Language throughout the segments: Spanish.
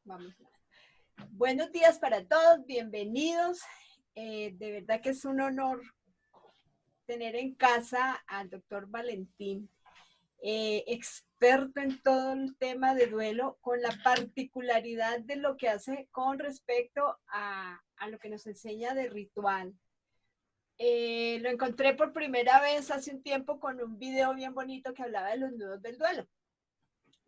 Vamos. Buenos días para todos, bienvenidos. De verdad que es un honor tener en casa al doctor Valentín, experto en todo el tema de duelo, con la particularidad de lo que hace con respecto a lo que nos enseña de ritual. Lo encontré por primera vez hace un tiempo con un video bien bonito que hablaba de los nudos del duelo.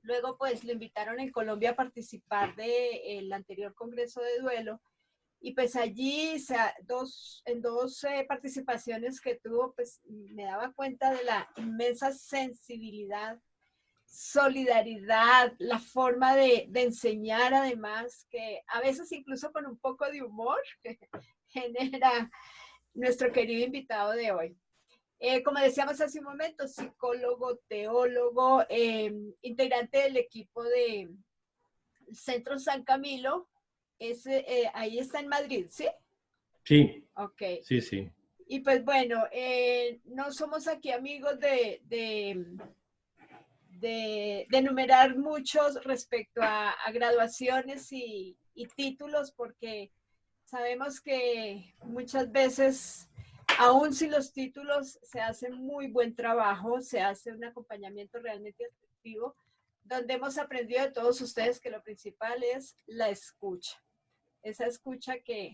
Luego, pues, lo invitaron en Colombia a participar del anterior Congreso de Duelo. Y pues allí, en dos participaciones que tuvo, pues me daba cuenta de la inmensa sensibilidad, solidaridad, la forma de enseñar además, que a veces incluso con un poco de humor genera nuestro querido invitado de hoy. Como decíamos hace un momento, psicólogo, teólogo, integrante del equipo de Centro San Camilo, ahí está en Madrid, ¿sí? Sí, okay. Sí. Y pues bueno, no somos aquí amigos de enumerar muchos respecto a graduaciones y títulos, porque sabemos que muchas veces, aún sin los títulos, se hace muy buen trabajo, se hace un acompañamiento realmente efectivo, donde hemos aprendido de todos ustedes que lo principal es la escucha. Esa escucha que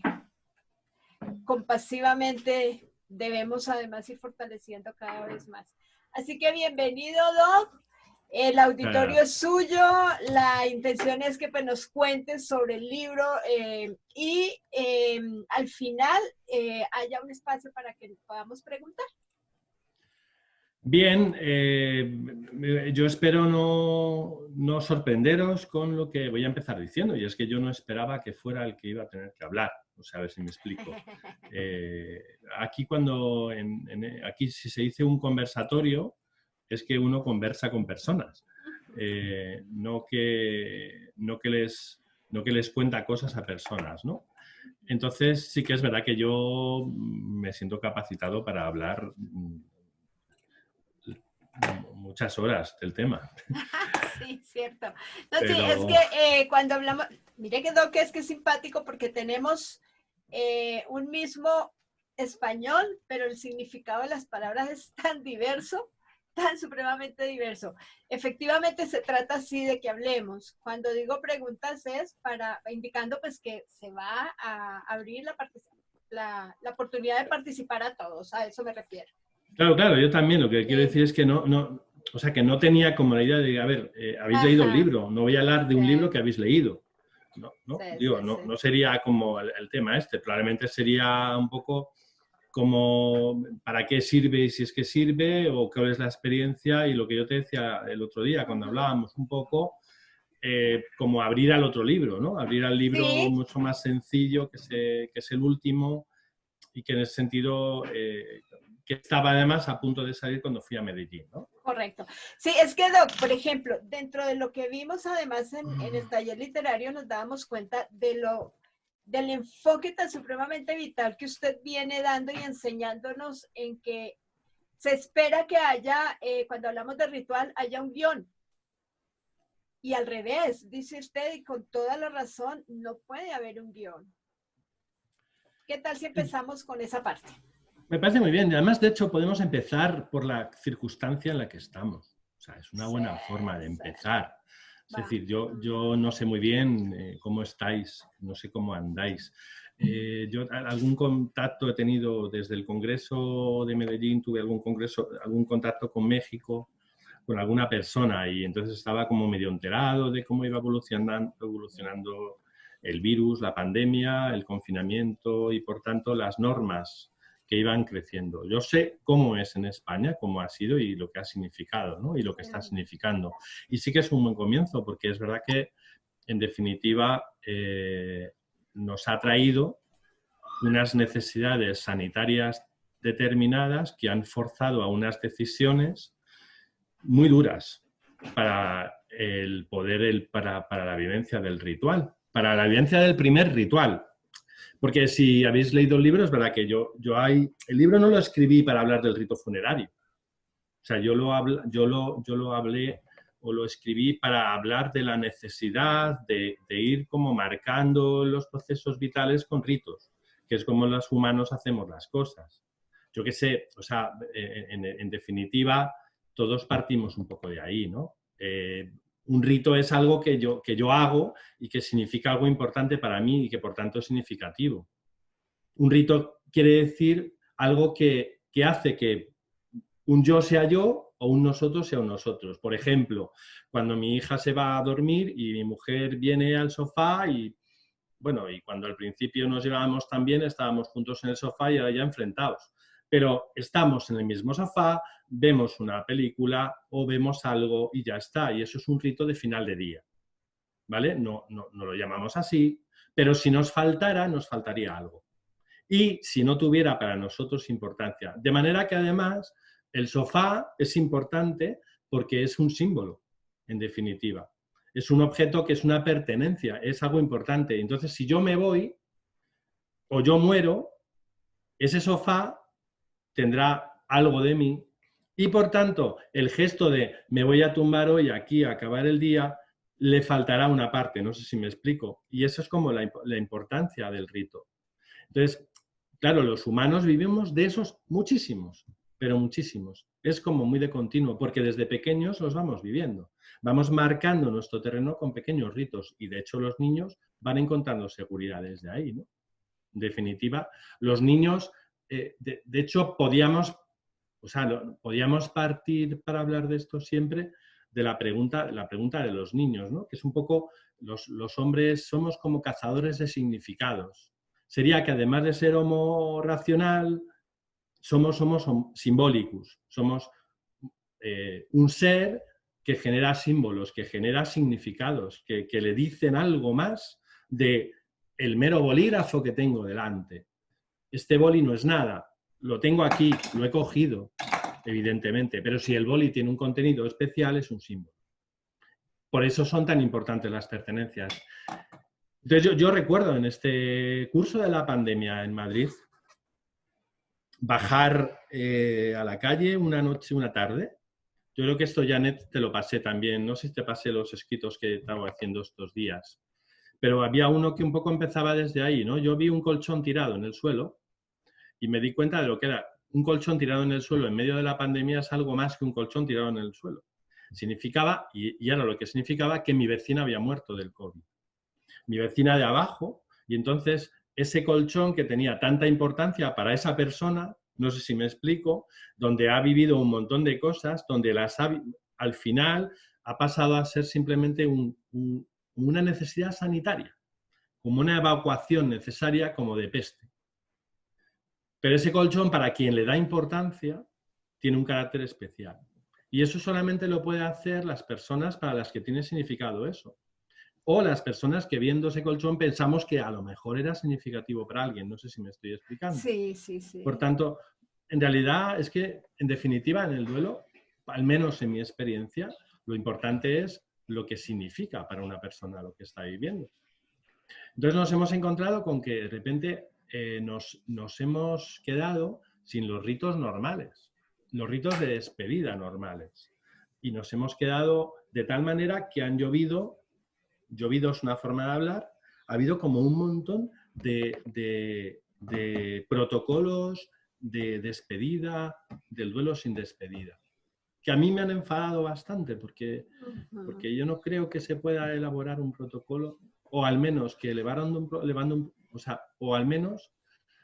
compasivamente debemos además ir fortaleciendo cada vez más. Así que bienvenido, Doc. El auditorio es suyo, la intención es que pues, nos cuentes sobre el libro y al final haya un espacio para que podamos preguntar. Bien, yo espero no sorprenderos con lo que voy a empezar diciendo, y es que yo no esperaba que fuera el que iba a tener que hablar, o sea, a ver si me explico. Aquí aquí si se dice un conversatorio, es que uno conversa con personas, no que les cuenta cosas a personas, ¿no? Entonces sí que es verdad que yo me siento capacitado para hablar muchas horas del tema. Sí, cierto. No, pero... sí, es que cuando hablamos, mire que Doc es simpático porque tenemos un mismo español, pero el significado de las palabras es tan diverso, tan supremamente diverso. Efectivamente se trata así de que hablemos. Cuando digo preguntas es indicando pues que se va a abrir la oportunidad de participar a todos, a eso me refiero. Claro, yo también. Lo que quiero decir es que o sea, que no tenía como la idea de, a ver, habéis leído el libro, no voy a hablar de un libro que habéis leído. No sería como el tema este, probablemente sería un poco como para qué sirve y si es que sirve o cuál es la experiencia, y lo que yo te decía el otro día cuando hablábamos un poco, como abrir al otro libro, ¿no? Abrir al libro mucho más sencillo que es el último, y que en ese sentido que estaba además a punto de salir cuando fui a Medellín, ¿no? Correcto. Sí, es que, Doc, por ejemplo, dentro de lo que vimos además en el taller literario nos dábamos cuenta del enfoque tan supremamente vital que usted viene dando y enseñándonos, en que se espera que haya, cuando hablamos de ritual, haya un guión. Y al revés, dice usted, y con toda la razón, no puede haber un guión. ¿Qué tal si empezamos con esa parte? Me parece muy bien. Además, de hecho, podemos empezar por la circunstancia en la que estamos. O sea, es una buena forma de empezar. Es decir, yo no sé muy bien cómo estáis, no sé cómo andáis. Yo algún contacto he tenido desde el Congreso de Medellín, tuve algún contacto con México, con alguna persona, y entonces estaba como medio enterado de cómo iba evolucionando el virus, la pandemia, el confinamiento y, por tanto, las normas que iban creciendo. Yo sé cómo es en España, cómo ha sido y lo que ha significado, ¿no? Y lo que está significando. Y sí que es un buen comienzo, porque es verdad que, en definitiva, nos ha traído unas necesidades sanitarias determinadas que han forzado a unas decisiones muy duras para para la vivencia del ritual, para la vivencia del primer ritual. Porque si habéis leído el libro, es verdad que el libro no lo escribí para hablar del rito funerario. O sea, yo lo hablé o lo escribí para hablar de la necesidad de ir como marcando los procesos vitales con ritos, que es como los humanos hacemos las cosas. Yo qué sé, o sea, en definitiva, todos partimos un poco de ahí, ¿no? Un rito es algo que yo hago y que significa algo importante para mí y que por tanto es significativo. Un rito quiere decir algo que hace que un yo sea yo o un nosotros sea un nosotros. Por ejemplo, cuando mi hija se va a dormir y mi mujer viene al sofá y, bueno, y cuando al principio nos llevábamos tan bien, estábamos juntos en el sofá y ahora ya enfrentados. Pero estamos en el mismo sofá, vemos una película o vemos algo y ya está. Y eso es un rito de final de día, ¿vale? No lo llamamos así, pero si nos faltara, nos faltaría algo. Y si no tuviera para nosotros importancia. De manera que además el sofá es importante porque es un símbolo, en definitiva. Es un objeto que es una pertenencia, es algo importante. Entonces, si yo me voy o yo muero, ese sofá tendrá algo de mí y, por tanto, el gesto de me voy a tumbar hoy aquí a acabar el día, le faltará una parte, no sé si me explico. Y eso es como la importancia del rito. Entonces, claro, los humanos vivimos de esos muchísimos, pero muchísimos. Es como muy de continuo, porque desde pequeños los vamos viviendo. Vamos marcando nuestro terreno con pequeños ritos y, de hecho, los niños van encontrando seguridad desde ahí, ¿no? En definitiva, los niños, de hecho, podíamos partir para hablar de esto siempre de la pregunta de los niños, ¿no? Que es un poco, los hombres somos como cazadores de significados. Sería que además de ser homo racional, somos simbólicos, somos un ser que genera símbolos, que genera significados, que le dicen algo más de el mero bolígrafo que tengo delante. Este boli no es nada, lo tengo aquí, lo he cogido, evidentemente, pero si el boli tiene un contenido especial, es un símbolo. Por eso son tan importantes las pertenencias. Entonces yo recuerdo en este curso de la pandemia en Madrid, bajar a la calle una noche, una tarde. Yo creo que esto, Janet, te lo pasé también. No sé si te pasé los escritos que estaba haciendo estos días. Pero había uno que un poco empezaba desde ahí, ¿no? Yo vi un colchón tirado en el suelo y me di cuenta de lo que era. Un colchón tirado en el suelo en medio de la pandemia es algo más que un colchón tirado en el suelo. Significaba, y era lo que significaba, que mi vecina había muerto del COVID. Mi vecina de abajo, y entonces ese colchón que tenía tanta importancia para esa persona, no sé si me explico, donde ha vivido un montón de cosas, donde al final ha pasado a ser simplemente una necesidad sanitaria, como una evacuación necesaria como de peste. Pero ese colchón, para quien le da importancia, tiene un carácter especial. Y eso solamente lo pueden hacer las personas para las que tiene significado eso. O las personas que viendo ese colchón pensamos que a lo mejor era significativo para alguien. No sé si me estoy explicando. Sí, sí, sí. Por tanto, en realidad es que, en definitiva, en el duelo, al menos en mi experiencia, lo importante es lo que significa para una persona lo que está viviendo. Entonces nos hemos encontrado con que de repente nos hemos quedado sin los ritos normales, los ritos de despedida normales. Y nos hemos quedado de tal manera que han llovido es una forma de hablar, ha habido como un montón de protocolos de despedida, del duelo sin despedida, que a mí me han enfadado bastante porque yo no creo que se pueda elaborar un protocolo, o al menos que o al menos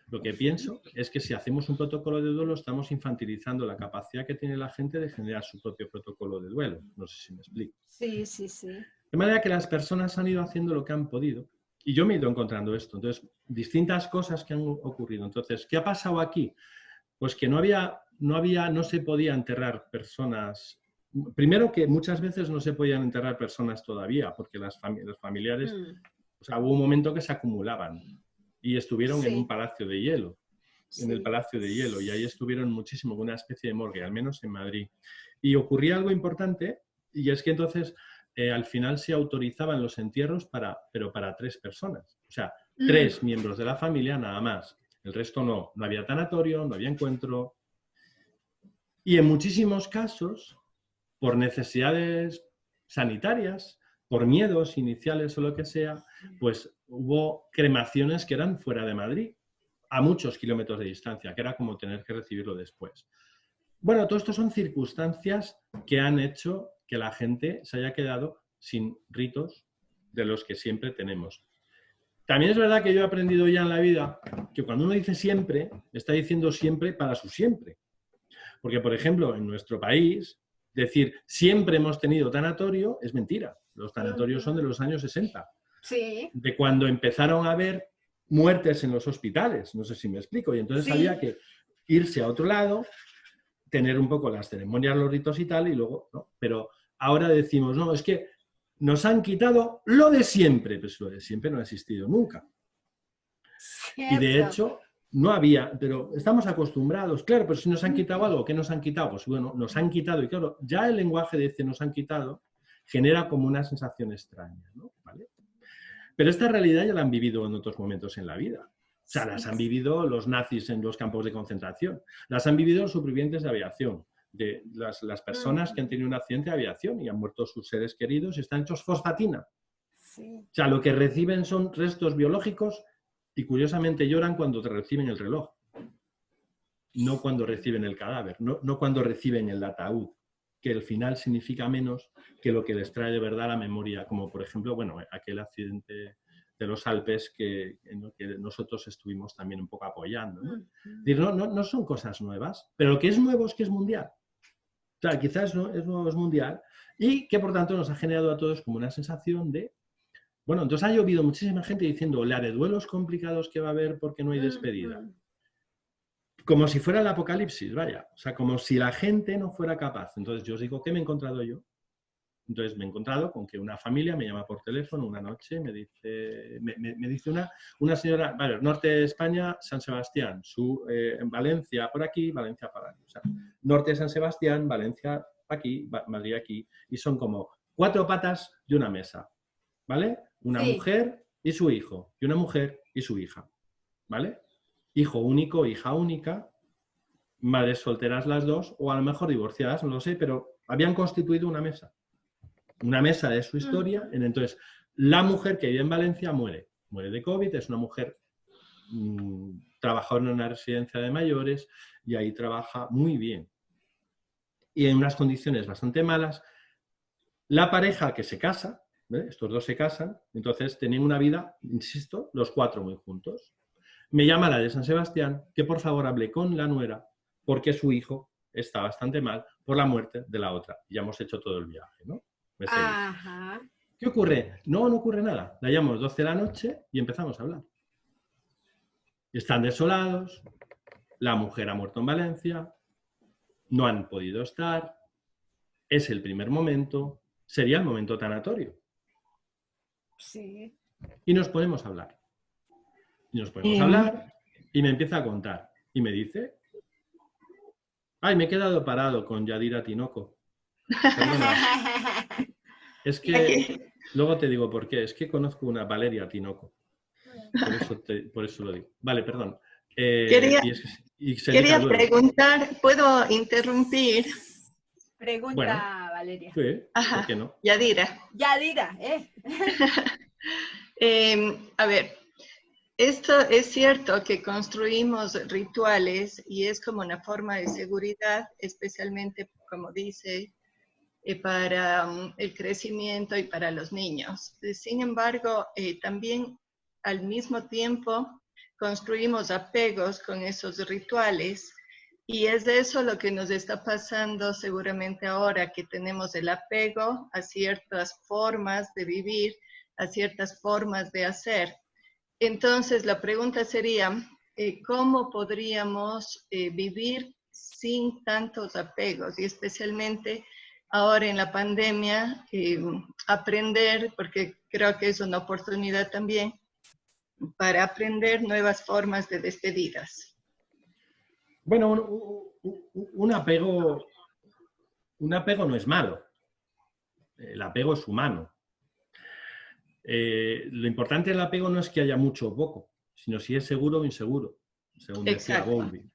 lo que pienso es que si hacemos un protocolo de duelo estamos infantilizando la capacidad que tiene la gente de generar su propio protocolo de duelo. No sé si me explico. Sí, sí, sí. De manera que las personas han ido haciendo lo que han podido. Y yo me he ido encontrando esto. Entonces, distintas cosas que han ocurrido. Entonces, ¿qué ha pasado aquí? Pues que no se podía enterrar personas. Primero que muchas veces no se podían enterrar personas todavía, porque los familiares, o sea, hubo un momento que se acumulaban y estuvieron en un palacio de hielo, en el Palacio de Hielo, y ahí estuvieron muchísimo, con una especie de morgue, al menos en Madrid. Y ocurría algo importante, y es que entonces al final se autorizaban los entierros pero para 3 personas. O sea, 3 miembros de la familia nada más. El resto no había tanatorio, no había encuentro. Y en muchísimos casos, por necesidades sanitarias, por miedos iniciales o lo que sea, pues hubo cremaciones que eran fuera de Madrid, a muchos kilómetros de distancia, que era como tener que recibirlo después. Bueno, todo esto son circunstancias que han hecho que la gente se haya quedado sin ritos de los que siempre tenemos. También es verdad que yo he aprendido ya en la vida que cuando uno dice siempre, está diciendo siempre para su siempre. Porque, por ejemplo, en nuestro país, decir siempre hemos tenido tanatorio es mentira. Los tanatorios son de los años 60. Sí. De cuando empezaron a haber muertes en los hospitales. No sé si me explico. Y entonces había que irse a otro lado, tener un poco las ceremonias, los ritos y tal, y luego, ¿no? Pero ahora decimos, no, es que nos han quitado lo de siempre. Pues lo de siempre no ha existido nunca. Cierto. Y de hecho, no había, pero estamos acostumbrados. Claro, pero si nos han quitado algo, ¿qué nos han quitado? Pues bueno, nos han quitado. Y claro, ya el lenguaje de nos han quitado genera como una sensación extraña, ¿no? ¿Vale? Pero esta realidad ya la han vivido en otros momentos en la vida. O sea, las han vivido los nazis en los campos de concentración. Las han vivido los supervivientes de aviación. De las personas que han tenido un accidente de aviación y han muerto sus seres queridos y están hechos fosfatina. Sí. O sea, lo que reciben son restos biológicos y curiosamente lloran cuando te reciben el reloj. No cuando reciben el cadáver, no cuando reciben el ataúd, que el final significa menos que lo que les trae de verdad la memoria, como por ejemplo, bueno, aquel accidente de los Alpes en el que nosotros estuvimos también un poco apoyando, ¿no? No son cosas nuevas, pero lo que es nuevo es que es mundial. O sea, quizás no es nuevo, es mundial, y que por tanto nos ha generado a todos como una sensación de... Bueno, entonces ha llovido muchísima gente diciendo la de duelos complicados que va a haber porque no hay despedida. Como si fuera el apocalipsis, vaya. O sea, como si la gente no fuera capaz. Entonces yo os digo, ¿qué me he encontrado yo? Entonces me he encontrado con que una familia me llama por teléfono una noche, me dice una señora, vale, norte de España, San Sebastián, en Valencia por aquí, Valencia por aquí. O sea, norte de San Sebastián, Valencia aquí, Madrid aquí. Y son como 4 patas de una mesa, ¿vale? Una mujer y su hijo, y una mujer y su hija, ¿vale? Hijo único, hija única, madres solteras las dos, o a lo mejor divorciadas, no lo sé, pero habían constituido una mesa. Una mesa de su historia. Entonces, la mujer que vive en Valencia muere de COVID, es una mujer trabajadora en una residencia de mayores y ahí trabaja muy bien. Y en unas condiciones bastante malas. La pareja que se casa, ¿eh? Estos dos se casan, entonces tienen una vida, insisto, los 4 muy juntos. Me llama la de San Sebastián que por favor hable con la nuera porque su hijo está bastante mal por la muerte de la otra. Ya hemos hecho todo el viaje, ¿no? Ajá. ¿Qué ocurre? No ocurre nada. La llamo a las 12 de la noche y empezamos a hablar. Están desolados, la mujer ha muerto en Valencia, no han podido estar, es el primer momento, sería el momento tanatorio. Sí. Y nos ponemos a hablar. Y me empieza a contar. Y me dice, ay, me he quedado parado con Yadira Tinoco. Perdona. Es que, luego te digo por qué, es que conozco una Valeria Tinoco. Por eso lo digo. Vale, perdón. Quería preguntar, ¿puedo interrumpir? Pregunta, bueno, Valeria. Sí, ajá, ¿por qué no? Yadira. Yadira, a ver, esto es cierto que construimos rituales y es como una forma de seguridad, especialmente, como dice, para el crecimiento y para los niños. Sin embargo, también al mismo tiempo construimos apegos con esos rituales y es de eso lo que nos está pasando seguramente ahora, que tenemos el apego a ciertas formas de vivir, a ciertas formas de hacer. Entonces, la pregunta sería, ¿cómo podríamos vivir sin tantos apegos? Y especialmente ahora en la pandemia, aprender, porque creo que es una oportunidad también, para aprender nuevas formas de despedidas. Bueno, un apego no es malo. El apego es humano. Lo importante del apego no es que haya mucho o poco, sino si es seguro o inseguro, según decía Bowlby.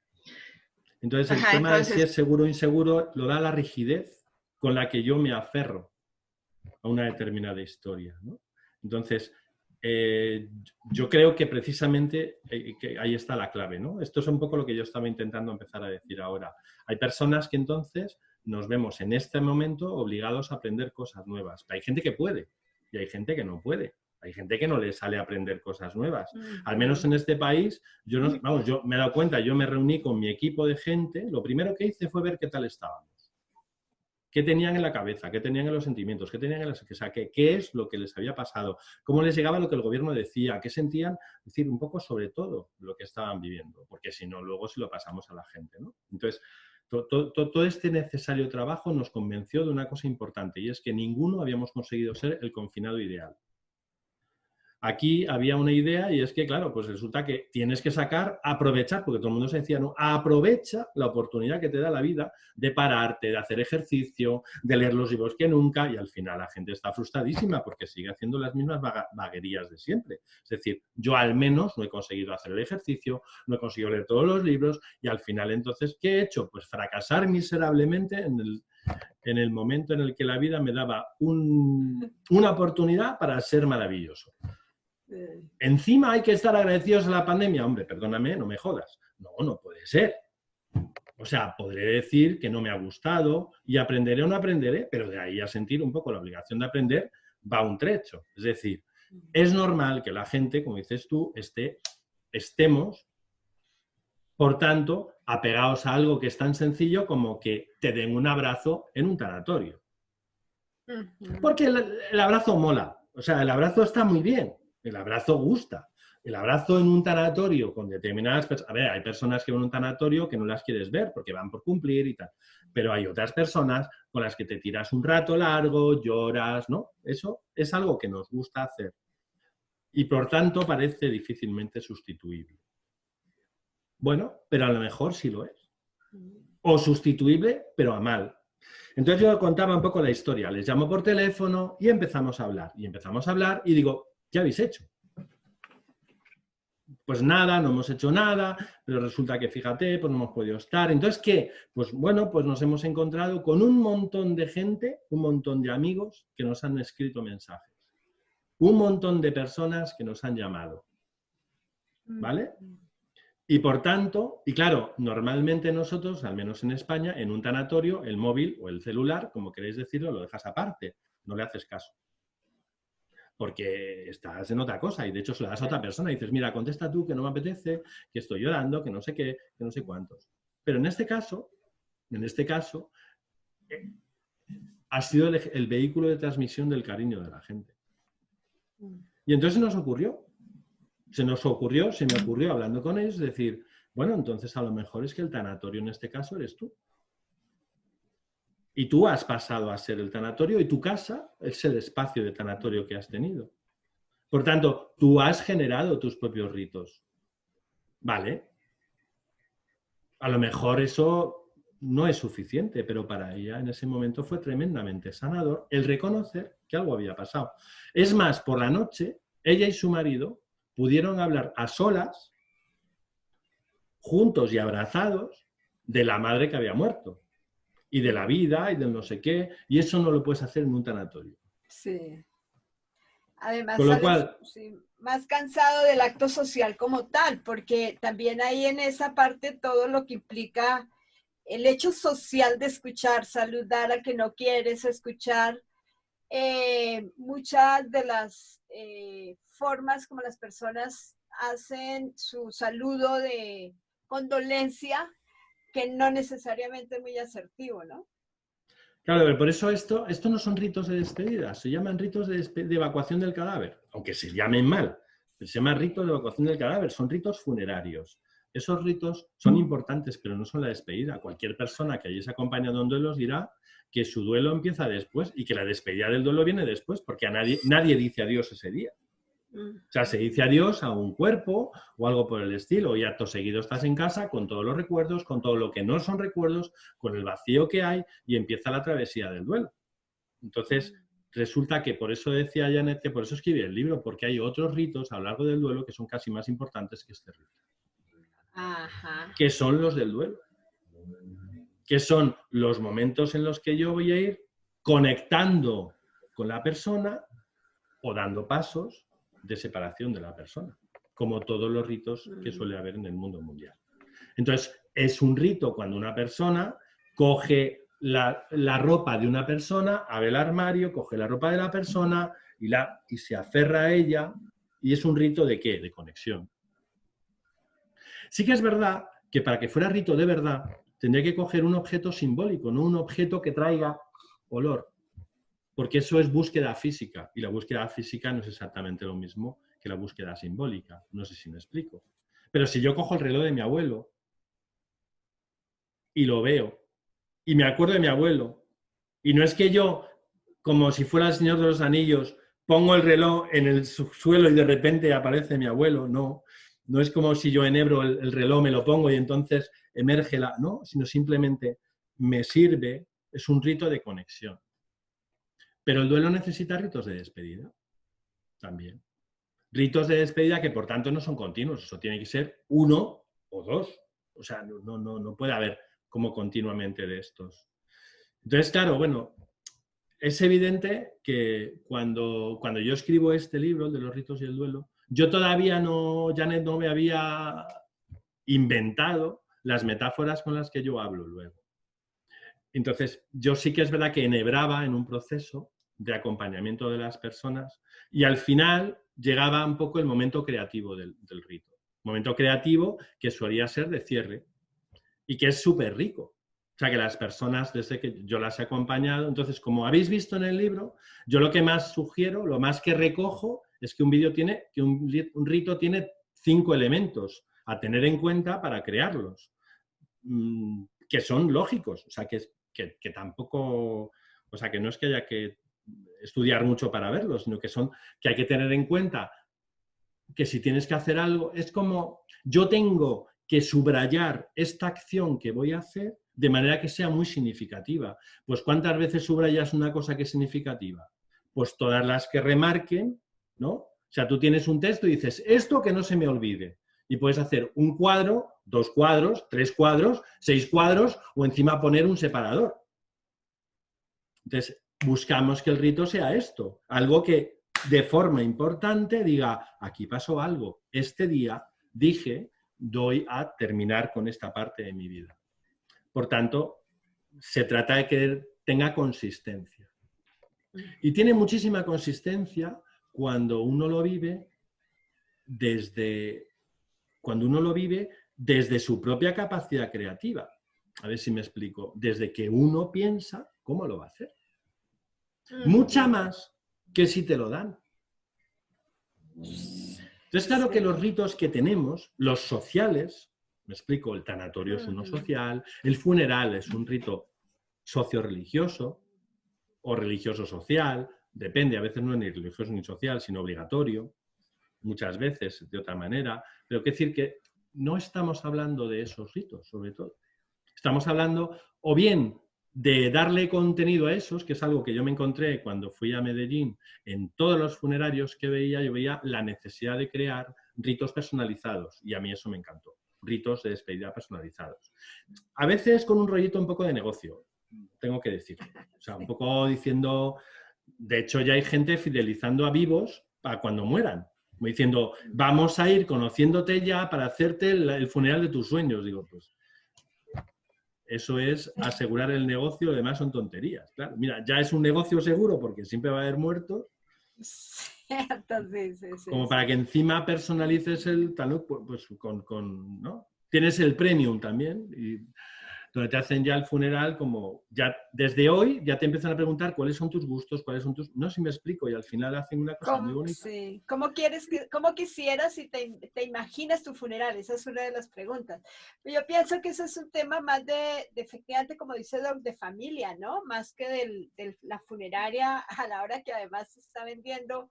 Entonces, el tema de si es seguro o inseguro lo da la rigidez con la que yo me aferro a una determinada historia, ¿no? Entonces, yo creo que precisamente que ahí está la clave, ¿no? Esto es un poco lo que yo estaba intentando empezar a decir ahora. Hay personas que entonces nos vemos en este momento obligados a aprender cosas nuevas. Hay gente que puede y hay gente que no puede. Hay gente que no le sale a aprender cosas nuevas. Al menos en este país, yo me he dado cuenta, yo me reuní con mi equipo de gente, lo primero que hice fue ver qué tal estábamos. ¿Qué tenían en la cabeza? ¿Qué tenían en los sentimientos? ¿Qué tenían en las, o sea, qué es lo que les había pasado? ¿Cómo les llegaba lo que el gobierno decía? ¿Qué sentían? Es decir, un poco sobre todo lo que estaban viviendo, porque si no, luego se lo pasamos a la gente, ¿no? Entonces, todo este necesario trabajo nos convenció de una cosa importante, y es que ninguno habíamos conseguido ser el confinado ideal. Aquí había una idea y es que, claro, pues resulta que tienes que aprovechar, porque todo el mundo se decía, no, aprovecha la oportunidad que te da la vida de pararte, de hacer ejercicio, de leer los libros que nunca, y al final la gente está frustradísima porque sigue haciendo las mismas vaguerías de siempre. Es decir, yo al menos no he conseguido hacer el ejercicio, no he conseguido leer todos los libros, y al final entonces, ¿qué he hecho? Pues fracasar miserablemente en el momento en el que la vida me daba una oportunidad para ser maravilloso. Encima hay que estar agradecidos a la pandemia. Hombre, perdóname, no me jodas. No puede ser. O sea, podré decir que no me ha gustado y aprenderé o no aprenderé, pero de ahí a sentir un poco la obligación de aprender va un trecho. Es decir, es normal que la gente, como dices tú, estemos, por tanto, apegados a algo que es tan sencillo como que te den un abrazo en un tanatorio. Porque el abrazo mola. O sea, el abrazo está muy bien. El abrazo gusta. El abrazo en un tanatorio con determinadas personas... A ver, hay personas que van a un tanatorio que no las quieres ver porque van por cumplir y tal. Pero hay otras personas con las que te tiras un rato largo, lloras, ¿no? Eso es algo que nos gusta hacer. Y por tanto parece difícilmente sustituible. Bueno, pero a lo mejor sí lo es. O sustituible, pero a mal. Entonces yo contaba un poco la historia. Les llamo por teléfono y empezamos a hablar. Y empezamos a hablar y digo... ¿Qué habéis hecho? Pues nada, no hemos hecho nada, pero resulta que fíjate, pues no hemos podido estar. Entonces, ¿qué? Pues bueno, pues nos hemos encontrado con un montón de gente, un montón de amigos que nos han escrito mensajes. Un montón de personas que nos han llamado. ¿Vale? Y por tanto, y claro, normalmente nosotros, al menos en España, en un tanatorio, el móvil o el celular, como queréis decirlo, lo dejas aparte, no le haces caso. Porque estás en otra cosa y de hecho se lo das a otra persona y dices, mira, contesta tú que no me apetece, que estoy llorando, que no sé qué, que no sé cuántos. Pero en este caso, ha sido el vehículo de transmisión del cariño de la gente. Y entonces se me ocurrió hablando con ellos, decir, bueno, entonces a lo mejor es que el tanatorio en este caso eres tú. Y tú has pasado a ser el tanatorio y tu casa es el espacio de tanatorio que has tenido. Por tanto, tú has generado tus propios ritos. ¿Vale? A lo mejor eso no es suficiente, pero para ella en ese momento fue tremendamente sanador el reconocer que algo había pasado. Es más, por la noche, ella y su marido pudieron hablar a solas, juntos y abrazados, de la madre que había muerto. Y de la vida y del no sé qué, y eso no lo puedes hacer en un tanatorio. Sí. Además, con lo cual, sí, más cansado del acto social como tal, porque también hay en esa parte todo lo que implica el hecho social de escuchar, saludar al que no quieres escuchar, muchas de las formas como las personas hacen su saludo de condolencia, que no necesariamente es muy asertivo, ¿no? Claro, por eso esto no son ritos de despedida, se llaman ritos de evacuación del cadáver, aunque se llamen mal, se llaman ritos de evacuación del cadáver, son ritos funerarios. Esos ritos son importantes, pero no son la despedida. Cualquier persona que hayáis acompañado en duelos dirá que su duelo empieza después y que la despedida del duelo viene después, porque nadie dice adiós ese día. O sea, se dice adiós a un cuerpo o algo por el estilo y acto seguido estás en casa con todos los recuerdos, con todo lo que no son recuerdos, con el vacío que hay y empieza la travesía del duelo. Entonces, resulta que por eso decía Janet que por eso escribí el libro, porque hay otros ritos a lo largo del duelo que son casi más importantes que este rito. Ajá. Que son los del duelo. Que son los momentos en los que yo voy a ir conectando con la persona o dando pasos de separación de la persona, como todos los ritos que suele haber en el mundo mundial. Entonces, es un rito cuando una persona coge la ropa de una persona, abre el armario, coge la ropa de la persona y se aferra a ella, y es un rito ¿de qué? De conexión. Sí que es verdad que para que fuera rito de verdad, tendría que coger un objeto simbólico, no un objeto que traiga olor, porque eso es búsqueda física, y la búsqueda física no es exactamente lo mismo que la búsqueda simbólica. No sé si me explico. Pero si yo cojo el reloj de mi abuelo y lo veo, y me acuerdo de mi abuelo, y no es que yo, como si fuera el Señor de los Anillos, pongo el reloj en el suelo y de repente aparece mi abuelo, no. No es como si yo enhebro el reloj, me lo pongo y entonces emerge no, sino simplemente me sirve, es un rito de conexión. Pero el duelo necesita ritos de despedida también. Ritos de despedida que por tanto no son continuos, eso tiene que ser uno o dos. O sea, no puede haber como continuamente de estos. Entonces, claro, bueno, es evidente que cuando yo escribo este libro, el de los ritos y el duelo, yo todavía no me había inventado las metáforas con las que yo hablo luego. Entonces, yo sí que es verdad que enhebraba en un proceso de acompañamiento de las personas y al final llegaba un poco el momento creativo del rito. Momento creativo que solía ser de cierre y que es súper rico. O sea, que las personas, desde que yo las he acompañado, entonces, como habéis visto en el libro, yo lo que más sugiero, lo más que recojo, es que un rito tiene 5 elementos a tener en cuenta para crearlos, que son lógicos, o sea, que tampoco, o sea, que no es que haya que estudiar mucho para verlos, sino que hay que tener en cuenta que si tienes que hacer algo, es como yo tengo que subrayar esta acción que voy a hacer de manera que sea muy significativa. Pues ¿cuántas veces subrayas una cosa que es significativa? Pues todas las que remarquen, ¿no? O sea, tú tienes un texto y dices, esto que no se me olvide. Y puedes hacer un cuadro, 2 cuadros, 3 cuadros, 6 cuadros o encima poner un separador. Entonces, buscamos que el rito sea esto, algo que de forma importante diga, aquí pasó algo, este día dije, doy a terminar con esta parte de mi vida. Por tanto, se trata de que tenga consistencia. Y tiene muchísima consistencia cuando uno lo vive desde su propia capacidad creativa. A ver si me explico. Desde que uno piensa cómo lo va a hacer. Mucha más que si te lo dan. Entonces, claro que los ritos que tenemos, los sociales, me explico, el tanatorio es uno social, el funeral es un rito socio-religioso o religioso-social, depende, a veces no es ni religioso ni social, sino obligatorio, muchas veces de otra manera, pero quiero decir que no estamos hablando de esos ritos, sobre todo. Estamos hablando o bien de darle contenido a esos, que es algo que yo me encontré cuando fui a Medellín, en todos los funerarios que veía, yo veía la necesidad de crear ritos personalizados, y a mí eso me encantó, ritos de despedida personalizados. A veces con un rollito un poco de negocio, tengo que decir, o sea, un poco diciendo, de hecho ya hay gente fidelizando a vivos para cuando mueran, diciendo, vamos a ir conociéndote ya para hacerte el funeral de tus sueños, digo, pues eso es asegurar el negocio, lo demás son tonterías. Claro, mira, ya es un negocio seguro porque siempre va a haber muertos. Cierto, sí. Como para que encima personalices el talud, pues ¿no? Tienes el premium también, y donde te hacen ya el funeral, como ya desde hoy ya te empiezan a preguntar cuáles son tus gustos, cuáles son tus... No sé si me explico, y al final hacen una cosa muy bonita. Sí. ¿Cómo quisieras si te imaginas tu funeral? Esa es una de las preguntas. Yo pienso que ese es un tema más de efectivamente, como dice Doc, de familia, ¿no? Más que de la funeraria, a la hora que además se está vendiendo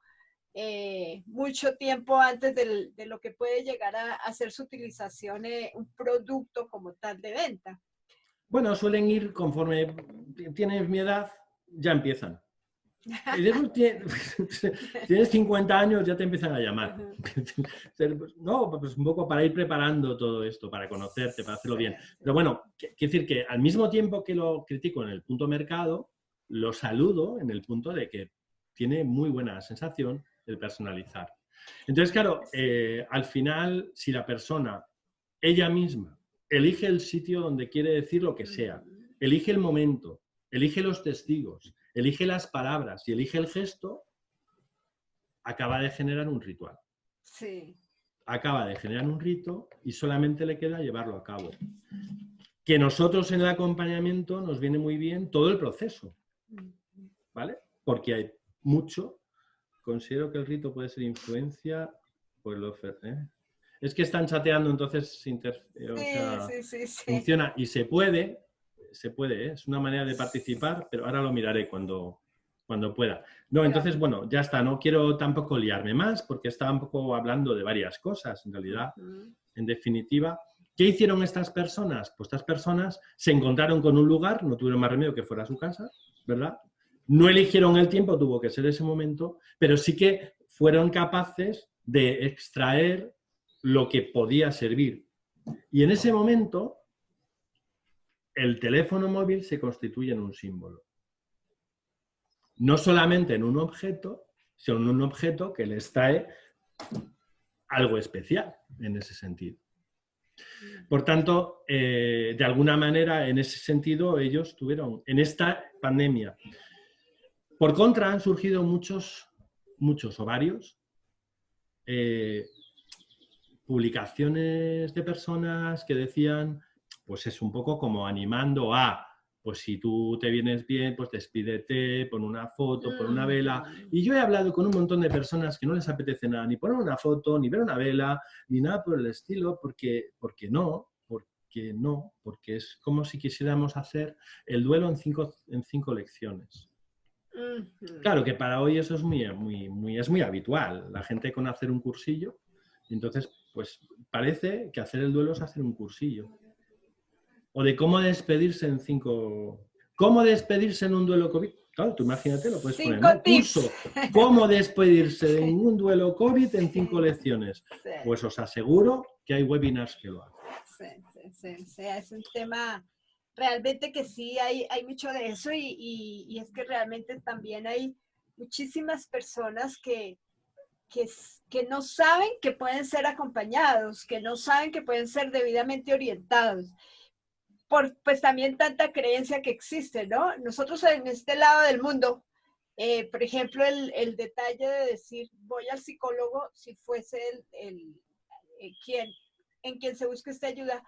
mucho tiempo antes de lo que puede llegar a hacer su utilización un producto como tal de venta. Bueno, suelen ir conforme tienes mi edad, ya empiezan. Y después tienes 50 años, ya te empiezan a llamar. No, pues un poco para ir preparando todo esto, para conocerte, para hacerlo bien. Pero bueno, quiero decir que al mismo tiempo que lo critico en el punto mercado, lo saludo en el punto de que tiene muy buena sensación el personalizar. Entonces, claro, al final, si la persona, ella misma, elige el sitio donde quiere decir lo que sea, elige el momento, elige los testigos, elige las palabras y elige el gesto, acaba de generar un ritual. Sí. Acaba de generar un rito y solamente le queda llevarlo a cabo. Que nosotros en el acompañamiento nos viene muy bien todo el proceso, ¿vale? Porque hay mucho. Considero que el rito puede ser influencia por el Es que están chateando, entonces Sí. funciona y se puede, es una manera de participar, pero ahora lo miraré cuando pueda. No, entonces, bueno, ya está, no quiero tampoco liarme más porque estaba un poco hablando de varias cosas, en realidad, en definitiva. ¿Qué hicieron estas personas? Pues estas personas se encontraron con un lugar, no tuvieron más remedio que fuera a su casa, ¿verdad? No eligieron el tiempo, tuvo que ser ese momento, pero sí que fueron capaces de extraer lo que podía servir. Y en ese momento, el teléfono móvil se constituye en un símbolo. No solamente en un objeto, sino en un objeto que les trae algo especial en ese sentido. Por tanto, de alguna manera, en ese sentido, ellos tuvieron, en esta pandemia, por contra, han surgido muchos o varios publicaciones de personas que decían, pues es un poco como animando a, pues si tú te vienes bien, pues despídete, pon una foto, pon una vela. Y yo he hablado con un montón de personas que no les apetece nada, ni poner una foto, ni ver una vela, ni nada por el estilo, porque es como si quisiéramos hacer el duelo en cinco lecciones. Claro que para hoy eso es muy habitual. La gente con hacer un cursillo, entonces pues parece que hacer el duelo es hacer un cursillo. O de cómo despedirse en 5... ¿Cómo despedirse en un duelo COVID? Claro, tú imagínate, lo puedes poner, ¿no? Curso, ¿cómo despedirse de un duelo COVID en 5 lecciones? Pues os aseguro que hay webinars que lo hacen. Sí, es un tema realmente que sí, hay mucho de eso y es que realmente también hay muchísimas personas que no saben que pueden ser acompañados, que no saben que pueden ser debidamente orientados. Por pues también tanta creencia que existe, ¿no? Nosotros en este lado del mundo, por ejemplo, el detalle de decir voy al psicólogo si fuese en quien se busque esta ayuda,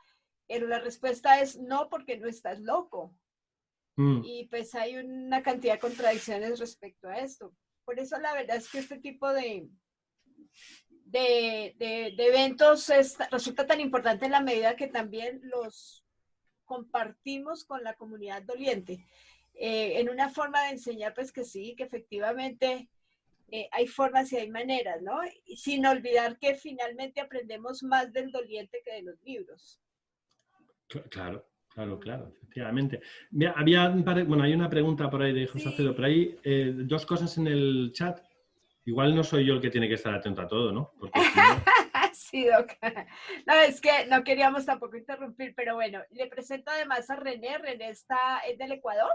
pero la respuesta es no, porque no estás loco. Y pues hay una cantidad de contradicciones respecto a esto. Por eso la verdad es que este tipo de eventos resulta tan importante en la medida que también los compartimos con la comunidad doliente, en una forma de enseñar pues que sí, que efectivamente hay formas y hay maneras, ¿no? Y sin olvidar que finalmente aprendemos más del doliente que de los libros. Claro, efectivamente. Mira, hay una pregunta por ahí de José Alfredo, pero hay 2 cosas en el chat. Igual no soy yo el que tiene que estar atento a todo, ¿no? Porque si no... Sí, Doc. No, es que no queríamos tampoco interrumpir, pero bueno, le presento además a René. René es del Ecuador.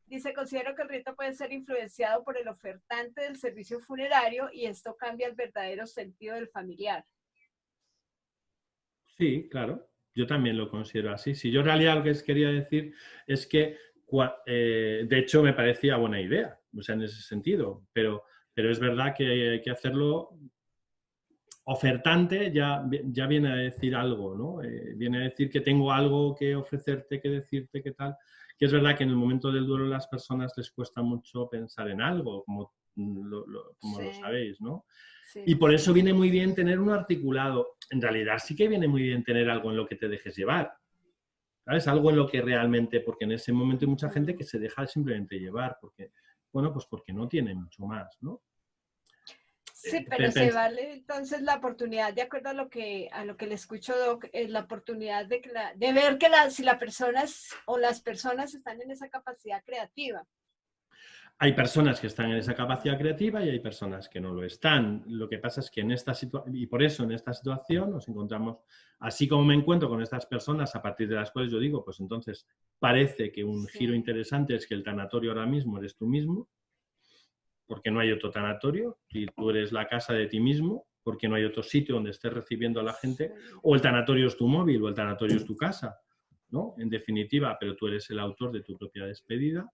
Dice, considero que el rito puede ser influenciado por el ofertante del servicio funerario y esto cambia el verdadero sentido del familiar. Sí, claro. Yo también lo considero así. Si yo en realidad lo que quería decir es que, de hecho, me parecía buena idea, o sea, en ese sentido, pero es verdad que hay que hacerlo. Ofertante ya viene a decir algo, ¿no? Viene a decir que tengo algo que ofrecerte, que decirte, que tal. Que es verdad que en el momento del duelo a las personas les cuesta mucho pensar en algo, como lo sabéis, ¿no? Sí. Y por eso viene muy bien tener un articulado. En realidad sí que viene muy bien tener algo en lo que te dejes llevar. ¿Sabes? Algo en lo que realmente, porque en ese momento hay mucha gente que se deja simplemente llevar, porque, bueno, pues porque no tiene mucho más, ¿no? Sí, pero se vale entonces la oportunidad, de acuerdo a lo que le escucho, Doc, es la oportunidad de ver que si las personas están en esa capacidad creativa. Hay personas que están en esa capacidad creativa y hay personas que no lo están. Lo que pasa es que en esta situación, y por eso en esta situación nos encontramos, así como me encuentro con estas personas a partir de las cuales yo digo, pues entonces parece que un giro interesante es que el tanatorio ahora mismo eres tú mismo, porque no hay otro tanatorio, y tú eres la casa de ti mismo, porque no hay otro sitio donde estés recibiendo a la gente, o el tanatorio es tu móvil, o el tanatorio es tu casa, ¿no? En definitiva, pero tú eres el autor de tu propia despedida.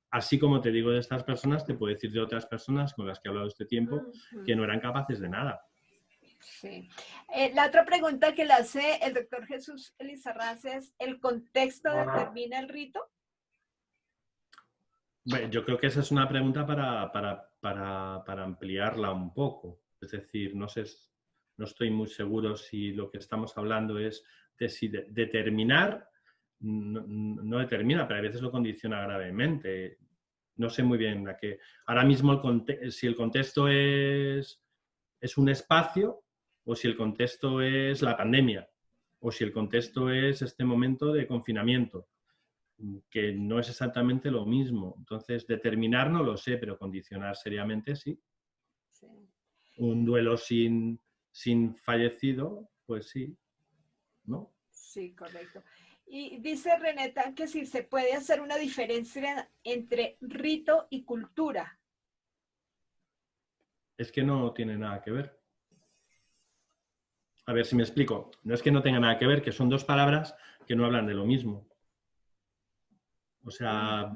Así como te digo de estas personas, te puedo decir de otras personas con las que he hablado este tiempo que no eran capaces de nada. Sí. La otra pregunta que le hace el doctor Jesús Elizarraz es, ¿el contexto determina el rito? Bueno, yo creo que esa es una pregunta para ampliarla un poco. Es decir, no sé, no estoy muy seguro si lo que estamos hablando es de si determinar, no determina, pero a veces lo condiciona gravemente. No sé muy bien a qué. Ahora mismo si el contexto es un espacio, o si el contexto es la pandemia, o si el contexto es este momento de confinamiento, que no es exactamente lo mismo. Entonces, determinar no lo sé, pero condicionar seriamente sí. Sí. Un duelo sin fallecido, pues sí, ¿no? Sí, correcto. Y dice Renata que si se puede hacer una diferencia entre rito y cultura. Es que no tiene nada que ver. A ver si me explico. No es que no tenga nada que ver, que son dos palabras que no hablan de lo mismo. O sea,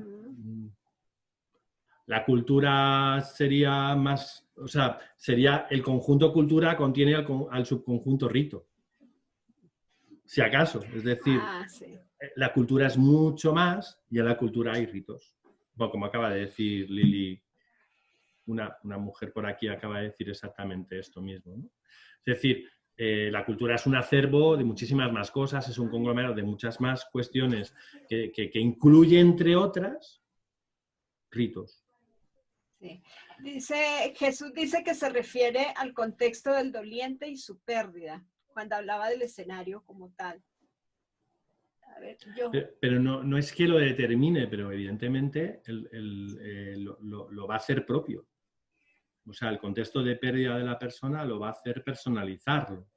la cultura sería más, o sea, sería el conjunto cultura contiene al subconjunto rito. Si acaso, es decir, Sí. La cultura es mucho más y en la cultura hay ritos. Bueno, como acaba de decir Lili, una mujer por aquí acaba de decir exactamente esto mismo, ¿no? Es decir, la cultura es un acervo de muchísimas más cosas, es un conglomerado de muchas más cuestiones que incluye, entre otras, ritos. Sí. Jesús dice que se refiere al contexto del doliente y su pérdida, cuando hablaba del escenario como tal. A ver, pero no es que lo determine, pero evidentemente lo va a hacer propio. O sea, el contexto de pérdida de la persona lo va a hacer personalizarlo,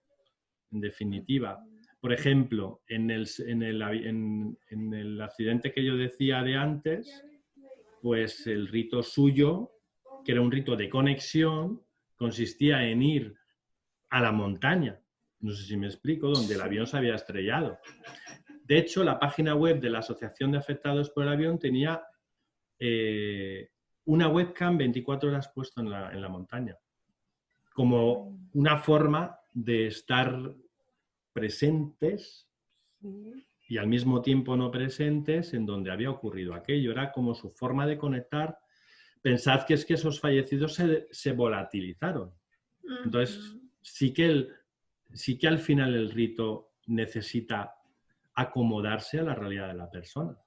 en definitiva. Por ejemplo, en el accidente que yo decía de antes, pues el rito suyo, que era un rito de conexión, consistía en ir a la montaña, no sé si me explico, donde el avión se había estrellado. De hecho, la página web de la Asociación de Afectados por el Avión tenía una webcam 24 horas puesta en la montaña, como una forma de estar presentes y al mismo tiempo no presentes en donde había ocurrido aquello. Era como su forma de conectar. Pensad que es que esos fallecidos se volatilizaron. Entonces, sí que al final el rito necesita acomodarse a la realidad de la persona.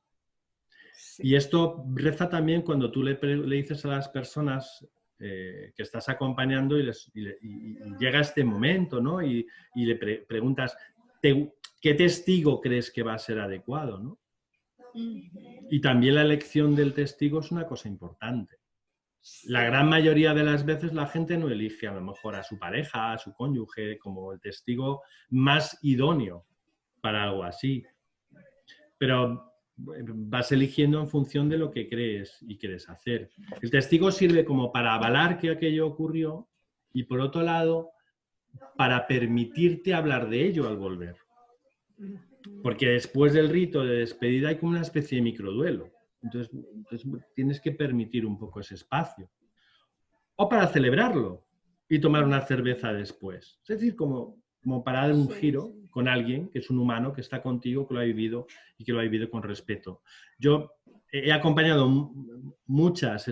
Sí. Y esto reza también cuando tú le dices a las personas que estás acompañando y llega este momento, ¿no? Y le preguntas, ¿qué testigo crees que va a ser adecuado, ¿no? Y también la elección del testigo es una cosa importante. La gran mayoría de las veces la gente no elige a lo mejor a su pareja, a su cónyuge, como el testigo más idóneo para algo así. Pero vas eligiendo en función de lo que crees y quieres hacer. El testigo sirve como para avalar que aquello ocurrió y, por otro lado, para permitirte hablar de ello al volver. Porque después del rito de despedida hay como una especie de microduelo. Entonces tienes que permitir un poco ese espacio. O para celebrarlo y tomar una cerveza después. Es decir, como para dar un giro con alguien que es un humano, que está contigo, que lo ha vivido y que lo ha vivido con respeto. Yo he acompañado muchas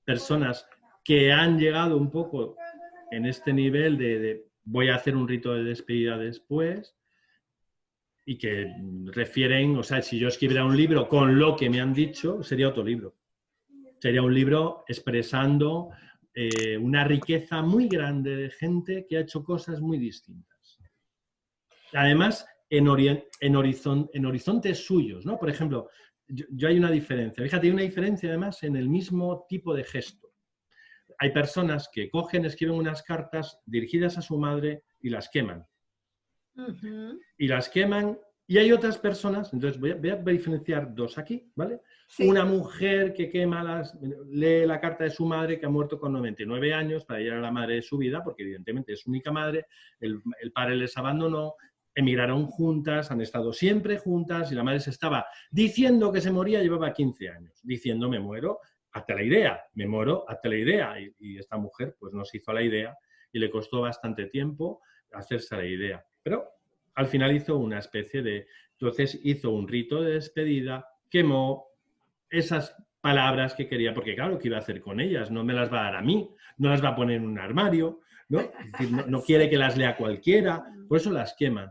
personas que han llegado un poco en este nivel de voy a hacer un rito de despedida después y que refieren, o sea, si yo escribiera un libro con lo que me han dicho, sería otro libro. Sería un libro expresando una riqueza muy grande de gente que ha hecho cosas muy distintas. Además, en horizontes suyos, ¿no? Por ejemplo, yo hay una diferencia. Fíjate, hay una diferencia además en el mismo tipo de gesto. Hay personas que cogen, escriben unas cartas dirigidas a su madre y las queman. Y las queman, y hay otras personas, entonces voy a diferenciar dos aquí, ¿vale? Sí. Una mujer que lee la carta de su madre que ha muerto con 99 años, para ella era la madre de su vida, porque evidentemente es su única madre, el padre les abandonó, emigraron juntas, han estado siempre juntas y la madre se estaba diciendo que se moría, llevaba 15 años, diciendo me muero, hazte la idea, me muero, hazte la idea. Y esta mujer pues no se hizo la idea y le costó bastante tiempo hacerse la idea. Pero al final hizo una especie de... Entonces hizo un rito de despedida, quemó esas palabras que quería, porque claro, ¿qué iba a hacer con ellas? No me las va a dar a mí, no las va a poner en un armario, ¿no? Es decir, no quiere que las lea cualquiera, por eso las queman.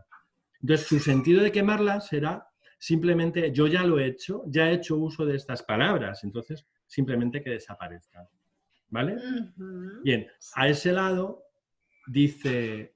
Entonces, su sentido de quemarlas será simplemente, yo ya lo he hecho, ya he hecho uso de estas palabras, entonces simplemente que desaparezcan, ¿vale? Bien, a ese lado dice,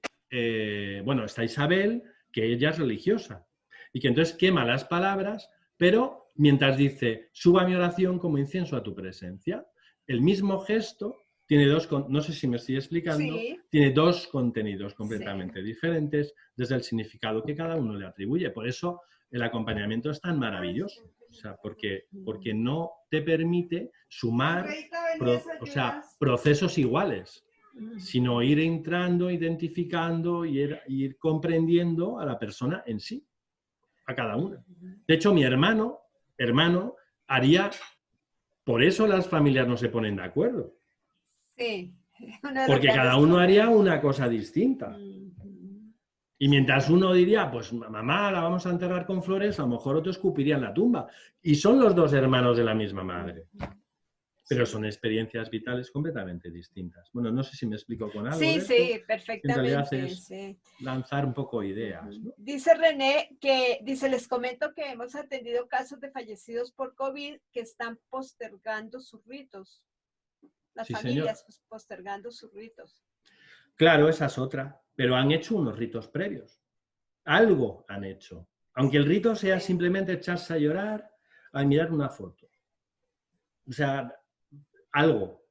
bueno, está Isabel, que ella es religiosa, y que entonces quema las palabras, pero mientras dice, suba mi oración como incienso a tu presencia. El mismo gesto tiene dos, no sé si me estoy explicando, Sí. tiene dos contenidos completamente diferentes desde el significado que cada uno le atribuye. Por eso el acompañamiento es tan maravilloso, o sea, porque no te permite sumar procesos iguales, sino ir entrando, identificando y ir comprendiendo a la persona en sí, a cada una. De hecho, mi hermano haría... Por eso las familias no se ponen de acuerdo. Sí. Porque cada uno haría una cosa distinta. Y mientras uno diría, pues mamá, la vamos a enterrar con flores, a lo mejor otro escupiría en la tumba. Y son los dos hermanos de la misma madre. Pero son experiencias vitales completamente distintas. Bueno, no sé si me explico con algo de esto. Sí, perfectamente. En realidad es lanzar un poco ideas, ¿no? Dice René que, les comento que hemos atendido casos de fallecidos por COVID que están postergando sus ritos. Las familias postergando sus ritos. Claro, esa es otra. Pero han hecho unos ritos previos. Algo han hecho. Aunque el rito sea simplemente echarse a llorar, a mirar una foto. O sea, algo.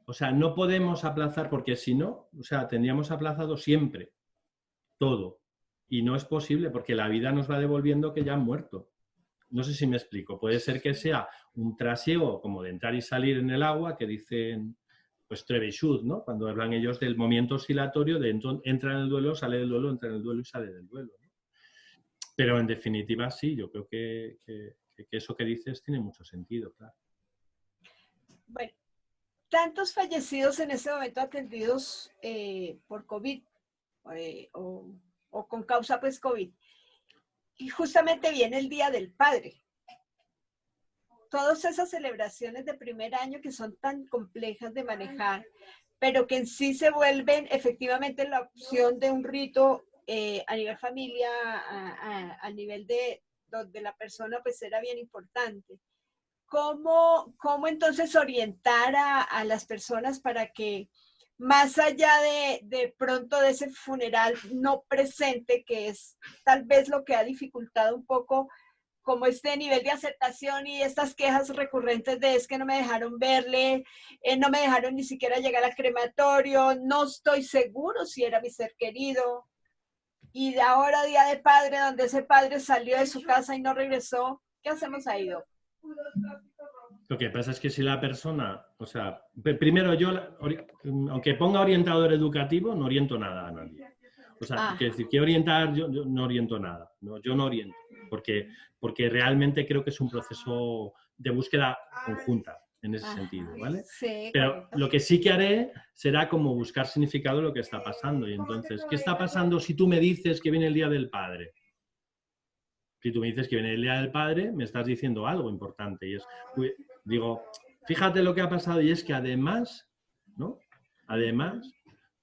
O sea, no podemos aplazar, porque si no, o sea, tendríamos aplazado siempre todo. Y no es posible, porque la vida nos va devolviendo que ya han muerto. No sé si me explico. Puede ser que sea un trasiego como de entrar y salir en el agua, que dicen, pues Trebishud, ¿no? Cuando hablan ellos del movimiento oscilatorio de entra en el duelo, sale del duelo, entra en el duelo y sale del duelo, ¿no? Pero en definitiva sí, yo creo que eso que dices tiene mucho sentido, claro. Bueno, tantos fallecidos en este momento atendidos por COVID o con causa pues COVID. Y justamente viene el Día del Padre. Todas esas celebraciones de primer año que son tan complejas de manejar, pero que en sí se vuelven efectivamente la opción de un rito a nivel familia, a nivel de donde la persona pues era bien importante. ¿Cómo entonces orientar a las personas para que más allá de pronto de ese funeral no presente, que es tal vez lo que ha dificultado un poco como este nivel de aceptación y estas quejas recurrentes de es que no me dejaron verle, no me dejaron ni siquiera llegar al crematorio, no estoy seguro si era mi ser querido, y de ahora Día de Padre, donde ese padre salió de su casa y no regresó, ¿qué hacemos ahí, Doc? Lo que pasa es que si la persona, o sea, primero yo, aunque ponga orientador educativo, no oriento nada a nadie. O sea, quiero decir, que orientar, yo no oriento nada, ¿no? Yo no oriento, porque realmente creo que es un proceso de búsqueda conjunta en ese sentido, ¿vale? Sí, pero correcto. Lo que sí que haré será como buscar significado de lo que está pasando. Y entonces, ¿qué está pasando si tú me dices que viene el Día del Padre? Si tú me dices que viene el Día del Padre, me estás diciendo algo importante. Y es, digo, fíjate lo que ha pasado, y es que además, ¿no? Además,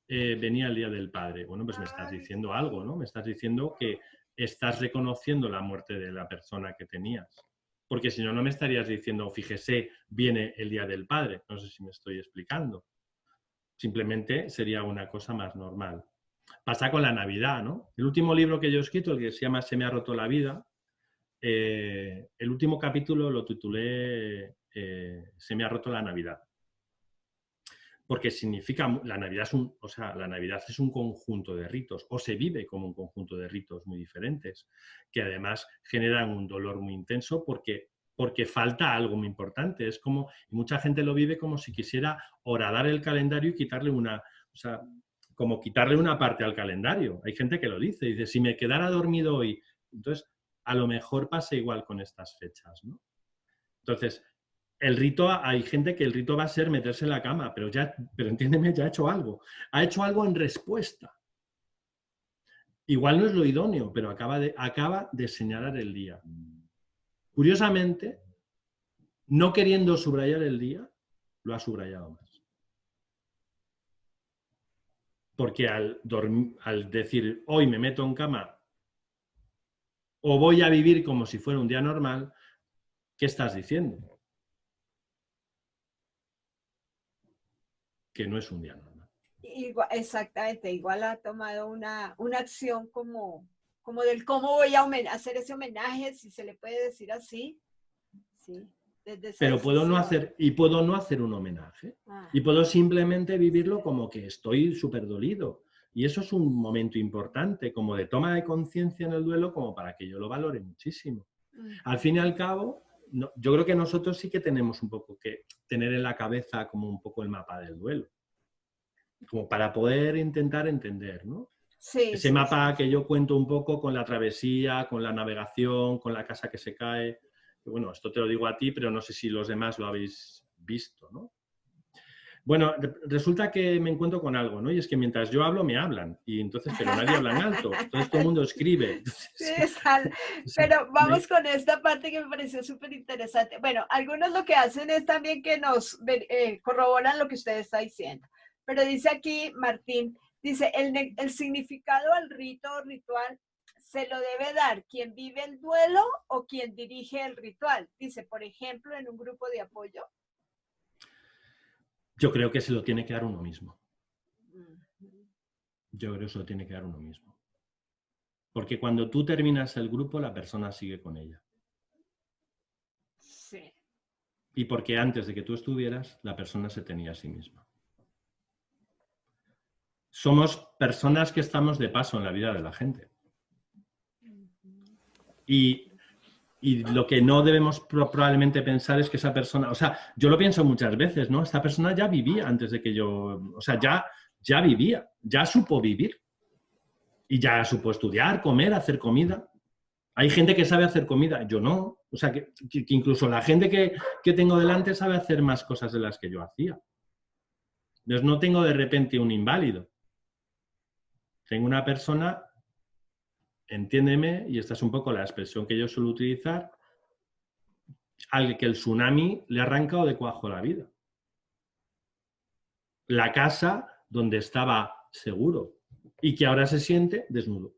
venía el Día del Padre. Bueno, pues me estás diciendo algo, ¿no? Me estás diciendo que estás reconociendo la muerte de la persona que tenías. Porque si no, no me estarías diciendo, fíjese, viene el Día del Padre. No sé si me estoy explicando. Simplemente sería una cosa más normal. Pasa con la Navidad, ¿no? El último libro que yo he escrito, el que se llama Se me ha roto la vida, el último capítulo lo titulé Se me ha roto la Navidad. porque significa, la Navidad es o sea, la Navidad es un conjunto de ritos, o se vive como un conjunto de ritos muy diferentes, que además generan un dolor muy intenso porque falta algo muy importante. Es como, y mucha gente lo vive como si quisiera horadar el calendario y quitarle o sea, como quitarle una parte al calendario. Hay gente que lo dice, si me quedara dormido hoy, entonces a lo mejor pasa igual con estas fechas, ¿no? Entonces, el rito, hay gente que el rito va a ser meterse en la cama, pero entiéndeme, ya ha hecho algo. Ha hecho algo en respuesta. Igual no es lo idóneo, pero acaba de señalar el día. Curiosamente, no queriendo subrayar el día, lo ha subrayado más. Porque al decir, hoy me meto en cama o voy a vivir como si fuera un día normal, ¿qué estás diciendo? Que no es un día normal. Exactamente, igual ha tomado una acción como del cómo voy a hacer ese homenaje, si se le puede decir así. Sí, pero puedo no hacer un homenaje. Y puedo simplemente vivirlo como que estoy súper dolido. Y eso es un momento importante, como de toma de conciencia en el duelo, como para que yo lo valore muchísimo. Al fin y al cabo, yo creo que nosotros sí que tenemos un poco que tener en la cabeza como un poco el mapa del duelo. Como para poder intentar entender, ¿no? Sí, ese mapa que yo cuento un poco con la travesía, con la navegación, con la casa que se cae. Bueno, esto te lo digo a ti, pero no sé si los demás lo habéis visto, ¿no? Bueno, resulta que me encuentro con algo, ¿no? Y es que mientras yo hablo, me hablan. Y entonces, pero nadie habla en alto. Entonces todo el mundo escribe. Entonces, pero vamos con esta parte que me pareció súper interesante. Bueno, algunos lo que hacen es también que nos corroboran lo que usted está diciendo. Pero dice aquí, Martín, dice, el significado al rito o ritual se lo debe dar quien vive el duelo o quien dirige el ritual. Dice, por ejemplo, en un grupo de apoyo. Yo creo que se lo tiene que dar uno mismo. Yo creo que se lo tiene que dar uno mismo. Porque cuando tú terminas el grupo, la persona sigue con ella. Sí. Y porque antes de que tú estuvieras, la persona se tenía a sí misma. Somos personas que estamos de paso en la vida de la gente. Y lo que no debemos probablemente pensar es que esa persona, o sea, yo lo pienso muchas veces, ¿no? Esta persona ya vivía antes de que yo, o sea, ya vivía, ya supo vivir. Y ya supo estudiar, comer, hacer comida. Hay gente que sabe hacer comida, yo no. O sea, que incluso la gente que tengo delante sabe hacer más cosas de las que yo hacía. Entonces no tengo de repente un inválido. Tengo una persona, entiéndeme, y esta es un poco la expresión que yo suelo utilizar, al que el tsunami le ha arrancado de cuajo la vida. La casa donde estaba seguro y que ahora se siente desnudo.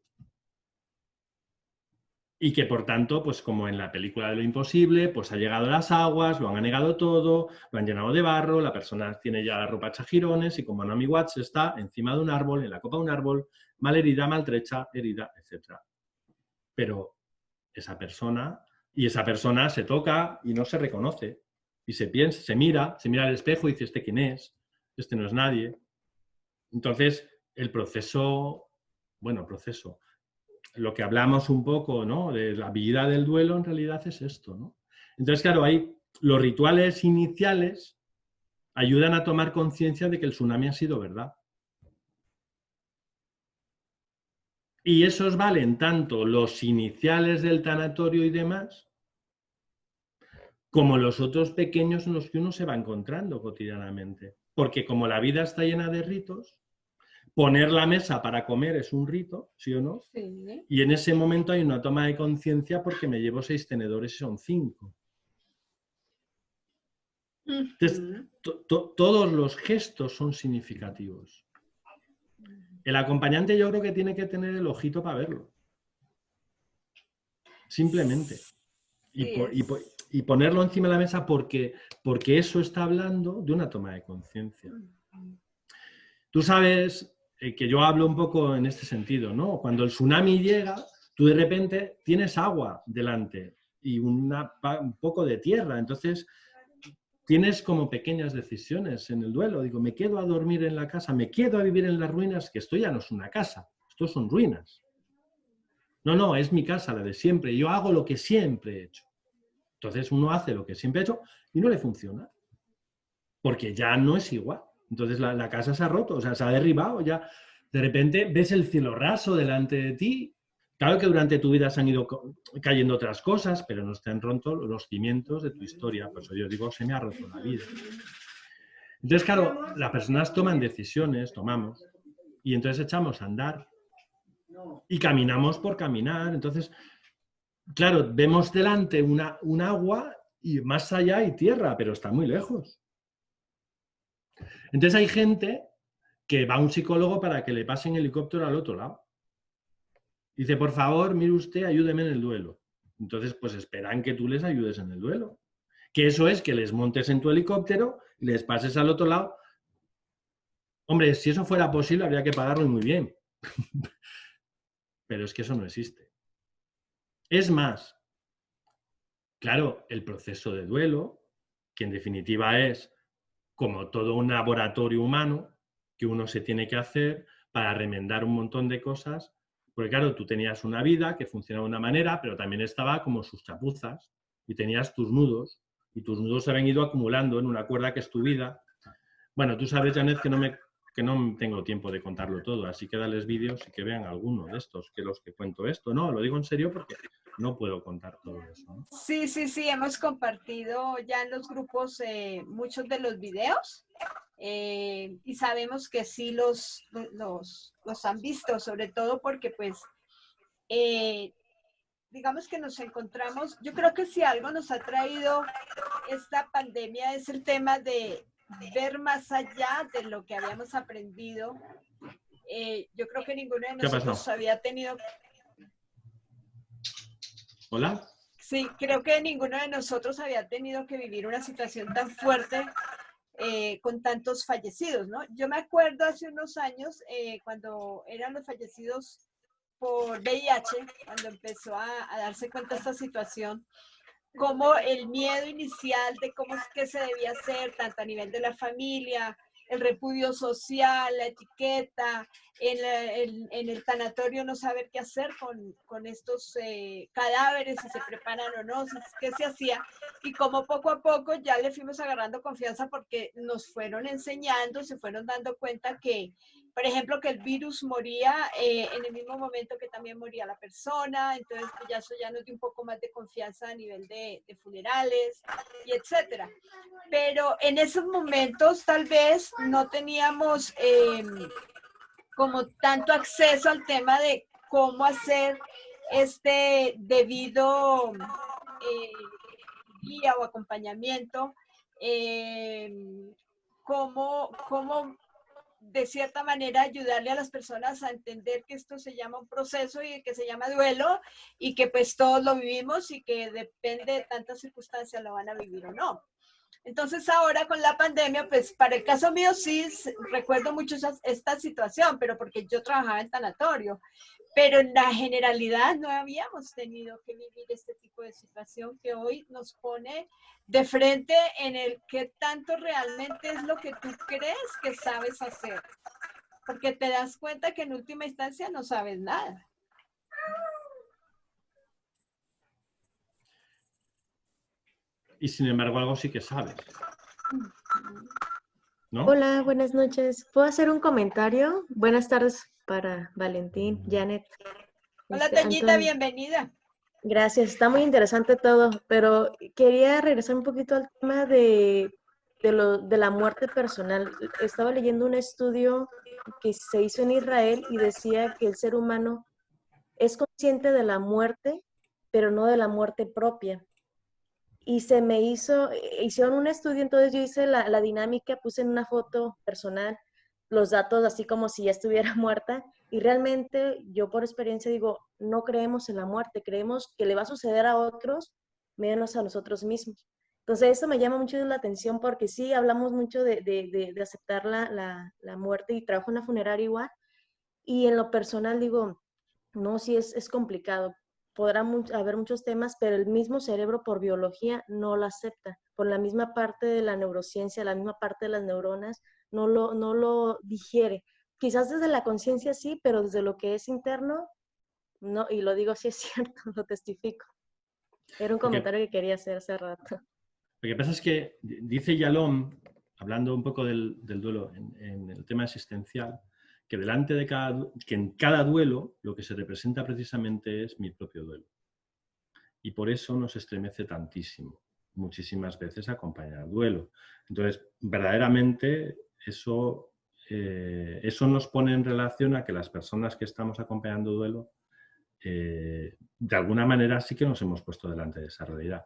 Y que, por tanto, pues como en la película de Lo Imposible, pues ha llegado las aguas, lo han anegado todo, lo han llenado de barro, la persona tiene ya la ropa hecha jirones y como Naomi Watts está encima de un árbol, en la copa de un árbol, malherida, maltrecha, herida, etc. Pero esa persona se toca y no se reconoce. Y se piensa, se mira al espejo y dice, ¿este quién es? Este no es nadie. Entonces, el proceso, lo que hablamos un poco, ¿no?, de la habilidad del duelo en realidad es esto, ¿no? Entonces, claro, los rituales iniciales ayudan a tomar conciencia de que el tsunami ha sido verdad. Y esos valen tanto los iniciales del tanatorio y demás, como los otros pequeños en los que uno se va encontrando cotidianamente. Porque como la vida está llena de ritos, poner la mesa para comer es un rito, ¿sí o no? Sí. Y en ese momento hay una toma de conciencia porque me llevo 6 tenedores y son 5. Entonces, todos los gestos son significativos. El acompañante yo creo que tiene que tener el ojito para verlo. Simplemente. Y ponerlo encima de la mesa porque eso está hablando de una toma de conciencia. Tú sabes que yo hablo un poco en este sentido, ¿no? Cuando el tsunami llega, tú de repente tienes agua delante y un poco de tierra. Entonces, tienes como pequeñas decisiones en el duelo. Digo, me quedo a dormir en la casa, me quedo a vivir en las ruinas, que esto ya no es una casa, esto son ruinas. No, no, es mi casa, la de siempre. Yo hago lo que siempre he hecho. Entonces uno hace lo que siempre ha hecho y no le funciona. Porque ya no es igual. Entonces la casa se ha roto, o sea, se ha derribado. Ya de repente ves el cielo raso delante de ti. Claro que durante tu vida se han ido cayendo otras cosas, pero no te han roto los cimientos de tu historia. Por eso yo digo, se me ha roto la vida. Entonces, claro, las personas toman decisiones, tomamos, y entonces echamos a andar. Y caminamos por caminar. Entonces, claro, vemos delante un agua y más allá hay tierra, pero está muy lejos. Entonces hay gente que va a un psicólogo para que le pasen helicóptero al otro lado. Dice, por favor, mire usted, ayúdeme en el duelo. Entonces, pues esperan que tú les ayudes en el duelo. Que eso es que les montes en tu helicóptero y les pases al otro lado. Hombre, si eso fuera posible, habría que pagarlo muy bien. Pero es que eso no existe. Es más, claro, el proceso de duelo, que en definitiva es como todo un laboratorio humano que uno se tiene que hacer para remendar un montón de cosas, porque claro, tú tenías una vida que funcionaba de una manera, pero también estaba como sus chapuzas y tenías tus nudos, y tus nudos se habían ido acumulando en una cuerda que es tu vida. Bueno, tú sabes, Janet, que no tengo tiempo de contarlo todo, así que dales vídeos y que vean alguno de estos, que los que cuento esto. No, lo digo en serio porque no puedo contar todo eso, ¿no? Sí, sí, sí, hemos compartido ya en los grupos muchos de los videos y sabemos que sí los han visto, sobre todo porque pues digamos que nos encontramos, yo creo que si algo nos ha traído esta pandemia es el tema de ver más allá de lo que habíamos aprendido. Yo creo que ninguno de ¿Qué ha nosotros pasado? había tenido... ¿Hola? Sí, creo que ninguno de nosotros había tenido que vivir una situación tan fuerte con tantos fallecidos, ¿no? Yo me acuerdo hace unos años cuando eran los fallecidos por VIH, cuando empezó a darse cuenta de esta situación, como el miedo inicial de cómo es que se debía hacer, tanto a nivel de la familia, el repudio social, la etiqueta, en el tanatorio no saber qué hacer con estos cadáveres, si se preparan o no, qué se hacía, y como poco a poco ya le fuimos agarrando confianza porque nos fueron enseñando, se fueron dando cuenta que, por ejemplo, que el virus moría en el mismo momento que también moría la persona, entonces pues ya eso ya nos dio un poco más de confianza a nivel de funerales y etcétera. Pero en esos momentos tal vez no teníamos como tanto acceso al tema de cómo hacer este debido guía o acompañamiento, cómo de cierta manera ayudarle a las personas a entender que esto se llama un proceso y que se llama duelo y que pues todos lo vivimos y que depende de tantas circunstancias lo van a vivir o no. Entonces ahora con la pandemia, pues para el caso mío sí recuerdo mucho esta situación, pero porque yo trabajaba en tanatorio, pero en la generalidad no habíamos tenido que vivir este tipo de situación que hoy nos pone de frente en el qué tanto realmente es lo que tú crees que sabes hacer, porque te das cuenta que en última instancia no sabes nada. Y sin embargo algo sí que sabes, ¿no? Hola, buenas noches. ¿Puedo hacer un comentario? Buenas tardes para Valentín, Janet, Hola, Toñita, Antonio. bienvenida. Gracias, está muy interesante todo, pero quería regresar un poquito al tema de la muerte personal. Estaba leyendo un estudio que se hizo en Israel y decía que el ser humano es consciente de la muerte, pero no de la muerte propia. Y se me hicieron un estudio, entonces yo hice la dinámica, puse en una foto personal los datos así como si ya estuviera muerta, y realmente yo por experiencia digo, no creemos en la muerte, creemos que le va a suceder a otros menos a nosotros mismos. Entonces eso me llama mucho la atención porque sí, hablamos mucho de aceptar la muerte y trabajo en la funeraria igual, y en lo personal digo, no, sí es complicado. podrá haber muchos temas, pero el mismo cerebro por biología no lo acepta. Por la misma parte de la neurociencia, la misma parte de las neuronas, no lo digiere. Quizás desde la conciencia sí, pero desde lo que es interno, no, y lo digo si es cierto, lo testifico. Era un comentario que quería hacer hace rato. Lo que pasa es que dice Yalom, hablando un poco del duelo en el tema existencial, que que en cada duelo lo que se representa precisamente es mi propio duelo. Y por eso nos estremece tantísimo, muchísimas veces acompañar al duelo. Entonces, verdaderamente eso nos pone en relación a que las personas que estamos acompañando duelo, de alguna manera sí que nos hemos puesto delante de esa realidad.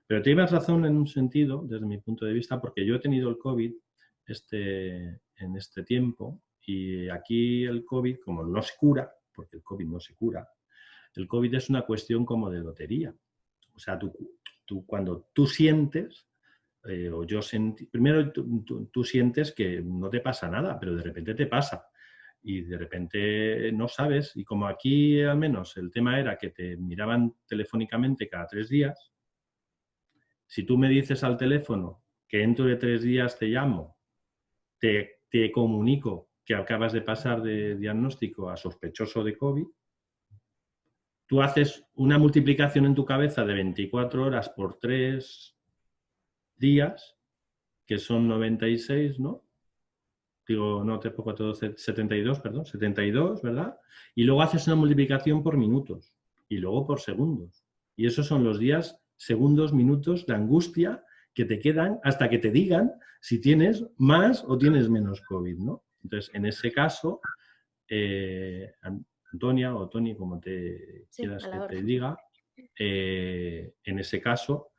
Pero tienes razón en un sentido, desde mi punto de vista, porque yo he tenido el COVID en este tiempo, y aquí el COVID, como no se cura, porque el COVID no se cura, el COVID es una cuestión como de lotería. O sea, cuando tú sientes, o yo sentí, primero tú sientes que no te pasa nada, pero de repente te pasa. Y de repente no sabes, y como aquí al menos el tema era que te miraban telefónicamente cada 3 días, si tú me dices al teléfono que dentro de 3 días te llamo, te comunico que acabas de pasar de diagnóstico a sospechoso de COVID, tú haces una multiplicación en tu cabeza de 24 horas por 3 días, que son 96, ¿no? Digo, no, 72, perdón, 72, ¿verdad? Y luego haces una multiplicación por minutos y luego por segundos. Y esos son los días, segundos, minutos de angustia que te quedan hasta que te digan si tienes más o tienes menos COVID, ¿no? Entonces, en ese caso, Antonia o Tony, como te quieras que te diga, en ese caso,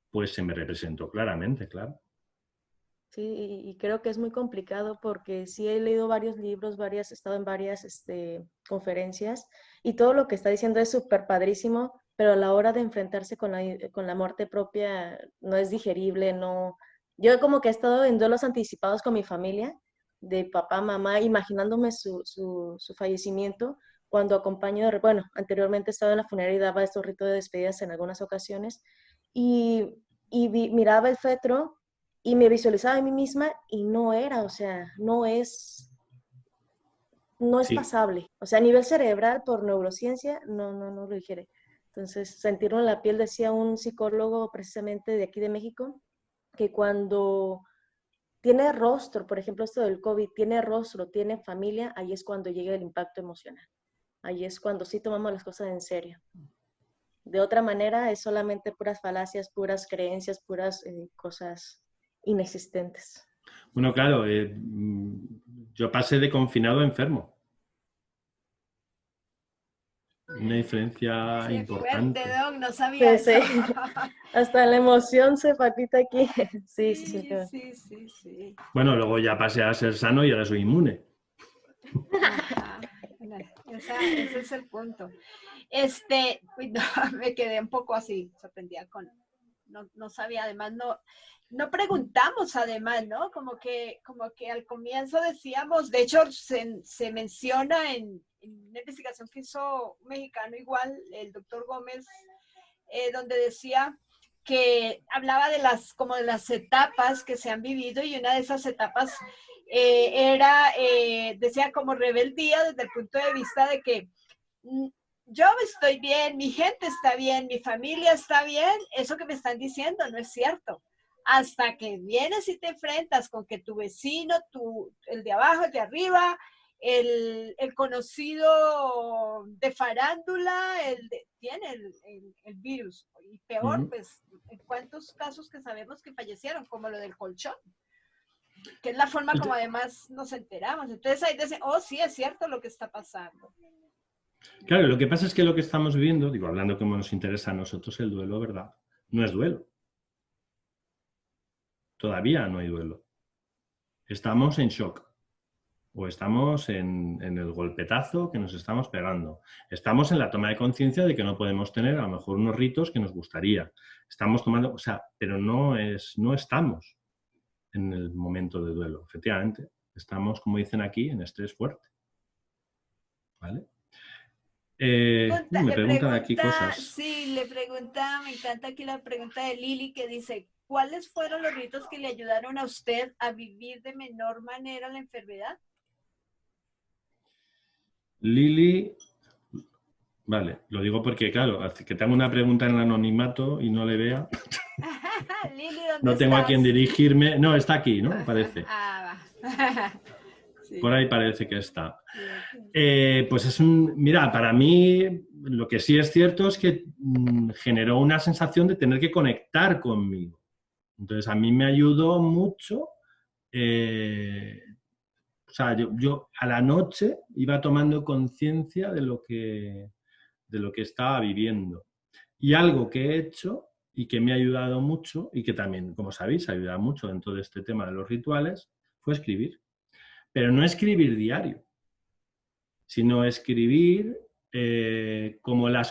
pues se me representó claramente, claro. Sí, y creo que es muy complicado porque sí he leído varios libros, he estado en varias conferencias, y todo lo que está diciendo es súper padrísimo, pero a la hora de enfrentarse con la muerte propia no es digerible, no. Yo como que he estado en duelos anticipados con mi familia, de papá, mamá, imaginándome su fallecimiento, cuando acompaño, bueno, anteriormente estaba en la funeraria y daba estos ritos de despedidas en algunas ocasiones, y miraba el féretro y me visualizaba a mí misma y no era, o sea, no es sí, pasable. O sea, a nivel cerebral, por neurociencia, no lo digiere. Entonces, sentirlo en la piel, decía un psicólogo precisamente de aquí de México, que cuando tiene rostro, por ejemplo, esto del COVID, tiene rostro, tiene familia, ahí es cuando llega el impacto emocional. Ahí es cuando sí tomamos las cosas en serio. De otra manera, es solamente puras falacias, puras creencias, puras cosas inexistentes. Bueno, claro, yo pasé de confinado a enfermo. Una diferencia importante. Fuerte, Doc, no sabía eso. Hasta la emoción se palpita aquí. Sí. Bueno, luego ya pasé a ser sano y ahora soy inmune. Ajá. Ese es el punto. Me quedé un poco así, sorprendida no sabía, además no preguntamos, además, ¿no? Como que al comienzo decíamos, de hecho se menciona en una investigación que hizo un mexicano igual, el doctor Gómez, donde decía que hablaba de las etapas que se han vivido, y una de esas etapas decía como rebeldía desde el punto de vista de que yo estoy bien, mi gente está bien, mi familia está bien, eso que me están diciendo no es cierto. Hasta que vienes y te enfrentas con que tu vecino, el de abajo, el de arriba, el conocido de farándula, tiene el virus. Y peor, pues, en cuántos casos que sabemos que fallecieron, como lo del colchón, que es la forma como además nos enteramos. Entonces ahí dicen, oh, sí, es cierto lo que está pasando. Claro, lo que pasa es que lo que estamos viviendo, digo, hablando como nos interesa a nosotros el duelo, ¿verdad? No es duelo. Todavía no hay duelo. Estamos en shock. O estamos en el golpetazo que nos estamos pegando. Estamos en la toma de conciencia de que no podemos tener a lo mejor unos ritos que nos gustaría. Estamos tomando, o sea, pero no estamos en el momento de duelo, efectivamente. Estamos, como dicen aquí, en estrés fuerte. ¿Vale? Me preguntan aquí cosas. Sí, le pregunta, me encanta aquí la pregunta de Lili que dice, ¿cuáles fueron los ritos que le ayudaron a usted a vivir de menor manera la enfermedad? Lili, vale, lo digo porque, claro, que tengo una pregunta en el anonimato y no le vea. Lili, ¿dónde No tengo estás? a quién dirigirme. No, está aquí, ¿no? Parece. Va. Sí. Por ahí parece que está. Pues es mira, para mí lo que sí es cierto es que generó una sensación de tener que conectar conmigo. Entonces a mí me ayudó mucho. O sea, yo a la noche iba tomando conciencia de lo que estaba viviendo. Y algo que he hecho y que me ha ayudado mucho y que también, como sabéis, ayuda mucho dentro de este tema de los rituales, fue escribir. Pero no escribir diario, sino escribir como la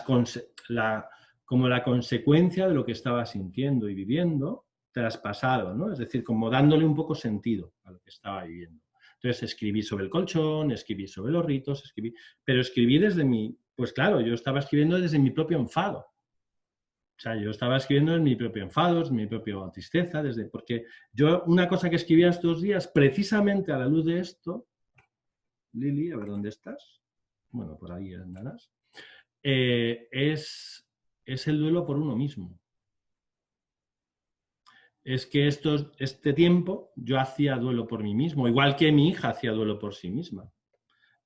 consecuencia de lo que estaba sintiendo y viviendo traspasado, ¿no? Es decir, como dándole un poco sentido a lo que estaba viviendo. Entonces escribí sobre el colchón, escribí sobre los ritos, pero escribí desde pues claro, yo estaba escribiendo desde mi propio enfado. O sea, yo estaba escribiendo en mi propio enfado, en mi propia tristeza, porque yo una cosa que escribía estos días, precisamente a la luz de esto, Lili, a ver dónde estás. Bueno, por ahí andarás. Es el duelo por uno mismo. Es que este tiempo yo hacía duelo por mí mismo, igual que mi hija hacía duelo por sí misma.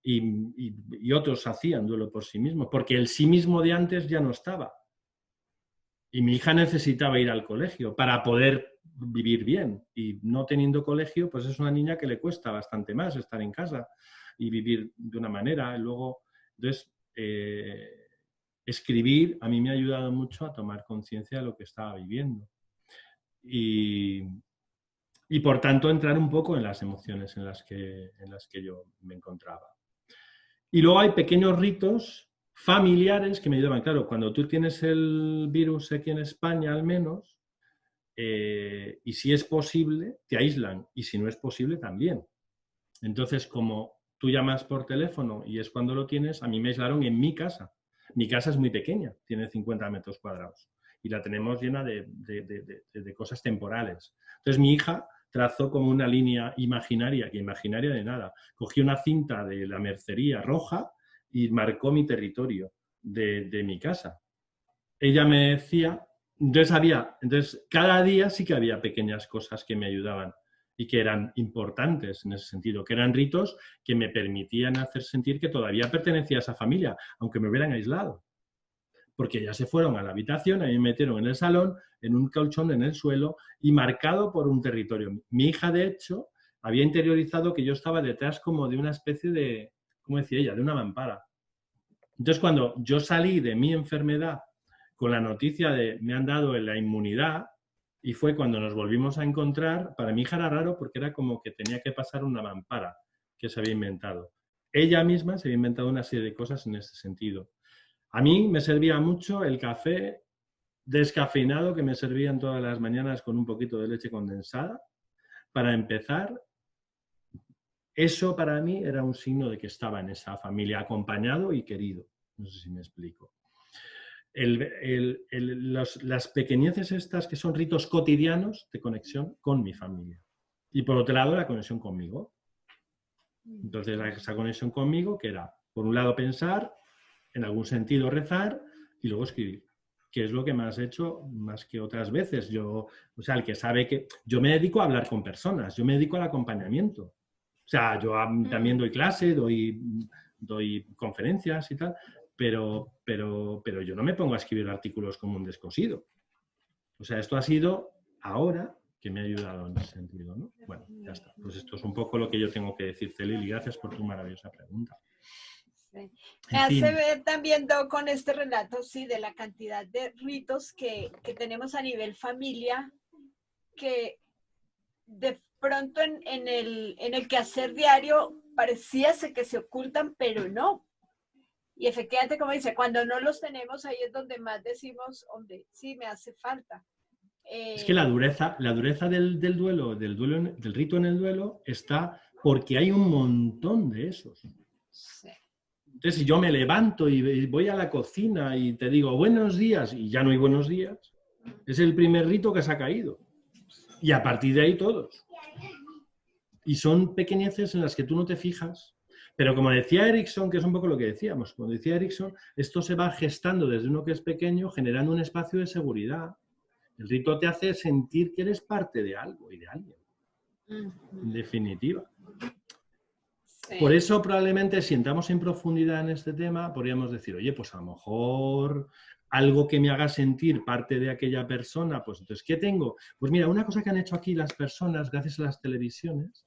Y otros hacían duelo por sí mismos, porque el sí mismo de antes ya no estaba. Y mi hija necesitaba ir al colegio para poder vivir bien. Y no teniendo colegio, pues es una niña que le cuesta bastante más estar en casa y vivir de una manera. Y luego, entonces, escribir a mí me ha ayudado mucho a tomar conciencia de lo que estaba viviendo. Y por tanto, entrar un poco en las emociones en las que yo me encontraba. Y luego hay pequeños ritos familiares que me ayudaban. Claro, cuando tú tienes el virus aquí en España al menos, y si es posible, te aíslan, y si no es posible, también. Entonces, como tú llamas por teléfono y es cuando lo tienes, a mí me aislaron en mi casa. Mi casa es muy pequeña, tiene 50 metros cuadrados, y la tenemos llena de cosas temporales. Entonces, mi hija trazó como una línea imaginaria, que imaginaria de nada. Cogí una cinta de la mercería roja y marcó mi territorio de mi casa. Ella me decía, entonces cada día sí que había pequeñas cosas que me ayudaban y que eran importantes en ese sentido, que eran ritos que me permitían hacer sentir que todavía pertenecía a esa familia, aunque me hubieran aislado. Porque ya se fueron a la habitación, a mí me metieron en el salón, en un colchón, en el suelo, y marcado por un territorio. Mi hija, de hecho, había interiorizado que yo estaba detrás como de una especie de, ¿cómo decía ella?, de una mampara. Entonces, cuando yo salí de mi enfermedad con la noticia de me han dado la inmunidad, y fue cuando nos volvimos a encontrar, para mi hija era raro porque era como que tenía que pasar una mampara que se había inventado. Ella misma se había inventado una serie de cosas en este sentido. A mí me servía mucho el café descafeinado que me servían todas las mañanas con un poquito de leche condensada. Para empezar, eso para mí era un signo de que estaba en esa familia acompañado y querido. No sé si me explico. Las pequeñeces estas que son ritos cotidianos de conexión con mi familia. Y por otro lado, la conexión conmigo. Entonces, esa conexión conmigo que era, por un lado, pensar, en algún sentido rezar y luego escribir, que es lo que más he hecho más que otras veces. El que sabe que yo me dedico a hablar con personas, yo me dedico al acompañamiento. O sea, yo también doy clase, doy conferencias y tal, pero yo no me pongo a escribir artículos como un descosido. O sea, esto ha sido ahora que me ha ayudado en ese sentido, ¿no? Bueno, ya está. Pues esto es un poco lo que yo tengo que decirte, Lili. Gracias por tu maravillosa pregunta. Sí. Me hace ver también con este relato, sí, de la cantidad de ritos que tenemos a nivel familia, que de pronto en el quehacer diario pareciese que se ocultan, pero no. Y efectivamente, como dice, cuando no los tenemos, ahí es donde más decimos, hombre, sí, me hace falta. Es que la dureza del duelo, del rito en el duelo, está porque hay un montón de esos. Sí. Entonces, si yo me levanto y voy a la cocina y te digo buenos días y ya no hay buenos días, es el primer rito que se ha caído. Y a partir de ahí todos. Y son pequeñeces en las que tú no te fijas. Pero como decía Erickson, que es un poco lo que decíamos, como decía Erickson, esto se va gestando desde uno que es pequeño, generando un espacio de seguridad. El rito te hace sentir que eres parte de algo y de alguien. En definitiva. Sí. Por eso probablemente si entramos en profundidad en este tema, podríamos decir, oye, pues a lo mejor algo que me haga sentir parte de aquella persona, pues entonces, ¿qué tengo? Pues mira, una cosa que han hecho aquí las personas, gracias a las televisiones,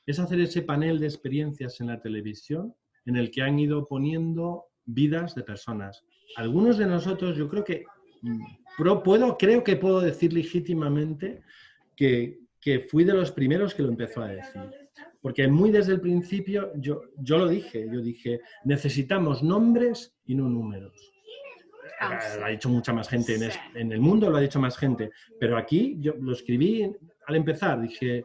es hacer ese panel de experiencias en la televisión en el que han ido poniendo vidas de personas. Algunos de nosotros, yo creo que creo que puedo decir legítimamente que fui de los primeros que lo empezó a decir. Porque muy desde el principio yo lo dije, necesitamos nombres y no números. Lo ha dicho mucha más gente en el mundo, lo ha dicho más gente, pero aquí yo lo escribí al empezar, dije,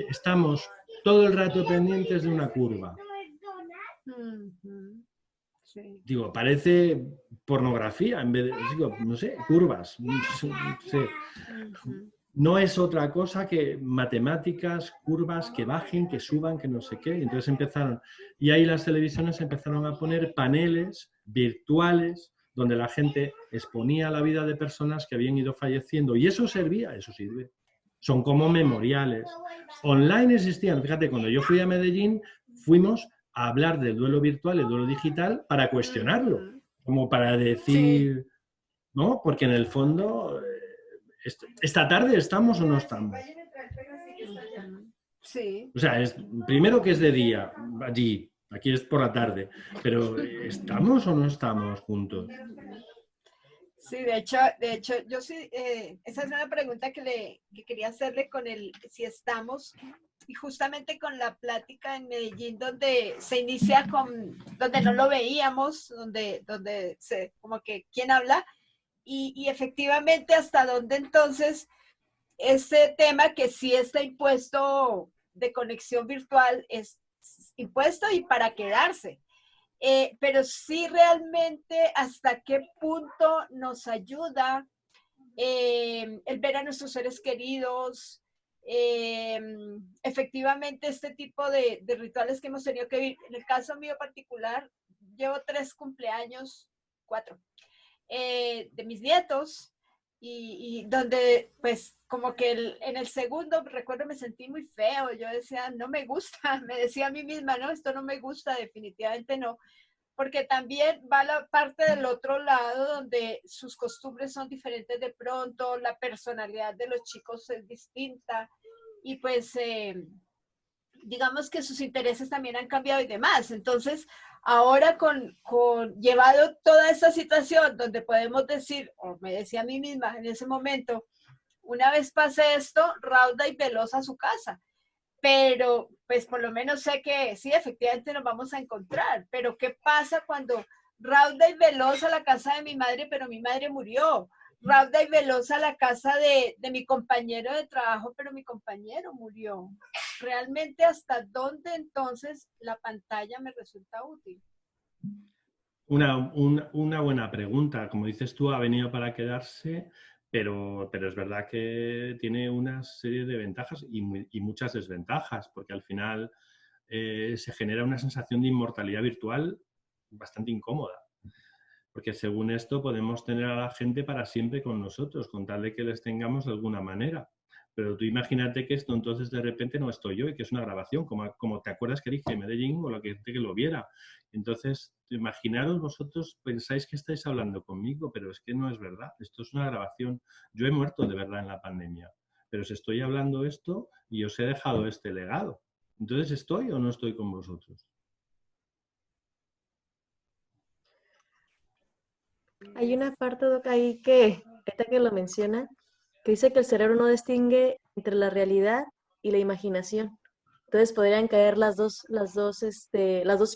estamos todo el rato pendientes de una curva. Sí. Digo, parece pornografía, en vez de, digo, no sé, curvas, no sé. No es otra cosa que matemáticas, curvas, que bajen, que suban, que no sé qué. Entonces empezaron, y ahí las televisiones empezaron a poner paneles virtuales donde la gente exponía la vida de personas que habían ido falleciendo. Y eso servía, eso sirve. Son como memoriales. Online existían, fíjate, cuando yo fui a Medellín, fuimos a hablar del duelo virtual, el duelo digital, para cuestionarlo. Como para decir, ¿no? Porque en el fondo... ¿Esta tarde estamos o no estamos? Sí. O sea, primero que es de día, allí, aquí es por la tarde, pero ¿estamos o no estamos juntos? Sí, de hecho, yo sí, esa es una pregunta que quería hacerle con el si estamos, y justamente con la plática en Medellín, donde se inicia donde no lo veíamos, donde como que, ¿quién habla? Y efectivamente, ¿hasta dónde entonces ese tema que sí está impuesto de conexión virtual es impuesto y para quedarse? Pero sí realmente hasta qué punto nos ayuda el ver a nuestros seres queridos, efectivamente este tipo de rituales que hemos tenido que vivir. En el caso mío particular, llevo 3 cumpleaños, 4, de mis nietos, y donde pues como que en el segundo, recuerdo, me sentí muy feo, yo decía, no me gusta, me decía a mí misma, no, esto no me gusta, definitivamente no, porque también va la parte del otro lado donde sus costumbres son diferentes de pronto, la personalidad de los chicos es distinta, y pues digamos que sus intereses también han cambiado y demás. Entonces, ahora llevado toda esta situación donde podemos decir, o me decía a mí misma en ese momento, una vez pase esto, rauda y veloz a su casa. Pero, pues por lo menos sé que sí, efectivamente nos vamos a encontrar. Pero, ¿qué pasa cuando rauda y veloz a la casa de mi madre, pero mi madre murió? Rauda y veloz a la casa de mi compañero de trabajo, pero mi compañero murió. ¿Realmente hasta dónde entonces la pantalla me resulta útil? Una buena pregunta. Como dices tú, ha venido para quedarse, pero es verdad que tiene una serie de ventajas y muchas desventajas, porque al final se genera una sensación de inmortalidad virtual bastante incómoda. Porque según esto podemos tener a la gente para siempre con nosotros, con tal de que les tengamos de alguna manera. Pero tú imagínate que esto entonces de repente no estoy yo y que es una grabación, como te acuerdas que dije en Medellín o la que lo viera. Entonces, imaginaros vosotros, pensáis que estáis hablando conmigo, pero es que no es verdad. Esto es una grabación. Yo he muerto de verdad en la pandemia, pero os estoy hablando esto y os he dejado este legado. Entonces, ¿estoy o no estoy con vosotros? Hay una parte, Doc, ahí que, ahorita que lo menciona, que dice que el cerebro no distingue entre la realidad y la imaginación. Entonces podrían caer las dos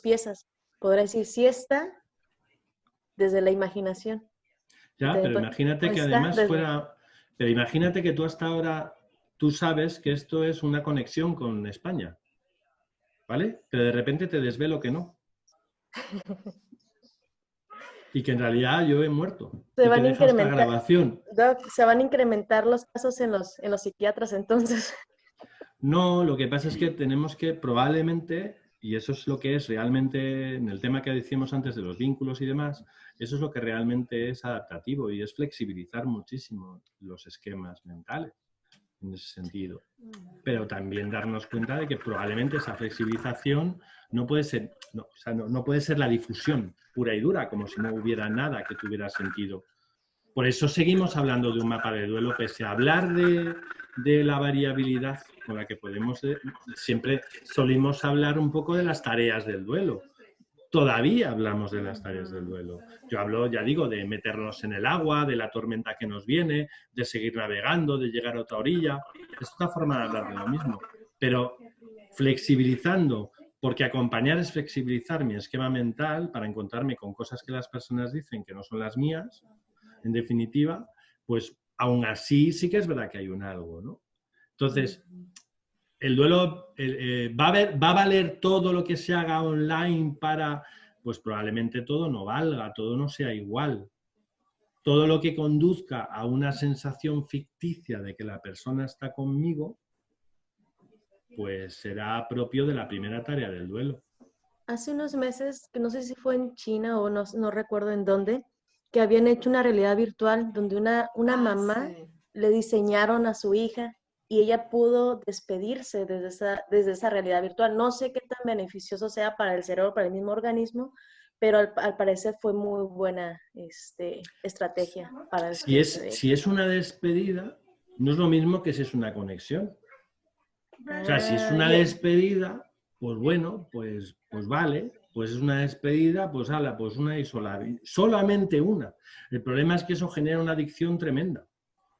piezas. Podría decir siesta desde la imaginación. Ya, pero imagínate que además fuera... Pero imagínate que tú hasta ahora, tú sabes que esto es una conexión con España, ¿vale? Pero de repente te desvelo que no. Y que en realidad yo he muerto. Se Y van te a deja esta incrementar, grabación. Doc, se van a incrementar los casos en los psiquiatras entonces. No, lo que pasa es que tenemos que probablemente, y eso es lo que es realmente, en el tema que decíamos antes de los vínculos y demás, eso es lo que realmente es adaptativo y es flexibilizar muchísimo los esquemas mentales en ese sentido. Pero también darnos cuenta de que probablemente esa flexibilización no puede ser, no, o sea, no puede ser la difusión pura y dura, como si no hubiera nada que tuviera sentido. Por eso seguimos hablando de un mapa de duelo, pese a hablar de la variabilidad con la que podemos... siempre solimos hablar un poco de las tareas del duelo. Todavía hablamos de las tareas del duelo. Yo hablo, ya digo, de meternos en el agua, de la tormenta que nos viene, de seguir navegando, de llegar a otra orilla. Es otra forma de hablar de lo mismo. Pero flexibilizando, porque acompañar es flexibilizar mi esquema mental para encontrarme con cosas que las personas dicen que no son las mías, en definitiva, pues aún así sí que es verdad que hay un algo, ¿no? Entonces, el duelo va a valer todo lo que se haga online para, pues probablemente todo no valga, todo no sea igual. Todo lo que conduzca a una sensación ficticia de que la persona está conmigo, pues será propio de la primera tarea del duelo. Hace unos meses, que no sé si fue en China o no recuerdo en dónde, que habían hecho una realidad virtual donde una mamá sí. le diseñaron a su hija y ella pudo despedirse desde esa realidad virtual. No sé qué tan beneficioso sea para el cerebro, para el mismo organismo, pero al parecer fue muy buena estrategia para despedirse de ella. Si es una despedida, no es lo mismo que si es una conexión. O sea, si es una despedida, pues bueno, pues vale, pues es una despedida, pues ala, pues una y sola, solamente una. El problema es que eso genera una adicción tremenda.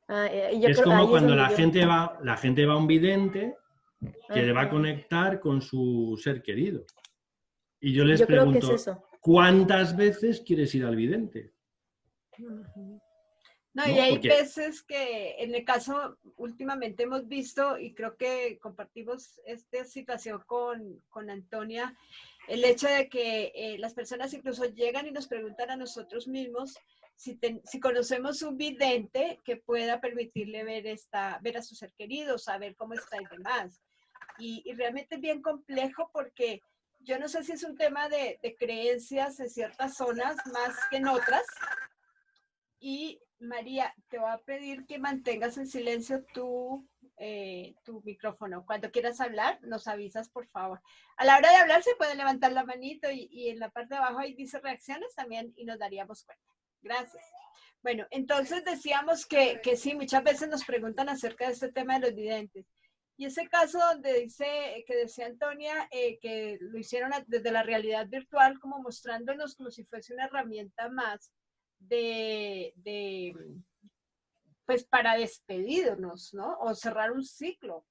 Es como cuando la gente va a un vidente que le va a conectar con su ser querido. Y yo les pregunto, creo que es eso. ¿Cuántas veces quieres ir al vidente? No, y hay veces que en el caso últimamente hemos visto, y creo que compartimos esta situación con Antonia, el hecho de que las personas incluso llegan y nos preguntan a nosotros mismos si conocemos un vidente que pueda permitirle ver a su ser querido, saber cómo está y demás. Y realmente es bien complejo porque yo no sé si es un tema de creencias en ciertas zonas más que en otras. Y María, te voy a pedir que mantengas en silencio tu micrófono. Cuando quieras hablar, nos avisas, por favor. A la hora de hablar se puede levantar la manito y en la parte de abajo ahí dice reacciones también y nos daríamos cuenta. Gracias. Bueno, entonces decíamos que sí, muchas veces nos preguntan acerca de este tema de los videntes. Y ese caso donde decía Antonia, que lo hicieron desde la realidad virtual, como mostrándonos como si fuese una herramienta más pues para despedirnos, ¿no? O cerrar un ciclo.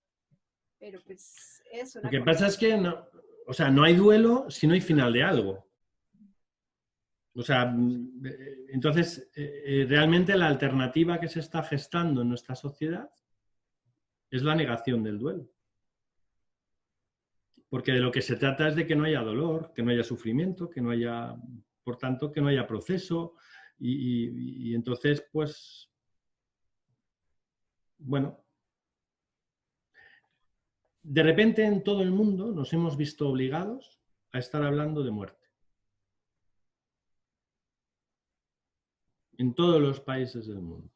Pero pues es una Lo que pasa es que no hay duelo si no hay final de algo. O sea, entonces, realmente la alternativa que se está gestando en nuestra sociedad es la negación del duelo. Porque de lo que se trata es de que no haya dolor, que no haya sufrimiento, que no haya, por tanto, que no haya proceso. Y entonces, pues, bueno, de repente en todo el mundo nos hemos visto obligados a estar hablando de muerte. En todos los países del mundo.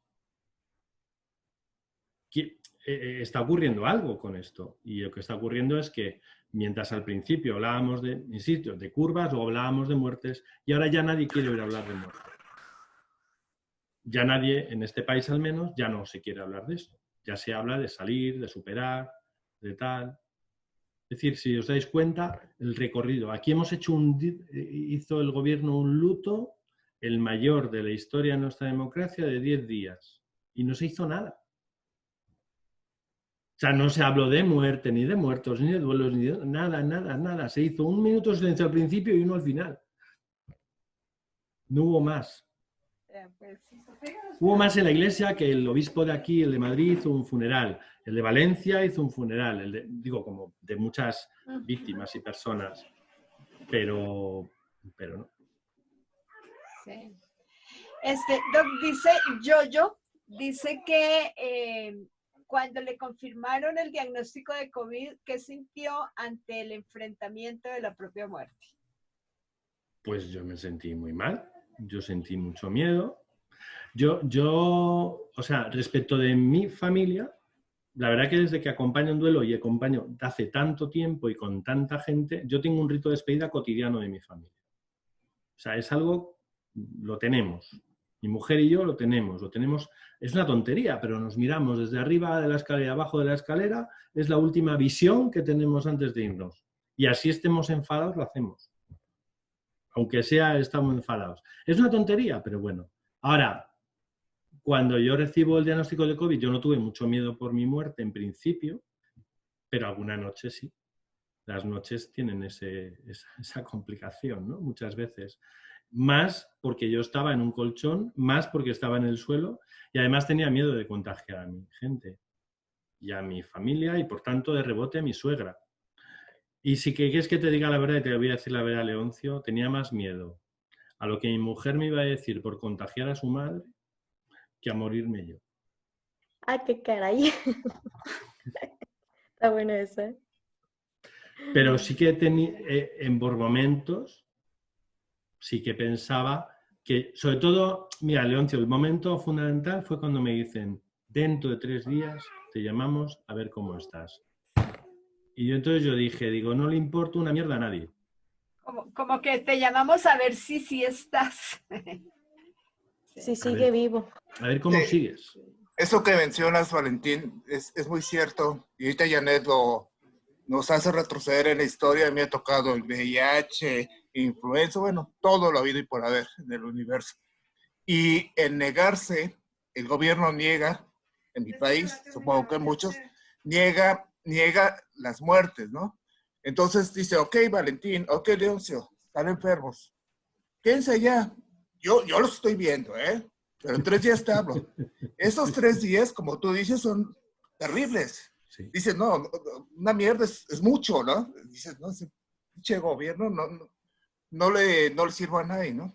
Está ocurriendo algo con esto. Y lo que está ocurriendo es que mientras al principio hablábamos de curvas, o hablábamos de muertes, y ahora ya nadie quiere oír hablar de muerte. Ya nadie, en este país al menos, ya no se quiere hablar de esto. Ya se habla de salir, de superar, de tal. Es decir, si os dais cuenta, el recorrido. Aquí hizo el gobierno un luto, el mayor de la historia de nuestra democracia, de 10 días. Y no se hizo nada. O sea, no se habló de muerte, ni de muertos, ni de duelos, ni de nada. Se hizo 1 minuto de silencio al principio y 1 al final. No hubo más. Hubo más en la iglesia que el obispo de aquí, el de Madrid, hizo un funeral. El de Valencia hizo un funeral. Como de muchas víctimas y personas. Pero pero no. Sí. Doc, dice dice que cuando le confirmaron el diagnóstico de COVID, ¿qué sintió ante el enfrentamiento de la propia muerte? Pues yo me sentí muy mal, yo sentí mucho miedo. O sea, respecto de mi familia, la verdad que desde que acompaño un duelo y acompaño hace tanto tiempo y con tanta gente, yo tengo un rito de despedida cotidiano de mi familia. O sea, es algo, lo tenemos. Mi mujer y yo lo tenemos. Es una tontería, pero nos miramos desde arriba de la escalera, abajo de la escalera, es la última visión que tenemos antes de irnos. Y así estemos enfadados, lo hacemos. Aunque sea, estamos enfadados. Es una tontería, pero bueno. Ahora, cuando yo recibo el diagnóstico de COVID, yo no tuve mucho miedo por mi muerte en principio, pero alguna noche sí. Las noches tienen esa complicación, ¿no? Muchas veces. Más porque yo estaba en un colchón, más porque estaba en el suelo y además tenía miedo de contagiar a mi gente y a mi familia y por tanto de rebote a mi suegra. Y si quieres que te diga la verdad, y te voy a decir la verdad, Leoncio, tenía más miedo a lo que mi mujer me iba a decir por contagiar a su madre que a morirme yo. ¡Ay, qué caray! Está bueno eso. Pero sí que por momentos, sí que pensaba que, sobre todo, mira, Leoncio, el momento fundamental fue cuando me dicen, dentro de 3 días te llamamos a ver cómo estás. Y entonces yo digo, no le importa una mierda a nadie. Como que te llamamos a ver si estás. Sí, sigue vivo. A ver cómo sigues. Eso que mencionas, Valentín, es muy cierto. Y ahorita Janet nos hace retroceder en la historia. Me ha tocado el VIH, influenza, bueno, todo lo habido y por haber en el universo. Y en negarse, el gobierno niega, en mi país, supongo que muchos, niega las muertes, ¿no? Entonces dice, ok, Valentín, ok, Leoncio, están enfermos. Quédense ya. Yo los estoy viendo, ¿eh? Pero en 3 días te hablo. Esos 3 días, como tú dices, son terribles. Sí. Dices, no, una mierda es mucho, ¿no? Dices, no, ese pinche gobierno no le sirve a nadie, ¿no?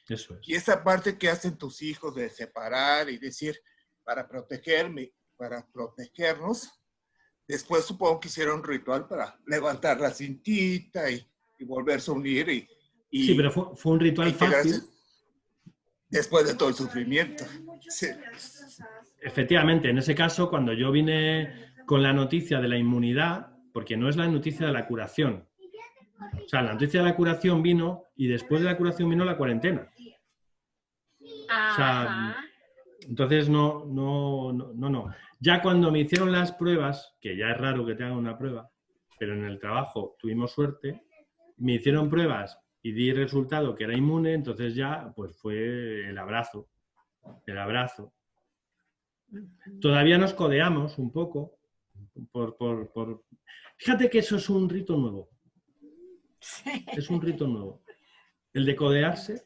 Eso es. Y esa parte que hacen tus hijos de separar y decir, para protegerme, para protegernos, después supongo que hicieron un ritual para levantar la cintita y volverse a unir. Sí, pero fue un ritual fácil. Después de todo el sufrimiento. Sí. Efectivamente, en ese caso, cuando yo vine con la noticia de la inmunidad, porque no es la noticia de la curación. O sea, la noticia de la curación vino y después de la curación vino la cuarentena. O sea, entonces no. Ya cuando me hicieron las pruebas, que ya es raro que te hagan una prueba, pero en el trabajo tuvimos suerte, me hicieron pruebas y di resultado que era inmune, entonces ya pues fue el abrazo. Todavía nos codeamos un poco. Fíjate que eso es un rito nuevo. Sí. Es un rito nuevo. El de codearse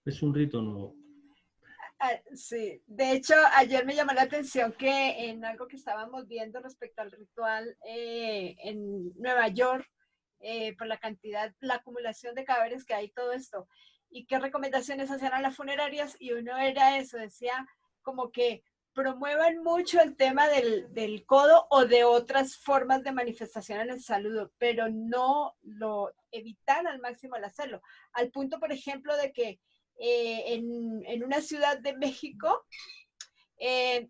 es un rito nuevo. Sí, de hecho, ayer me llamó la atención que en algo que estábamos viendo respecto al ritual en Nueva York, por la acumulación de cadáveres que hay, todo esto, y qué recomendaciones hacían a las funerarias, y uno era eso, decía como que promuevan mucho el tema del codo o de otras formas de manifestación en el saludo, pero no lo evitar al máximo al hacerlo, al punto, por ejemplo, de que en una ciudad de México,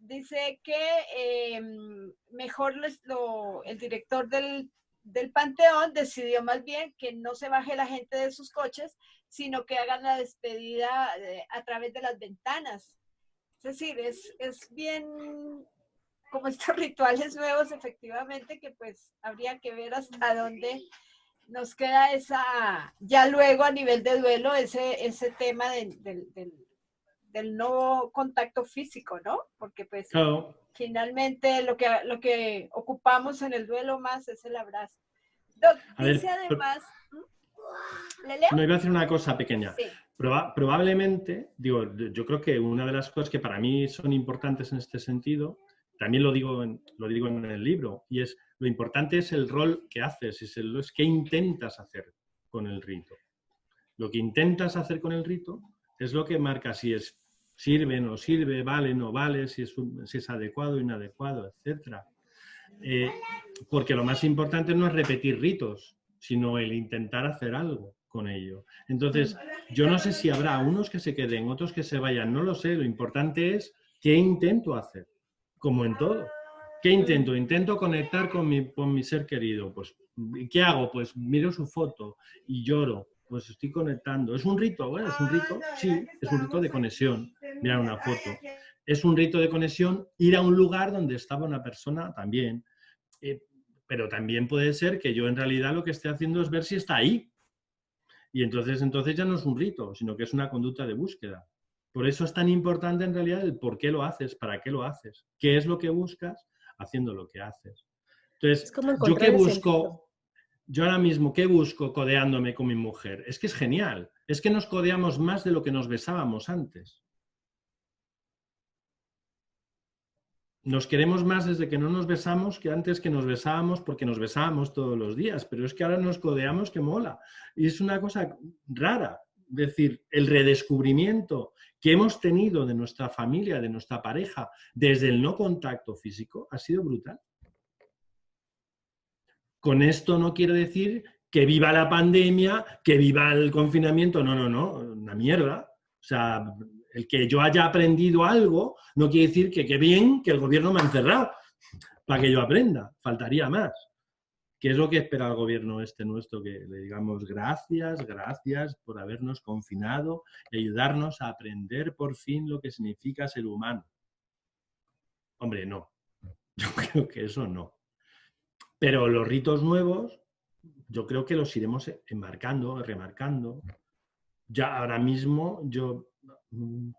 dice que mejor el director del Panteón decidió más bien que no se baje la gente de sus coches, sino que hagan la despedida a través de las ventanas. Es decir, es bien como estos rituales nuevos, efectivamente, que pues habría que ver hasta dónde nos queda ya luego a nivel de duelo, ese tema del no contacto físico, ¿no? Porque pues claro. Finalmente lo que ocupamos en el duelo más es el abrazo. Doc, dice además... ¿Le leo? No, iba a decir una cosa pequeña. Sí. Probablemente, yo creo que una de las cosas que para mí son importantes en este sentido, también lo digo en el libro, y es lo importante es el rol que haces, es qué intentas hacer con el rito. Lo que intentas hacer con el rito es lo que marca si sirve, no sirve, vale, no vale, si es adecuado, inadecuado, etc. Porque lo más importante no es repetir ritos, sino el intentar hacer algo con ello. Entonces, yo no sé si habrá unos que se queden, otros que se vayan, no lo sé. Lo importante es qué intento hacer, como en todo. ¿Qué intento? Intento conectar con mi ser querido. Pues, ¿qué hago? Pues miro su foto y lloro. Pues estoy conectando. ¿Es un rito? Bueno, es un rito, sí, es un rito de conexión. Mirar una foto. Es un rito de conexión ir a un lugar donde estaba una persona también. Pero también puede ser que yo en realidad lo que esté haciendo es ver si está ahí. Y entonces ya no es un rito, sino que es una conducta de búsqueda. Por eso es tan importante en realidad el por qué lo haces, para qué lo haces, qué es lo que buscas haciendo lo que haces. Entonces, Es como ¿yo qué encontrar el sentido. busco? Yo ahora mismo, ¿qué busco codeándome con mi mujer? Es que es genial. Es que nos codeamos más de lo que nos besábamos antes. Nos queremos más desde que no nos besamos que antes que nos besábamos, porque nos besábamos todos los días, pero es que ahora nos codeamos que mola. Y es una cosa rara. Es decir, el redescubrimiento que hemos tenido de nuestra familia, de nuestra pareja, desde el no contacto físico, ha sido brutal. Con esto no quiero decir que viva la pandemia, que viva el confinamiento, no, una mierda. O sea, el que yo haya aprendido algo no quiere decir que qué bien que el gobierno me ha encerrado para que yo aprenda, faltaría más. ¿Qué es lo que espera el gobierno nuestro? Que le digamos gracias por habernos confinado y ayudarnos a aprender por fin lo que significa ser humano. Hombre, no. Yo creo que eso no. Pero los ritos nuevos, yo creo que los iremos enmarcando, remarcando. Ya ahora mismo, yo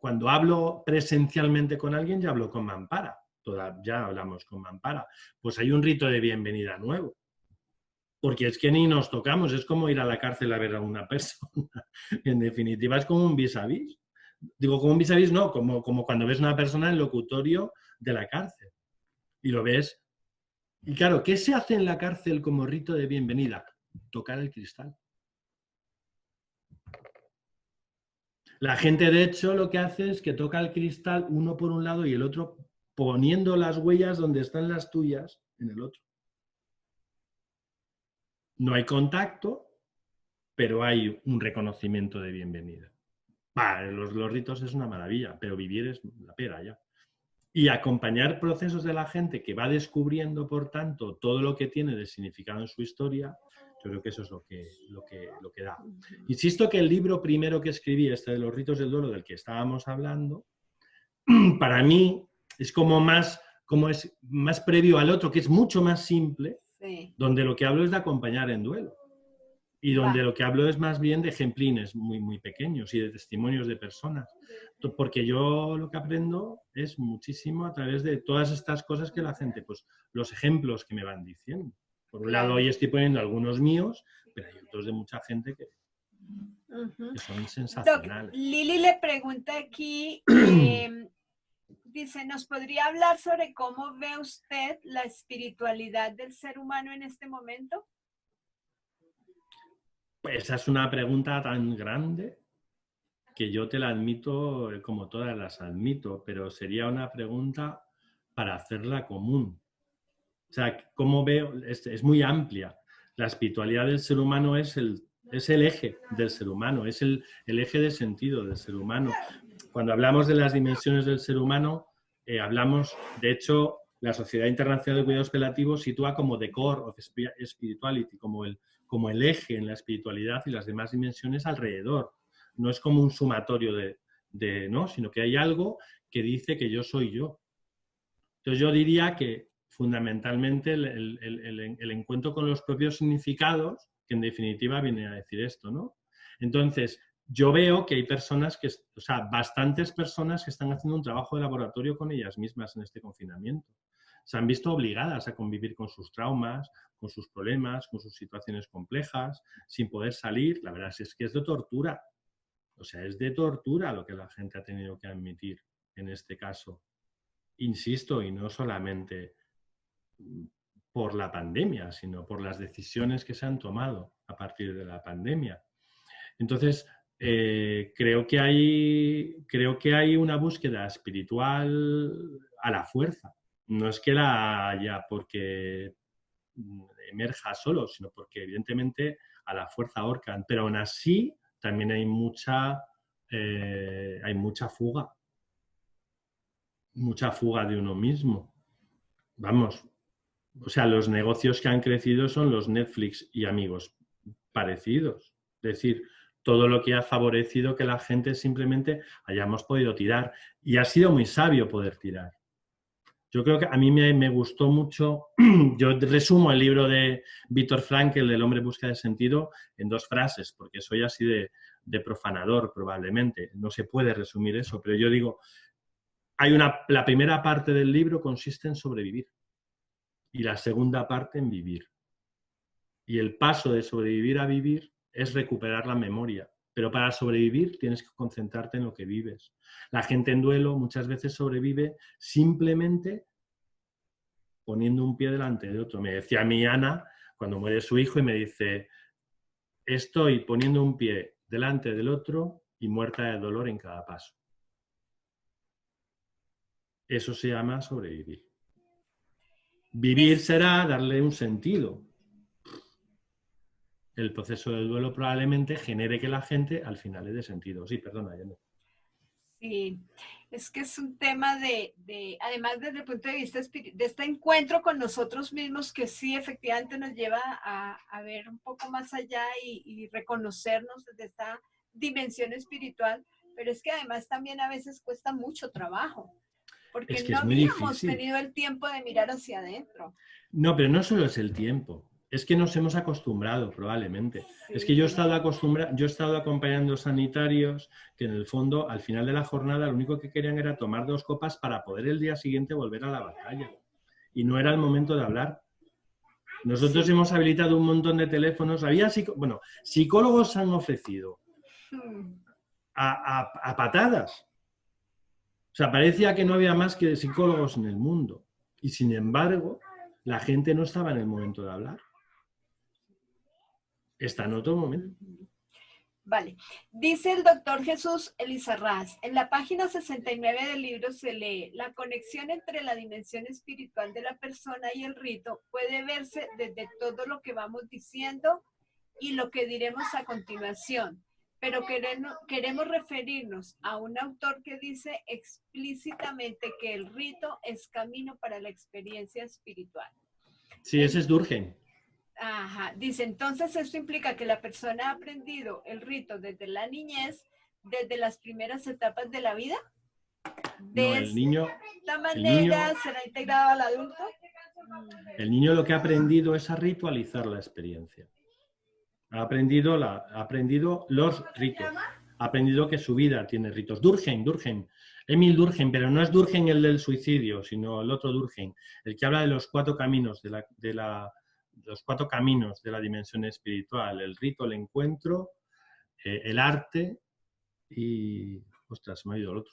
cuando hablo presencialmente con alguien, ya hablo con Mampara. Ya hablamos con Mampara. Pues hay un rito de bienvenida nuevo. Porque es que ni nos tocamos, es como ir a la cárcel a ver a una persona. En definitiva, es como un vis-a-vis. Digo, como un vis-a-vis, no, como cuando ves a una persona en el locutorio de la cárcel. Y lo ves. Y claro, ¿qué se hace en la cárcel como rito de bienvenida? Tocar el cristal. La gente, de hecho, lo que hace es que toca el cristal uno por un lado y el otro poniendo las huellas donde están las tuyas en el otro. No hay contacto, pero hay un reconocimiento de bienvenida. Los ritos es una maravilla, pero vivir es la pera ya. Y acompañar procesos de la gente que va descubriendo, por tanto, todo lo que tiene de significado en su historia, yo creo que eso es lo que da. Insisto que el libro primero que escribí, de los ritos del duelo del que estábamos hablando, para mí es más previo al otro, que es mucho más simple, sí, donde lo que hablo es de acompañar en duelo. Y donde lo que hablo es más bien de ejemplines muy, muy pequeños y de testimonios de personas. Porque yo lo que aprendo es muchísimo a través de todas estas cosas que la gente, pues los ejemplos que me van diciendo. Por un lado, hoy estoy poniendo algunos míos, pero hay otros de mucha gente que son sensacionales. Lili le pregunta aquí, dice, ¿nos podría hablar sobre cómo ve usted la espiritualidad del ser humano en este momento? Pues esa es una pregunta tan grande que yo te la admito como todas las admito, pero sería una pregunta para hacerla común. O sea, ¿cómo veo? Es muy amplia. La espiritualidad del ser humano es el eje del ser humano, es el eje de sentido del ser humano. Cuando hablamos de las dimensiones del ser humano, hablamos, de hecho, la Sociedad Internacional de Cuidados Paliativos sitúa como the core of spirituality, como el eje en la espiritualidad y las demás dimensiones alrededor. No es como un sumatorio ¿no? Sino que hay algo que dice que yo soy yo. Entonces yo diría que fundamentalmente el encuentro con los propios significados, que en definitiva viene a decir esto, ¿no? Entonces, yo veo que hay personas bastantes personas que están haciendo un trabajo de laboratorio con ellas mismas en este confinamiento. Se han visto obligadas a convivir con sus traumas, con sus problemas, con sus situaciones complejas, sin poder salir. La verdad es que es de tortura. O sea, es de tortura lo que la gente ha tenido que admitir en este caso. Insisto, y no solamente por la pandemia, sino por las decisiones que se han tomado a partir de la pandemia. Entonces, creo que hay una búsqueda espiritual a la fuerza. No es que la haya porque emerja solo, sino porque evidentemente a la fuerza ahorcan. Pero aún así también hay mucha fuga. Mucha fuga de uno mismo. Vamos, o sea, los negocios que han crecido son los Netflix y amigos parecidos. Es decir, todo lo que ha favorecido que la gente simplemente hayamos podido tirar. Y ha sido muy sabio poder tirar. Yo creo que a mí me gustó mucho, yo resumo el libro de Viktor Frankl, El hombre en busca de sentido, en 2 frases, porque soy así de profanador probablemente. No se puede resumir eso, pero yo digo, la primera parte del libro consiste en sobrevivir y la segunda parte en vivir. Y el paso de sobrevivir a vivir es recuperar la memoria. Pero para sobrevivir tienes que concentrarte en lo que vives. La gente en duelo muchas veces sobrevive simplemente poniendo un pie delante de otro. Me decía mi Ana, cuando muere su hijo, y me dice, estoy poniendo un pie delante del otro y muerta de dolor en cada paso. Eso se llama sobrevivir. Vivir será darle un sentido. El proceso del duelo probablemente genere que la gente al final le dé sentido. Sí, perdona, Janet. Sí, es que es un tema además desde el punto de vista de este encuentro con nosotros mismos, que sí efectivamente nos lleva a ver un poco más allá y reconocernos desde esta dimensión espiritual, pero es que además también a veces cuesta mucho trabajo, porque Es que no es muy habíamos difícil. tenido el tiempo de mirar hacia adentro. No, pero no solo es el tiempo. Es que nos hemos acostumbrado, probablemente. Sí. Es que yo he estado acompañando sanitarios que en el fondo, al final de la jornada, lo único que querían era tomar 2 copas para poder el día siguiente volver a la batalla. Y no era el momento de hablar. Nosotros hemos habilitado un montón de teléfonos. Psicólogos han ofrecido a patadas. O sea, parecía que no había más que psicólogos en el mundo. Y sin embargo, la gente no estaba en el momento de hablar. Está en otro momento. Vale. Dice el doctor Jesús Elizarraz, en la página 69 del libro se lee, la conexión entre la dimensión espiritual de la persona y el rito puede verse desde todo lo que vamos diciendo y lo que diremos a continuación, pero queremos referirnos a un autor que dice explícitamente que el rito es camino para la experiencia espiritual. Sí, ese es Durkheim. Ajá, dice, entonces esto implica que la persona ha aprendido el rito desde la niñez, desde las primeras etapas de la vida. De esta manera será integrado al adulto. El niño lo que ha aprendido es a ritualizar la experiencia. Ha aprendido los ritos. Ha aprendido que su vida tiene ritos. Emil Durkheim, pero no es Durkheim el del suicidio, sino el otro Durkheim, el que habla de los 4 caminos los 4 caminos de la dimensión espiritual: el rito, el encuentro, el arte y... Ostras, me ha ido el otro.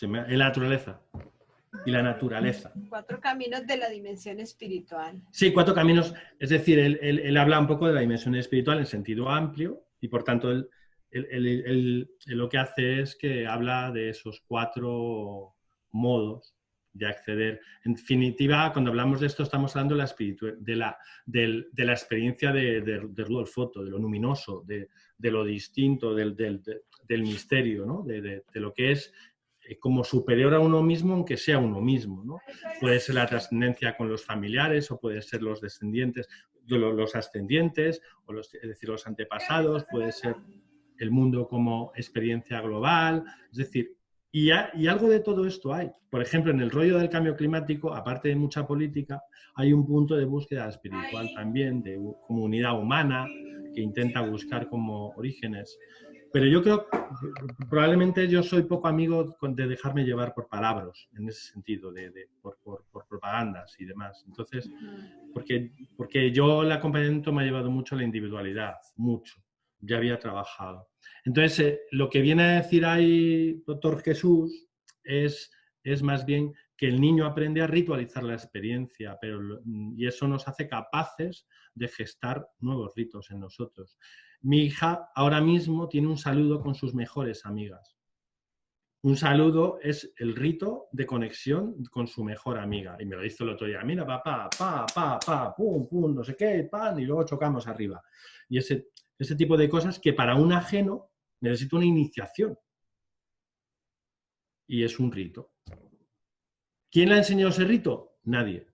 La naturaleza. Y la naturaleza. 4 caminos de la dimensión espiritual. Sí, 4 caminos. Es decir, él habla un poco de la dimensión espiritual en sentido amplio y por tanto él lo que hace es que habla de esos 4 modos de acceder. En definitiva, cuando hablamos de esto estamos hablando de la experiencia de Rudolf Otto, de lo luminoso, de lo distinto, del misterio, ¿no? de lo que es como superior a uno mismo, aunque sea uno mismo, ¿no? Puede ser la trascendencia con los familiares o puede ser los descendientes, los ascendientes, es decir, los antepasados, puede ser el mundo como experiencia global, es decir, y algo de todo esto hay. Por ejemplo, en el rollo del cambio climático, aparte de mucha política, hay un punto de búsqueda espiritual también, de comunidad humana, que intenta buscar como orígenes. Pero yo creo, probablemente yo soy poco amigo de dejarme llevar por palabras, en ese sentido, por propagandas y demás. Entonces, porque yo el acompañamiento me ha llevado mucho a la individualidad, mucho. Ya había trabajado. Entonces, lo que viene a decir ahí doctor Jesús es más bien que el niño aprende a ritualizar la experiencia, y eso nos hace capaces de gestar nuevos ritos en nosotros. Mi hija ahora mismo tiene un saludo con sus mejores amigas. Un saludo es el rito de conexión con su mejor amiga. Y me lo hizo el otro día. Mira, papá, pum, pum, no sé qué, pan, y luego chocamos arriba. Y ese tipo de cosas que para un ajeno necesita una iniciación. Y es un rito. ¿Quién le ha enseñado ese rito? Nadie.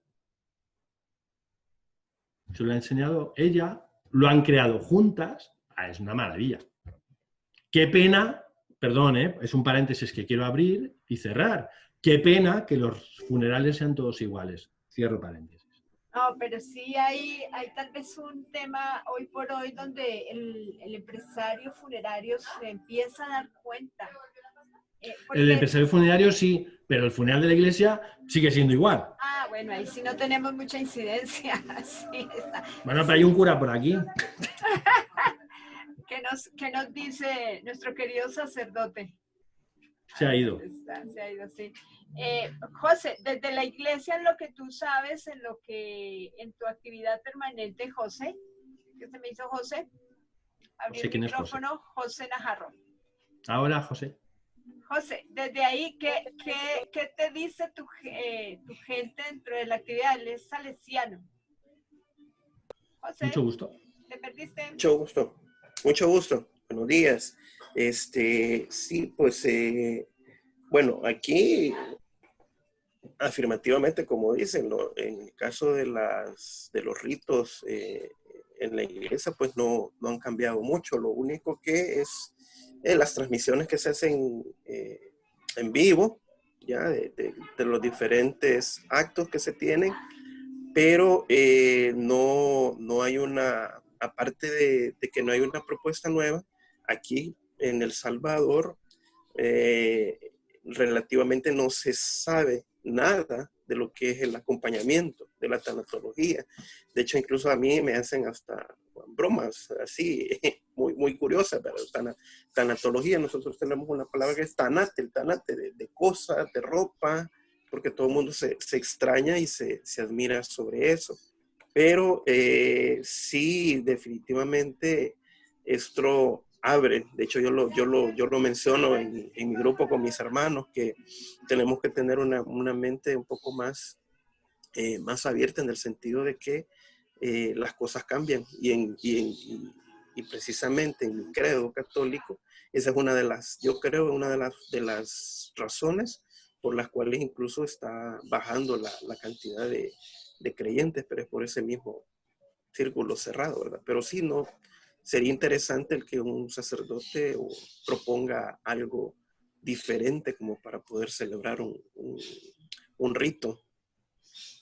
Se lo ha enseñado ella, lo han creado juntas. Es una maravilla. Qué pena, perdón, es un paréntesis que quiero abrir y cerrar. Qué pena que los funerales sean todos iguales. Cierro paréntesis. No, pero sí hay tal vez un tema hoy por hoy donde el empresario funerario se empieza a dar cuenta. El empresario funerario sí, pero el funeral de la iglesia sigue siendo igual. Ah, bueno, ahí sí no tenemos mucha incidencia. Sí, bueno, pero hay un cura por aquí. ¿Qué nos dice nuestro querido sacerdote? Se ha ido. Se ha ido, sí. José, desde la iglesia, en lo que tú sabes, en tu actividad permanente, José, ¿qué se me hizo José? Abrir el micrófono, José Najarro. Ahora, José. José, desde ahí, ¿qué te dice tu gente dentro de la actividad? Él es salesiano. José, mucho gusto. ¿Te perdiste? Mucho gusto. Buenos días. Sí, pues, bueno, aquí afirmativamente, como dicen, en el caso de los ritos en la iglesia, pues no han cambiado mucho. Lo único que es las transmisiones que se hacen en vivo, ya de los diferentes actos que se tienen, pero no hay aparte de que no hay una propuesta nueva, aquí en El Salvador relativamente no se sabe nada de lo que es el acompañamiento de la tanatología. De hecho, incluso a mí me hacen hasta bromas así, muy curiosas, pero tanatología, nosotros tenemos una palabra que es tanate, el tanate de cosas, de ropa, porque todo el mundo se extraña y se admira sobre eso. Pero sí, definitivamente esto abre. De hecho, yo lo menciono en mi grupo con mis hermanos, que tenemos que tener una mente un poco más abierta, en el sentido de que las cosas cambian. Y precisamente en mi credo católico, esa es una de las razones por las cuales incluso está bajando la cantidad de creyentes, pero es por ese mismo círculo cerrado, ¿verdad? Pero sí, no, sería interesante el que un sacerdote proponga algo diferente como para poder celebrar un rito.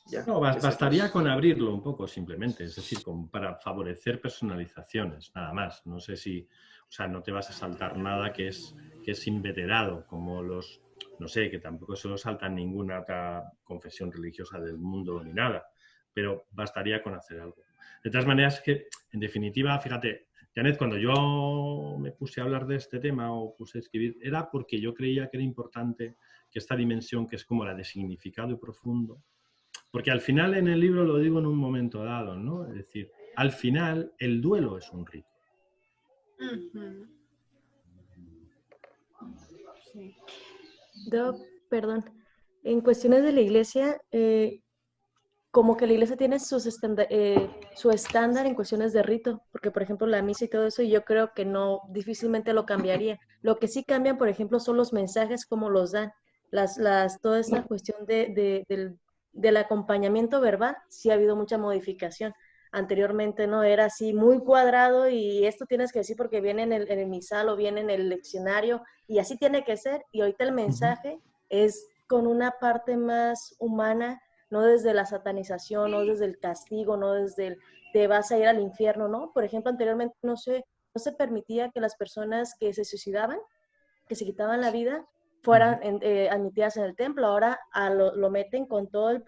¿Ya? No, bastaría con abrirlo un poco simplemente, es decir, para favorecer personalizaciones, nada más. No sé si, o sea, no te vas a saltar nada que es inveterado, como no sé, que tampoco se lo saltan ninguna otra confesión religiosa del mundo ni nada, pero bastaría con hacer algo. De todas maneras, que en definitiva, fíjate, Janet, cuando yo me puse a hablar de este tema o puse a escribir, era porque yo creía que era importante que esta dimensión, que es como la de significado y profundo, porque al final en el libro lo digo en un momento dado, ¿no? Es decir, al final el duelo es un rito. Uh-huh. Sí. Perdón, en cuestiones de la iglesia, como que la iglesia tiene su estándar en cuestiones de rito, porque por ejemplo la misa y todo eso, yo creo que no, difícilmente lo cambiaría. Lo que sí cambian, por ejemplo, son los mensajes, como los dan, toda esta cuestión del acompañamiento verbal, sí ha habido mucha modificación. Anteriormente no era así muy cuadrado y esto tienes que decir porque viene en el misal o viene en el leccionario y así tiene que ser, y ahorita el mensaje es con una parte más humana, no desde la satanización, no desde el castigo, no desde el te vas a ir al infierno, ¿no? Por ejemplo, anteriormente no se permitía que las personas que se suicidaban, que se quitaban la vida, fueran admitidas en el templo. Ahora lo meten con todo el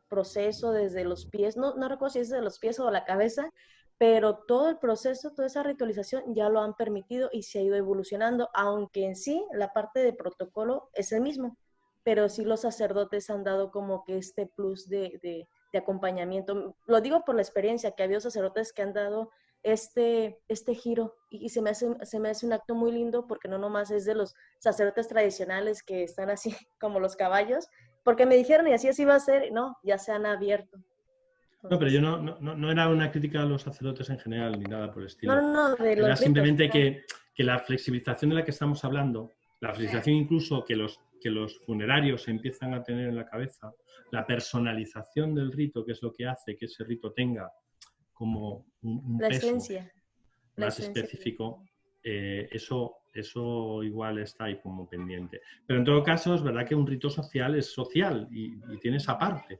proceso desde los pies, no recuerdo si es desde los pies o la cabeza, pero todo el proceso, toda esa ritualización ya lo han permitido y se ha ido evolucionando, aunque en sí la parte de protocolo es el mismo. pero sí los sacerdotes han dado como que este plus de acompañamiento. Lo digo por la experiencia, que ha habido sacerdotes que han dado este giro y se me hace un acto muy lindo, porque no nomás es de los sacerdotes tradicionales que están así como los caballos, porque me dijeron y así va a ser, no, ya se han abierto. Entonces, no, pero yo no era una crítica a los sacerdotes en general ni nada por el estilo. no, de los Era ritos, simplemente claro. que la flexibilización de la que estamos hablando, la flexibilización incluso que los funerarios empiezan a tener en la cabeza, la personalización del rito, que es lo que hace que ese rito tenga como un La peso esencia. La más esencia. específico, eso igual está ahí como pendiente. Pero en todo caso es verdad que un rito social es social y tiene esa parte.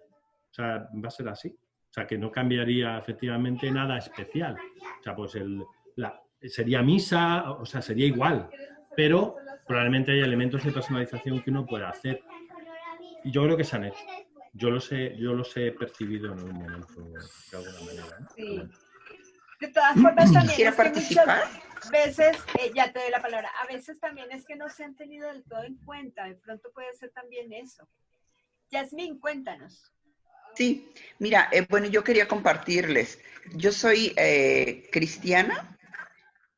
O sea, va a ser así. O sea, que no cambiaría efectivamente nada especial. O sea, pues sería misa, o sea, sería igual. Pero probablemente hay elementos de personalización que uno puede hacer. Y yo creo que se han hecho. Yo los he percibido en algún momento, de alguna manera, ¿eh? Sí. De todas formas, también ¿Quisiera es que participar? muchas veces, ya te doy la palabra, a veces también es que no se han tenido del todo en cuenta. De pronto puede ser también eso. Yasmín, cuéntanos. Sí, mira, bueno, yo quería compartirles. Yo soy cristiana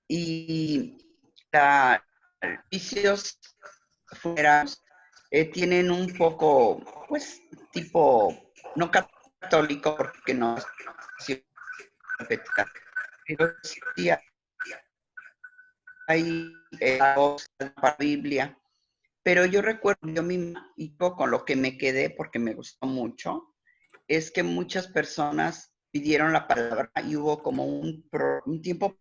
y los servicios funerarios tienen un poco, pues, tipo, no católico, porque no es pero sí hay para la Biblia. Pero yo recuerdo, yo misma, y con lo que me quedé, porque me gustó mucho, es que muchas personas pidieron la palabra y hubo como un tiempo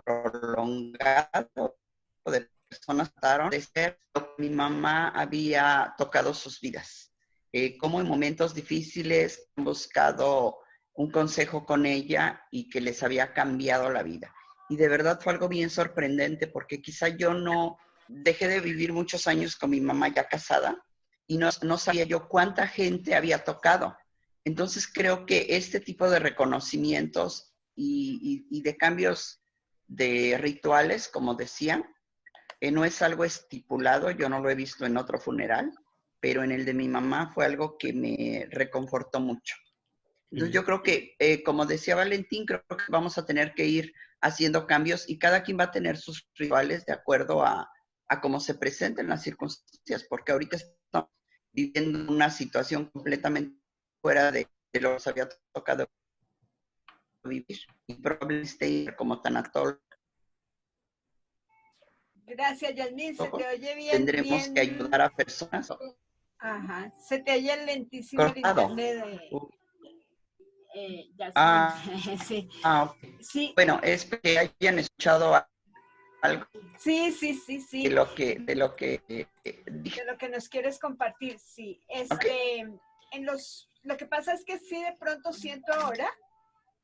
prolongado de personas trataron de ser lo que mi mamá había tocado sus vidas. Como en momentos difíciles han buscado un consejo con ella y que les había cambiado la vida. Y de verdad fue algo bien sorprendente, porque quizá yo no dejé de vivir muchos años con mi mamá ya casada y no sabía yo cuánta gente había tocado. Entonces creo que este tipo de reconocimientos y de cambios de rituales, como decían, no es algo estipulado, yo no lo he visto en otro funeral, pero en el de mi mamá fue algo que me reconfortó mucho. Entonces yo creo que, como decía Valentín, creo que vamos a tener que ir haciendo cambios y cada quien va a tener sus rituales de acuerdo a cómo se presenten las circunstancias, porque ahorita estamos viviendo una situación completamente fuera de lo que se había tocado vivir y probablemente como tanatólogo. Gracias, Yasmín. Se te oye bien. Tendremos que ayudar a personas. Ajá. Se te oye lentísimo el internet. Yasmín. Sí. Okay. Sí. Bueno, es que hayan escuchado algo. Sí. De lo que de lo que nos quieres compartir, sí. Okay. Lo que pasa es que sí, de pronto siento ahora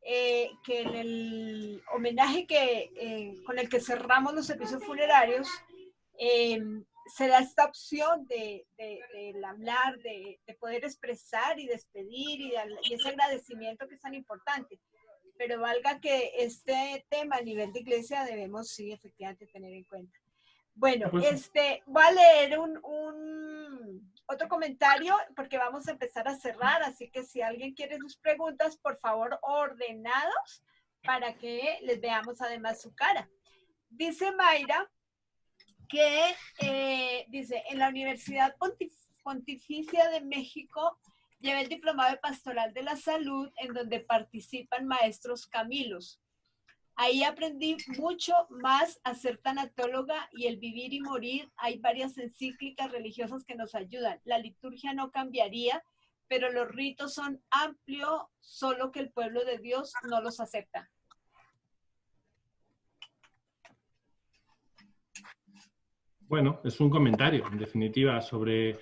que en el homenaje con el que cerramos los servicios funerarios, se da esta opción de hablar, de poder expresar y despedir y ese agradecimiento que es tan importante. Pero valga que este tema a nivel de iglesia debemos sí efectivamente tener en cuenta. Bueno, voy a leer otro comentario porque vamos a empezar a cerrar, así que si alguien quiere sus preguntas, por favor, ordenados para que les veamos además su cara. Dice Mayra que, dice, en la Universidad Pontificia de México llevé el diplomado de Pastoral de la Salud, en donde participan maestros camilos. Ahí aprendí mucho más a ser tanatóloga y el vivir y morir. Hay varias encíclicas religiosas que nos ayudan. La liturgia no cambiaría, pero los ritos son amplios, solo que el pueblo de Dios no los acepta. Bueno, es un comentario, en definitiva, sobre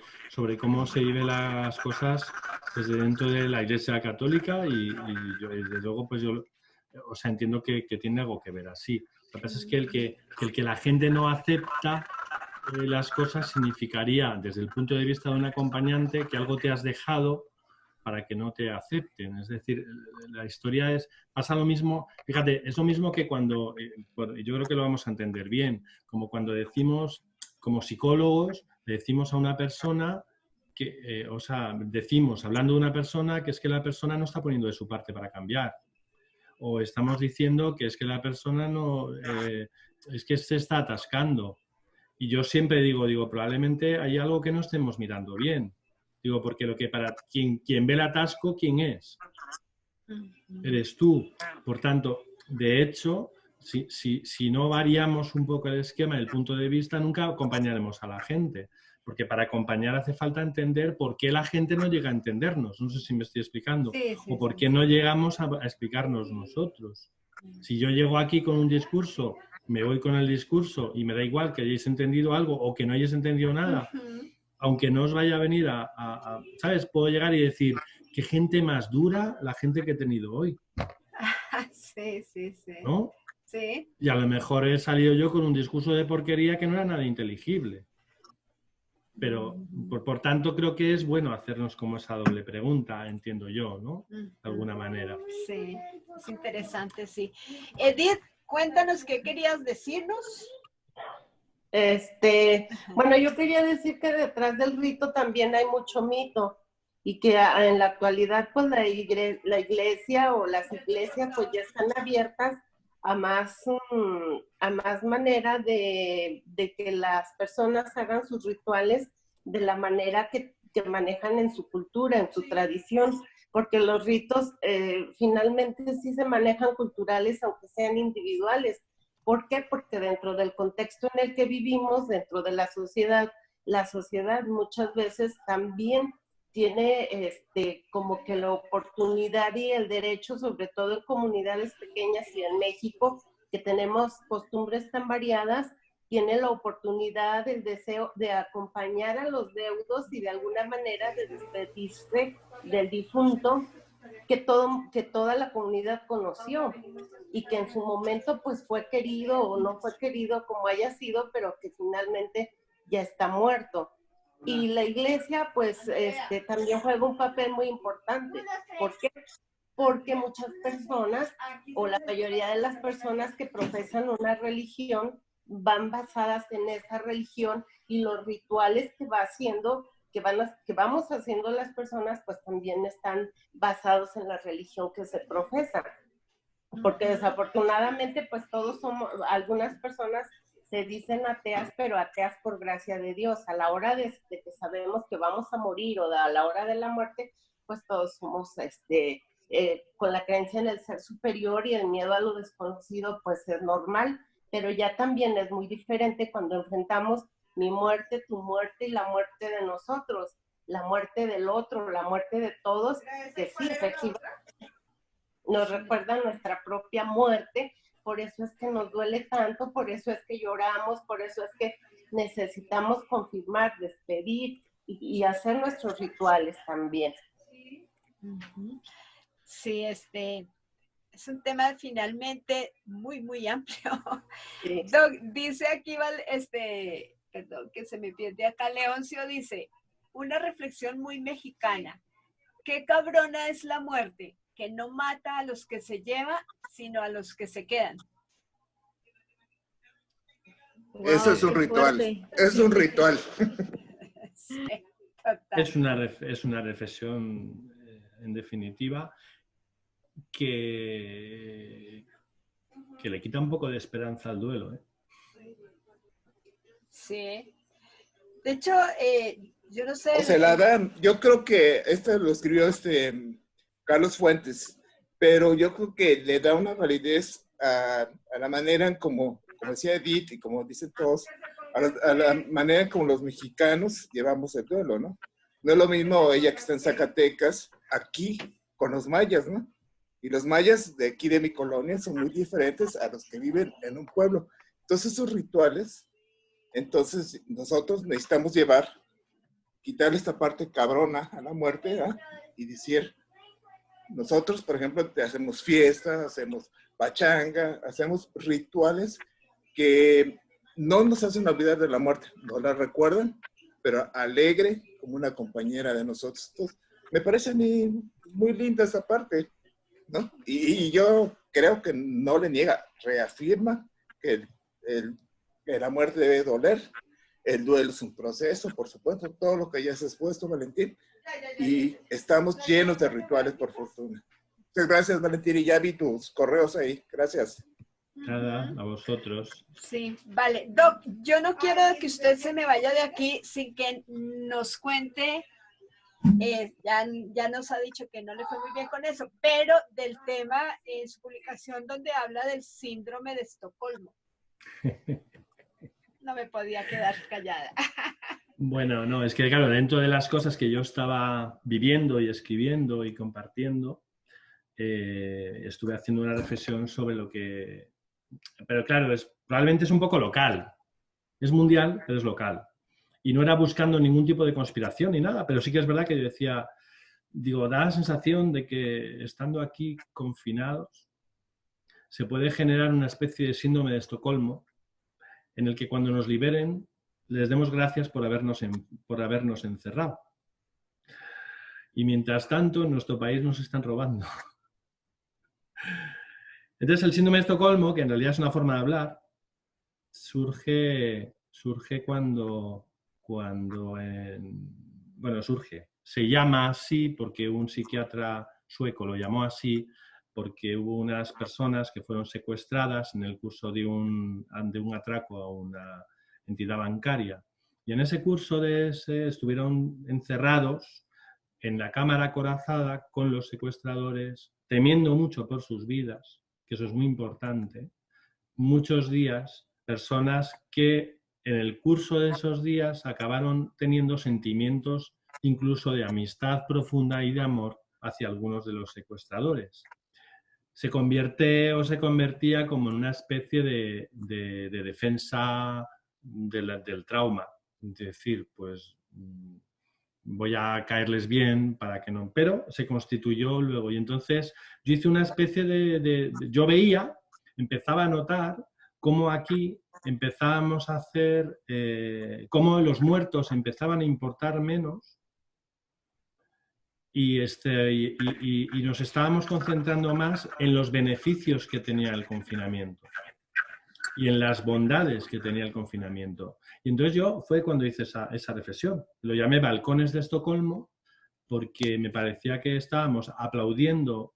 cómo se viven las cosas desde dentro de la Iglesia Católica y yo, desde luego, pues yo, o sea, entiendo que tiene algo que ver así. Lo que pasa es que el que la gente no acepta las cosas significaría, desde el punto de vista de un acompañante, que algo te has dejado para que no te acepten. Es decir, la historia pasa lo mismo, fíjate, es lo mismo que cuando, yo creo que lo vamos a entender bien, como cuando decimos, como psicólogos, le decimos a una persona que, o sea, decimos, hablando de una persona, que es que la persona no está poniendo de su parte para cambiar. O estamos diciendo que es que la persona no, es que se está atascando. Y yo siempre digo, probablemente hay algo que no estemos mirando bien. Digo, porque lo que para quien ve el atasco, ¿quién es? Eres tú. Por tanto, de hecho, si no variamos un poco el esquema, el punto de vista, nunca acompañaremos a la gente. Porque para acompañar hace falta entender por qué la gente no llega a entendernos. No sé si me estoy explicando. Sí, O por qué no llegamos a explicarnos nosotros. Si yo llego aquí con un discurso, me voy con el discurso y me da igual que hayáis entendido algo o que no hayáis entendido nada, aunque no os vaya a venir ¿sabes? Puedo llegar y decir, qué gente más dura la gente que he tenido hoy. Sí, sí, sí. ¿No? Sí. Y a lo mejor he salido yo con un discurso de porquería que no era nada inteligible. Pero, por tanto, creo que es bueno hacernos como esa doble pregunta, entiendo yo, ¿no? De alguna manera. Sí, es interesante, sí. Edith, cuéntanos qué querías decirnos. Bueno, yo quería decir que detrás del rito también hay mucho mito y que en la actualidad pues la iglesia o las iglesias pues ya están abiertas a más manera de que las personas hagan sus rituales de la manera que manejan en su cultura, en su tradición, porque los ritos finalmente sí se manejan culturales aunque sean individuales. ¿Por qué? Porque dentro del contexto en el que vivimos, dentro de la sociedad muchas veces también tiene como que la oportunidad y el derecho, sobre todo en comunidades pequeñas y en México, que tenemos costumbres tan variadas, tiene la oportunidad, el deseo de acompañar a los deudos y de alguna manera de despedirse del difunto que toda la comunidad conoció y que en su momento pues fue querido o no fue querido como haya sido, pero que finalmente ya está muerto. Y la iglesia pues también juega un papel muy importante. ¿Por qué? Porque muchas personas o la mayoría de las personas que profesan una religión van basadas en esa religión y los rituales que vamos haciendo las personas pues también están basados en la religión que se profesa. Porque desafortunadamente pues todos somos, algunas personas se dicen ateas, pero ateas por gracia de Dios. A la hora de que sabemos que vamos a morir o a la hora de la muerte, pues todos somos con la creencia en el ser superior y el miedo a lo desconocido, pues es normal, pero ya también es muy diferente cuando enfrentamos mi muerte, tu muerte y la muerte de nosotros, la muerte del otro, la muerte de todos, que sí, efectivamente, nos recuerda nuestra propia muerte. Por eso es que nos duele tanto, por eso es que lloramos, por eso es que necesitamos confirmar, despedir y hacer nuestros rituales también. Sí, es un tema finalmente muy, muy amplio. Sí. Doc, dice aquí, perdón, que se me pierde acá, Leoncio dice, una reflexión muy mexicana. ¿Qué cabrona es la muerte? Que no mata a los que se lleva, sino a los que se quedan. Wow, eso es un ritual. Fuerte. Es un ritual. Sí, es una reflexión, en definitiva, que le quita un poco de esperanza al duelo, ¿eh? Sí. De hecho, yo no sé. O sea, la verdad, yo creo que lo escribió Carlos Fuentes, pero yo creo que le da una validez a la manera en como decía Edith y como dicen todos, a la manera en como los mexicanos llevamos el duelo, ¿no? No es lo mismo ella que está en Zacatecas, aquí con los mayas, ¿no? Y los mayas de aquí de mi colonia son muy diferentes a los que viven en un pueblo. Entonces esos rituales, entonces nosotros necesitamos quitarle esta parte cabrona a la muerte, ¿eh? Y decir, nosotros, por ejemplo, hacemos fiestas, hacemos pachanga, hacemos rituales que no nos hacen olvidar de la muerte, no la recuerdan, pero alegre como una compañera de nosotros. Entonces, me parece a mí muy linda esa parte, ¿no? Y yo creo que no le niega, reafirma que la muerte debe doler, el duelo es un proceso, por supuesto, todo lo que ya has expuesto, Valentín, y estamos llenos de rituales, por fortuna. Muchas gracias, Valentín, y ya vi tus correos ahí. Gracias. Nada, a vosotros. Sí, vale. Doc, yo no quiero que usted se me vaya de aquí sin que nos cuente, ya nos ha dicho que no le fue muy bien con eso, pero del tema en su publicación donde habla del síndrome de Estocolmo. No me podía quedar callada. Bueno, no, es que claro, dentro de las cosas que yo estaba viviendo y escribiendo y compartiendo, estuve haciendo una reflexión sobre lo que... Pero claro, probablemente es un poco local. Es mundial, pero es local. Y no era buscando ningún tipo de conspiración ni nada, pero sí que es verdad que yo decía, digo, da la sensación de que estando aquí confinados se puede generar una especie de síndrome de Estocolmo en el que cuando nos liberen les demos gracias por habernos encerrado. Y mientras tanto, en nuestro país nos están robando. Entonces, el síndrome de Estocolmo, que en realidad es una forma de hablar, surge cuando surge. Se llama así porque un psiquiatra sueco lo llamó así, porque hubo unas personas que fueron secuestradas en el curso de un atraco a una entidad bancaria. Y en ese curso estuvieron encerrados en la cámara acorazada con los secuestradores, temiendo mucho por sus vidas, que eso es muy importante, muchos días, personas que en el curso de esos días acabaron teniendo sentimientos incluso de amistad profunda y de amor hacia algunos de los secuestradores. Se convertía como en una especie de defensa del trauma. Es decir, pues voy a caerles bien para que no... Pero se constituyó luego. Y entonces yo hice una especie yo empezaba a notar cómo aquí empezábamos a hacer... cómo los muertos empezaban a importar menos y nos estábamos concentrando más en los beneficios que tenía el confinamiento y en las bondades que tenía el confinamiento. Y entonces fue cuando hice esa reflexión. Lo llamé Balcones de Estocolmo porque me parecía que estábamos aplaudiendo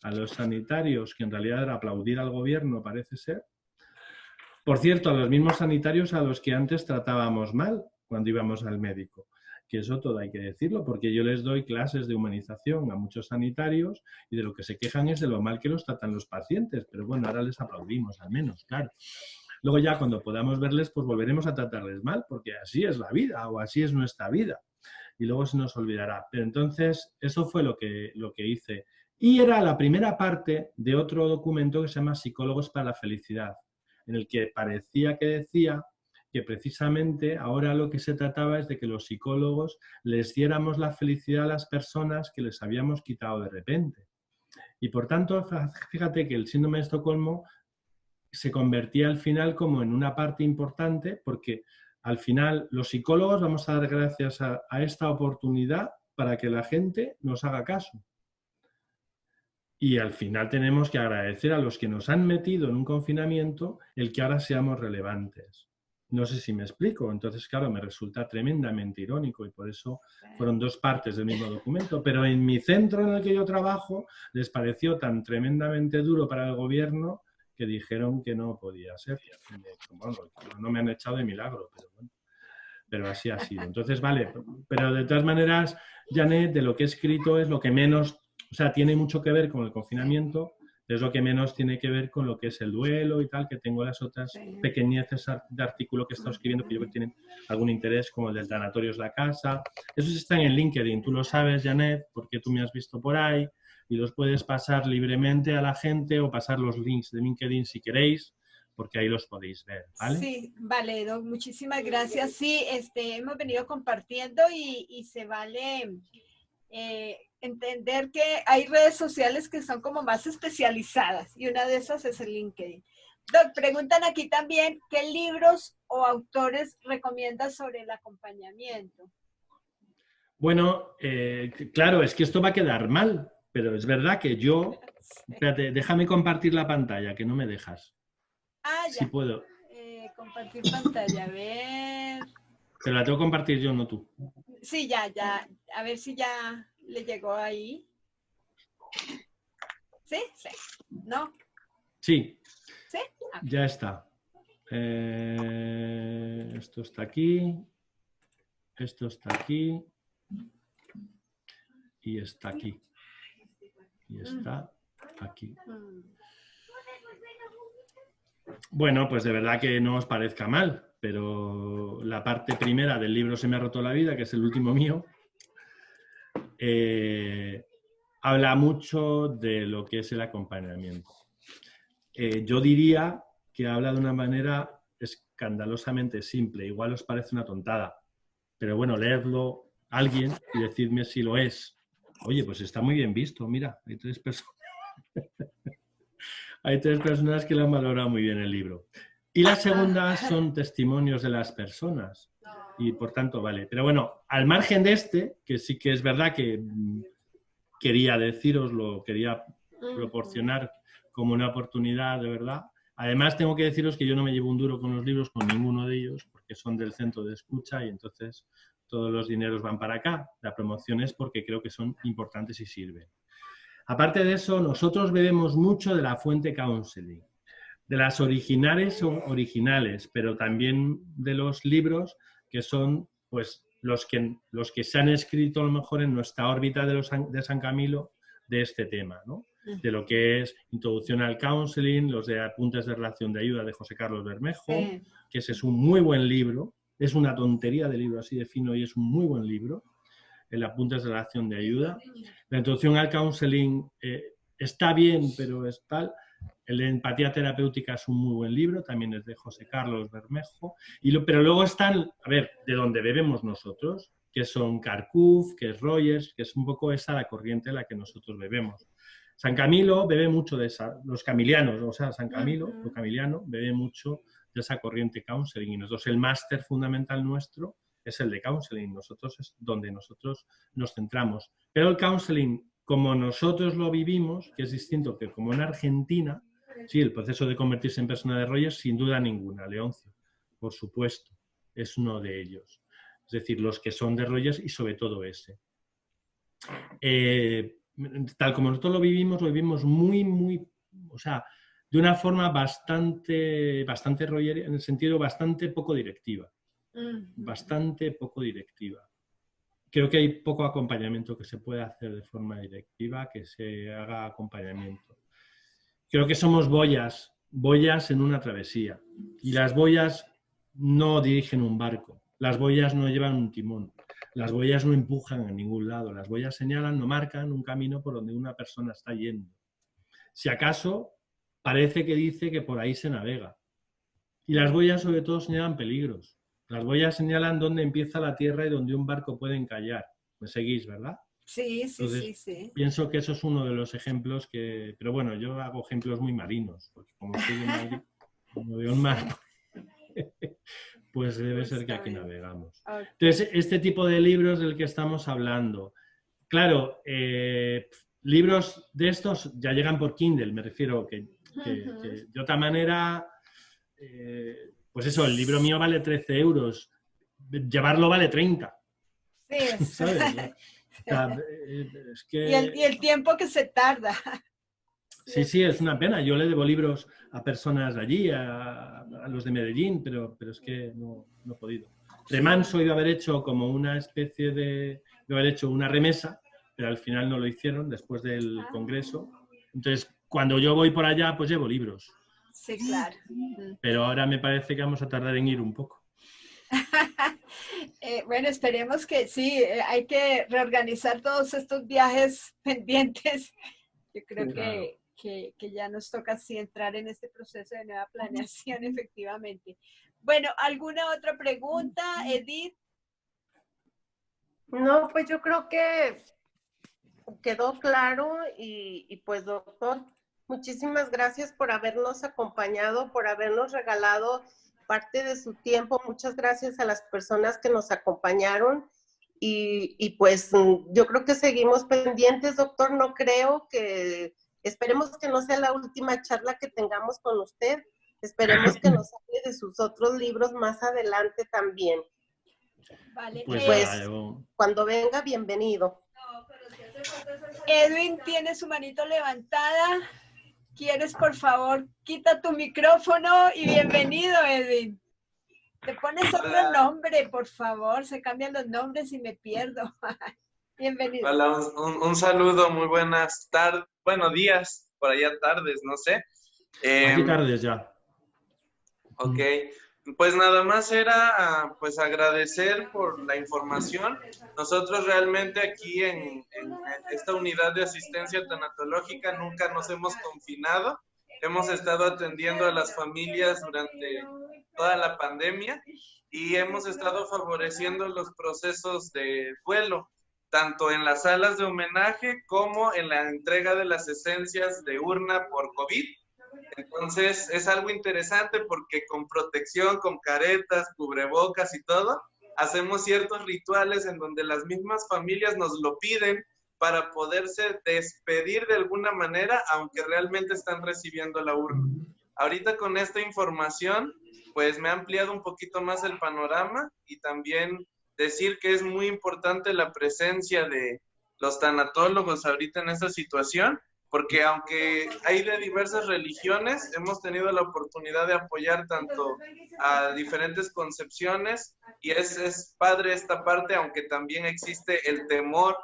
a los sanitarios, que en realidad era aplaudir al gobierno, parece ser. Por cierto, a los mismos sanitarios a los que antes tratábamos mal cuando íbamos al médico. Que eso todo hay que decirlo, porque yo les doy clases de humanización a muchos sanitarios y de lo que se quejan es de lo mal que los tratan los pacientes. Pero bueno, ahora les aplaudimos al menos, claro. Luego ya cuando podamos verles, pues volveremos a tratarles mal, porque así es la vida o así es nuestra vida. Y luego se nos olvidará. Pero entonces, eso fue lo que hice. Y era la primera parte de otro documento que se llama Psicólogos para la Felicidad, en el que parecía que decía que precisamente ahora lo que se trataba es de que los psicólogos les diéramos la felicidad a las personas que les habíamos quitado de repente. Y por tanto, fíjate que el síndrome de Estocolmo se convertía al final como en una parte importante porque al final los psicólogos vamos a dar gracias a esta oportunidad para que la gente nos haga caso. Y al final tenemos que agradecer a los que nos han metido en un confinamiento el que ahora seamos relevantes. No sé si me explico. Entonces, claro, me resulta tremendamente irónico y por eso fueron dos partes del mismo documento. Pero en mi centro en el que yo trabajo les pareció tan tremendamente duro para el gobierno que dijeron que no podía ser. Bueno, no me han echado de milagro, pero bueno. Pero así ha sido. Entonces, vale. Pero de todas maneras, Janet, de lo que he escrito es lo que menos... O sea, tiene mucho que ver con el confinamiento, es lo que menos tiene que ver con lo que es el duelo y tal, que tengo las otras pequeñeces de artículo que he estado escribiendo que yo creo que tienen algún interés, como el del Tanatorio es la casa. Esos están en LinkedIn, tú lo sabes, Janet, porque tú me has visto por ahí y los puedes pasar libremente a la gente o pasar los links de LinkedIn si queréis, porque ahí los podéis ver, ¿vale? Sí, vale, Doc, muchísimas gracias. Sí, hemos venido compartiendo y se vale... entender que hay redes sociales que son como más especializadas y una de esas es el LinkedIn. Doc, preguntan aquí también ¿qué libros o autores recomiendas sobre el acompañamiento? Bueno, claro, es que esto va a quedar mal, pero es verdad que yo... Espérate, déjame compartir la pantalla, que no me dejas. Ah, ya. Sí puedo. Compartir pantalla, a ver... Pero la tengo que compartir yo, no tú. Sí, ya. A ver si ya le llegó ahí. ¿Sí? Sí. ¿No? Sí. ¿Sí? Ah, Ya está. Esto está aquí. Esto está aquí. Y está aquí. Y está aquí. Bueno, pues de verdad que no os parezca mal, pero la parte primera del libro Se me ha roto la vida, que es el último mío, habla mucho de lo que es el acompañamiento. Yo diría que habla de una manera escandalosamente simple. Igual os parece una tontada, pero bueno, leerlo alguien y decidme si lo es. Oye, pues está muy bien visto. Mira, hay 3 personas. Hay 3 personas que lo han valorado muy bien el libro. Y la segunda son testimonios de las personas. Y por tanto, vale. Pero bueno, al margen de este, que sí que es verdad que quería deciroslo, quería proporcionar como una oportunidad de verdad. Además, tengo que deciros que yo no me llevo un duro con los libros, con ninguno de ellos, porque son del centro de escucha y entonces todos los dineros van para acá. La promoción es porque creo que son importantes y sirven. Aparte de eso, nosotros bebemos mucho de la fuente counseling, de las originales, pero también de los libros que son pues, los que se han escrito a lo mejor en nuestra órbita de San Camilo de este tema, ¿no? De lo que es Introducción al Counseling, los de Apuntes de Relación de Ayuda de José Carlos Bermejo, que ese es un muy buen libro, es una tontería de libro así de fino y es un muy buen libro. El Apuntes de Relación de Ayuda. La Introducción al Counseling está bien, pero es tal. El de Empatía Terapéutica es un muy buen libro, también es de José Carlos Bermejo. Pero luego están, a ver, de donde bebemos nosotros, que son Carcuf, que es Rogers, que es un poco esa la corriente en la que nosotros bebemos. San Camilo bebe mucho de esa, los camilianos, o sea, San Camilo, lo camiliano, bebe mucho de esa corriente counseling. Y nosotros, el máster fundamental nuestro es el de counseling, nosotros es donde nosotros nos centramos. Pero el counseling, como nosotros lo vivimos, que es distinto que como en Argentina, sí, el proceso de convertirse en persona de Rogers, sin duda ninguna, Leoncio, por supuesto, es uno de ellos. Es decir, los que son de Rogers y sobre todo ese. Tal como nosotros lo vivimos muy, o sea, de una forma bastante Roger, en el sentido bastante poco directiva. Bastante poco directiva. Creo que hay poco acompañamiento que se puede hacer de forma directiva, que se haga acompañamiento. Creo que somos boyas en una travesía. Y las boyas no dirigen un barco. Las boyas no llevan un timón. Las boyas no empujan a ningún lado. Las boyas señalan, no marcan un camino por donde una persona está yendo. Si acaso, parece que dice que por ahí se navega. Y las boyas sobre todo señalan peligros. Las boyas señalan dónde empieza la tierra y dónde un barco puede encallar. ¿Me seguís, verdad? Sí. Entonces, pienso que eso es uno de los ejemplos que... Pero bueno, yo hago ejemplos muy marinos, porque como estoy en Madrid, como veo el mar, pues debe ser que aquí navegamos. Entonces, este tipo de libros del que estamos hablando. Claro, libros de estos ya llegan por Kindle, me refiero que de otra manera... pues eso, el libro mío vale 13 euros. Llevarlo vale 30. Sí. ¿Sabes? Es que... y el tiempo que se tarda. Sí, es una pena. Yo le debo libros a personas de allí, a los de Medellín, pero es que no he podido. Remanso iba a haber hecho como una especie de... Iba a haber hecho una remesa, pero al final no lo hicieron después del congreso. Entonces, cuando yo voy por allá, pues llevo libros. Sí, claro. Pero ahora me parece que vamos a tardar en ir un poco. Bueno, esperemos que sí, hay que reorganizar todos estos viajes pendientes. Yo creo que ya nos toca así entrar en este proceso de nueva planeación, efectivamente. Bueno, ¿alguna otra pregunta, Edith? No, pues yo creo que quedó claro y pues doctor, muchísimas gracias por habernos acompañado, por habernos regalado parte de su tiempo. Muchas gracias a las personas que nos acompañaron y pues yo creo que seguimos pendientes, doctor. No creo que, esperemos que no sea la última charla que tengamos con usted. Esperemos que nos hable de sus otros libros más adelante también. Vale. Pues, Cuando venga, bienvenido. Edwin tiene su manito levantada. ¿Quieres, por favor, quita tu micrófono y bienvenido, Edwin? Te pones otro nombre, por favor. Se cambian los nombres y me pierdo. Bienvenido. Hola, un saludo, muy buenas tardes, bueno, días, por allá tardes, no sé. Aquí tardes ya. Ok, pues nada más era pues agradecer por la información. Nosotros realmente aquí en esta unidad de asistencia tanatológica nunca nos hemos confinado. Hemos estado atendiendo a las familias durante toda la pandemia y hemos estado favoreciendo los procesos de duelo, tanto en las salas de homenaje como en la entrega de las esencias de urna por COVID. Entonces es algo interesante porque con protección, con caretas, cubrebocas y todo, hacemos ciertos rituales en donde las mismas familias nos lo piden para poderse despedir de alguna manera, aunque realmente están recibiendo la urna. Ahorita con esta información, pues me ha ampliado un poquito más el panorama y también decir que es muy importante la presencia de los tanatólogos ahorita en esta situación, porque aunque hay de diversas religiones, hemos tenido la oportunidad de apoyar tanto a diferentes concepciones y es padre esta parte, aunque también existe el temor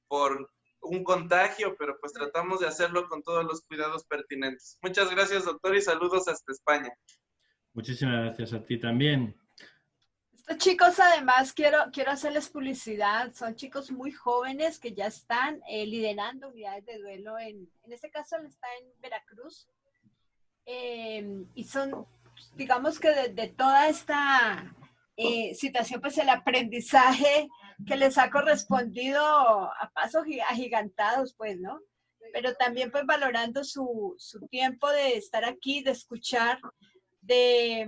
por un contagio, pero pues tratamos de hacerlo con todos los cuidados pertinentes. Muchas gracias, doctor, y saludos hasta España. Muchísimas gracias a ti también. Estos chicos, además, quiero hacerles publicidad. Son chicos muy jóvenes que ya están liderando unidades de duelo. En este caso, él está en Veracruz. Y son, digamos que de toda esta situación, pues el aprendizaje que les ha correspondido a pasos agigantados, pues, ¿no? Pero también, pues, valorando su tiempo de estar aquí, de escuchar, de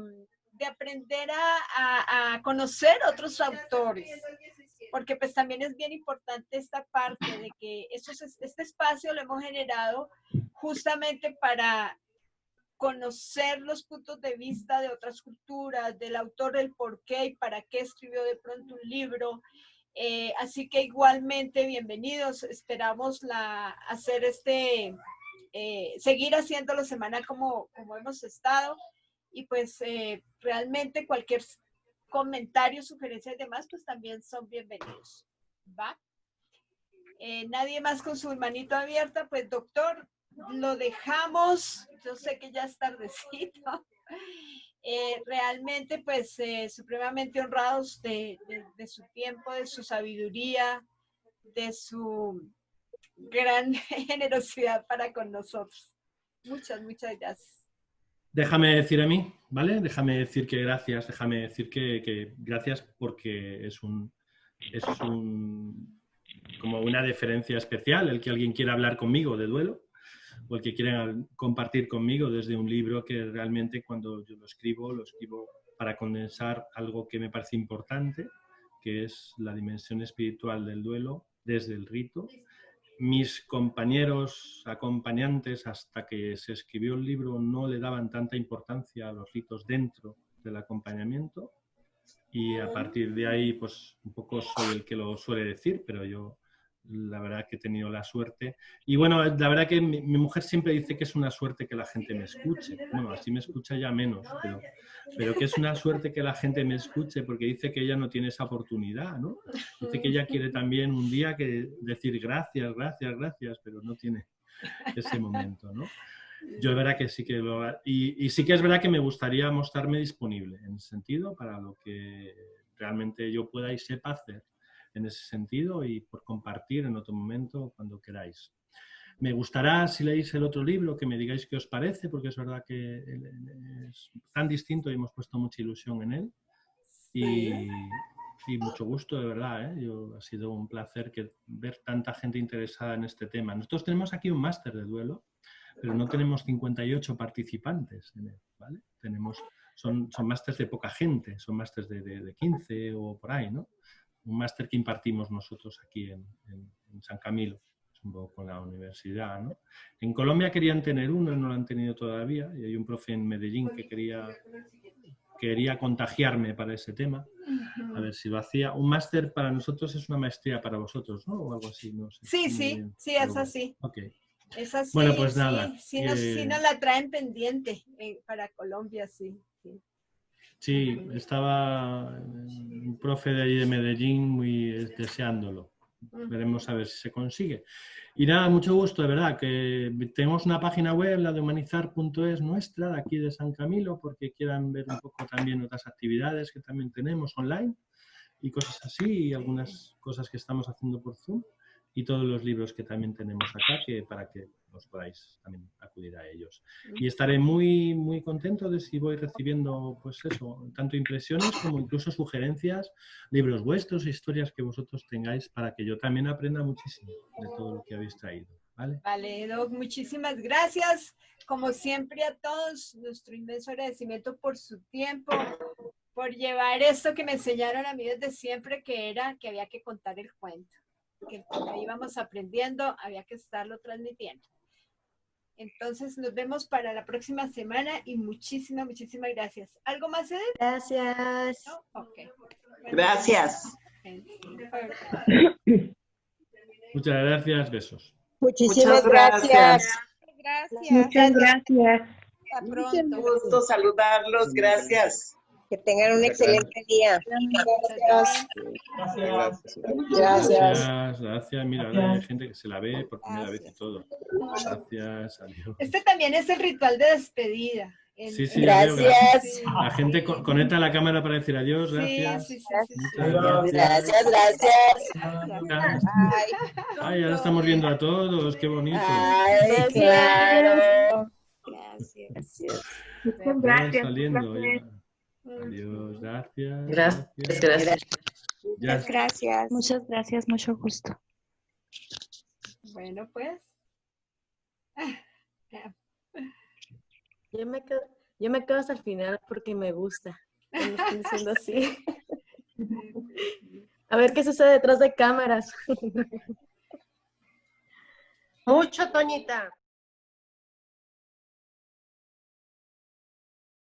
aprender a conocer otros autores, porque pues también es bien importante esta parte de que este espacio lo hemos generado justamente para conocer los puntos de vista de otras culturas, del autor, el por qué y para qué escribió de pronto un libro. Así que igualmente bienvenidos, esperamos hacer seguir haciéndolo semanal como hemos estado. Y pues realmente cualquier comentario, sugerencia y demás, pues también son bienvenidos. ¿Va? Nadie más con su manito abierta, pues doctor, lo dejamos. Yo sé que ya es tardecito. Realmente pues supremamente honrados de su tiempo, de su sabiduría, de su gran generosidad para con nosotros. Muchas gracias. Déjame decir a mí, ¿vale? Déjame decir que gracias, déjame decir que gracias porque es como una deferencia especial el que alguien quiera hablar conmigo de duelo o el que quiera compartir conmigo desde un libro que realmente cuando yo lo escribo para condensar algo que me parece importante, que es la dimensión espiritual del duelo desde el rito. Mis compañeros acompañantes, hasta que se escribió el libro, no le daban tanta importancia a los ritos dentro del acompañamiento y a partir de ahí, pues un poco soy el que lo suele decir, pero yo la verdad que he tenido la suerte. Y bueno, la verdad que mi mujer siempre dice que es una suerte que la gente me escuche. Bueno, así me escucha ya menos, pero que es una suerte que la gente me escuche porque dice que ella no tiene esa oportunidad, ¿no? Dice que ella quiere también un día que decir gracias, pero no tiene ese momento, ¿no? Yo es verdad que sí que y sí que es verdad que me gustaría mostrarme disponible en ese sentido para lo que realmente yo pueda y sepa hacer en ese sentido y por compartir en otro momento cuando queráis. Me gustará, si leéis el otro libro, que me digáis qué os parece, porque es verdad que es tan distinto y hemos puesto mucha ilusión en él. Y mucho gusto, de verdad, ¿eh? Ha sido un placer ver tanta gente interesada en este tema. Nosotros tenemos aquí un máster de duelo, pero no tenemos 58 participantes en él, ¿vale? Son másters de poca gente, son másters de 15 o por ahí, ¿no? Un máster que impartimos nosotros aquí en San Camilo, un poco con la universidad, ¿no? En Colombia querían tener uno y no lo han tenido todavía, y hay un profe en Medellín que quería contagiarme para ese tema, A ver si lo hacía. Un máster para nosotros es una maestría para vosotros, ¿no? O algo así, no sé. Sí, sí, sí, es así. Ok. Es así. Bueno, pues nada. Sí, sí nos la traen pendiente para Colombia, sí. Sí, estaba un profe de allí de Medellín muy deseándolo. Veremos a ver si se consigue. Y nada, mucho gusto, de verdad, que tenemos una página web, la de humanizar.es nuestra, de aquí de San Camilo, porque quieran ver un poco también otras actividades que también tenemos online y cosas así, y algunas cosas que estamos haciendo por Zoom, y todos los libros que también tenemos acá, que para que os podáis también acudir a ellos. Y estaré muy, muy contento de si voy recibiendo, pues eso, tanto impresiones como incluso sugerencias, libros vuestros, historias que vosotros tengáis, para que yo también aprenda muchísimo de todo lo que habéis traído. ¿Vale? Vale, Doc, muchísimas gracias. Como siempre a todos, nuestro inmenso agradecimiento por su tiempo, por llevar esto que me enseñaron a mí desde siempre, que era que había que contar el cuento. Que ahí íbamos aprendiendo, había que estarlo transmitiendo. Entonces nos vemos para la próxima semana y muchísimas gracias. ¿Algo más, Edith? Gracias. ¿No? Okay. Bueno, Gracias. Muchas gracias, besos. Muchísimas gracias. Muchas gracias. Hasta pronto. Un gusto saludarlos. Gracias. Que tengan un excelente día. Gracias. Mira, ahora hay gente que se la ve por primera vez y todo. Gracias, adiós. Este también es el ritual de despedida. Sí, Gracias. La gente conecta la cámara para decir adiós, gracias. Sí. Gracias. Ay, ahora estamos viendo a todos, qué bonito. Ay, claro. Gracias. Muchas gracias. Saliendo, adiós, gracias. Muchas gracias, mucho gusto. Bueno, pues. Yo me quedo hasta el final porque me gusta. Me están diciendo así. A ver qué sucede detrás de cámaras. Mucho, Toñita.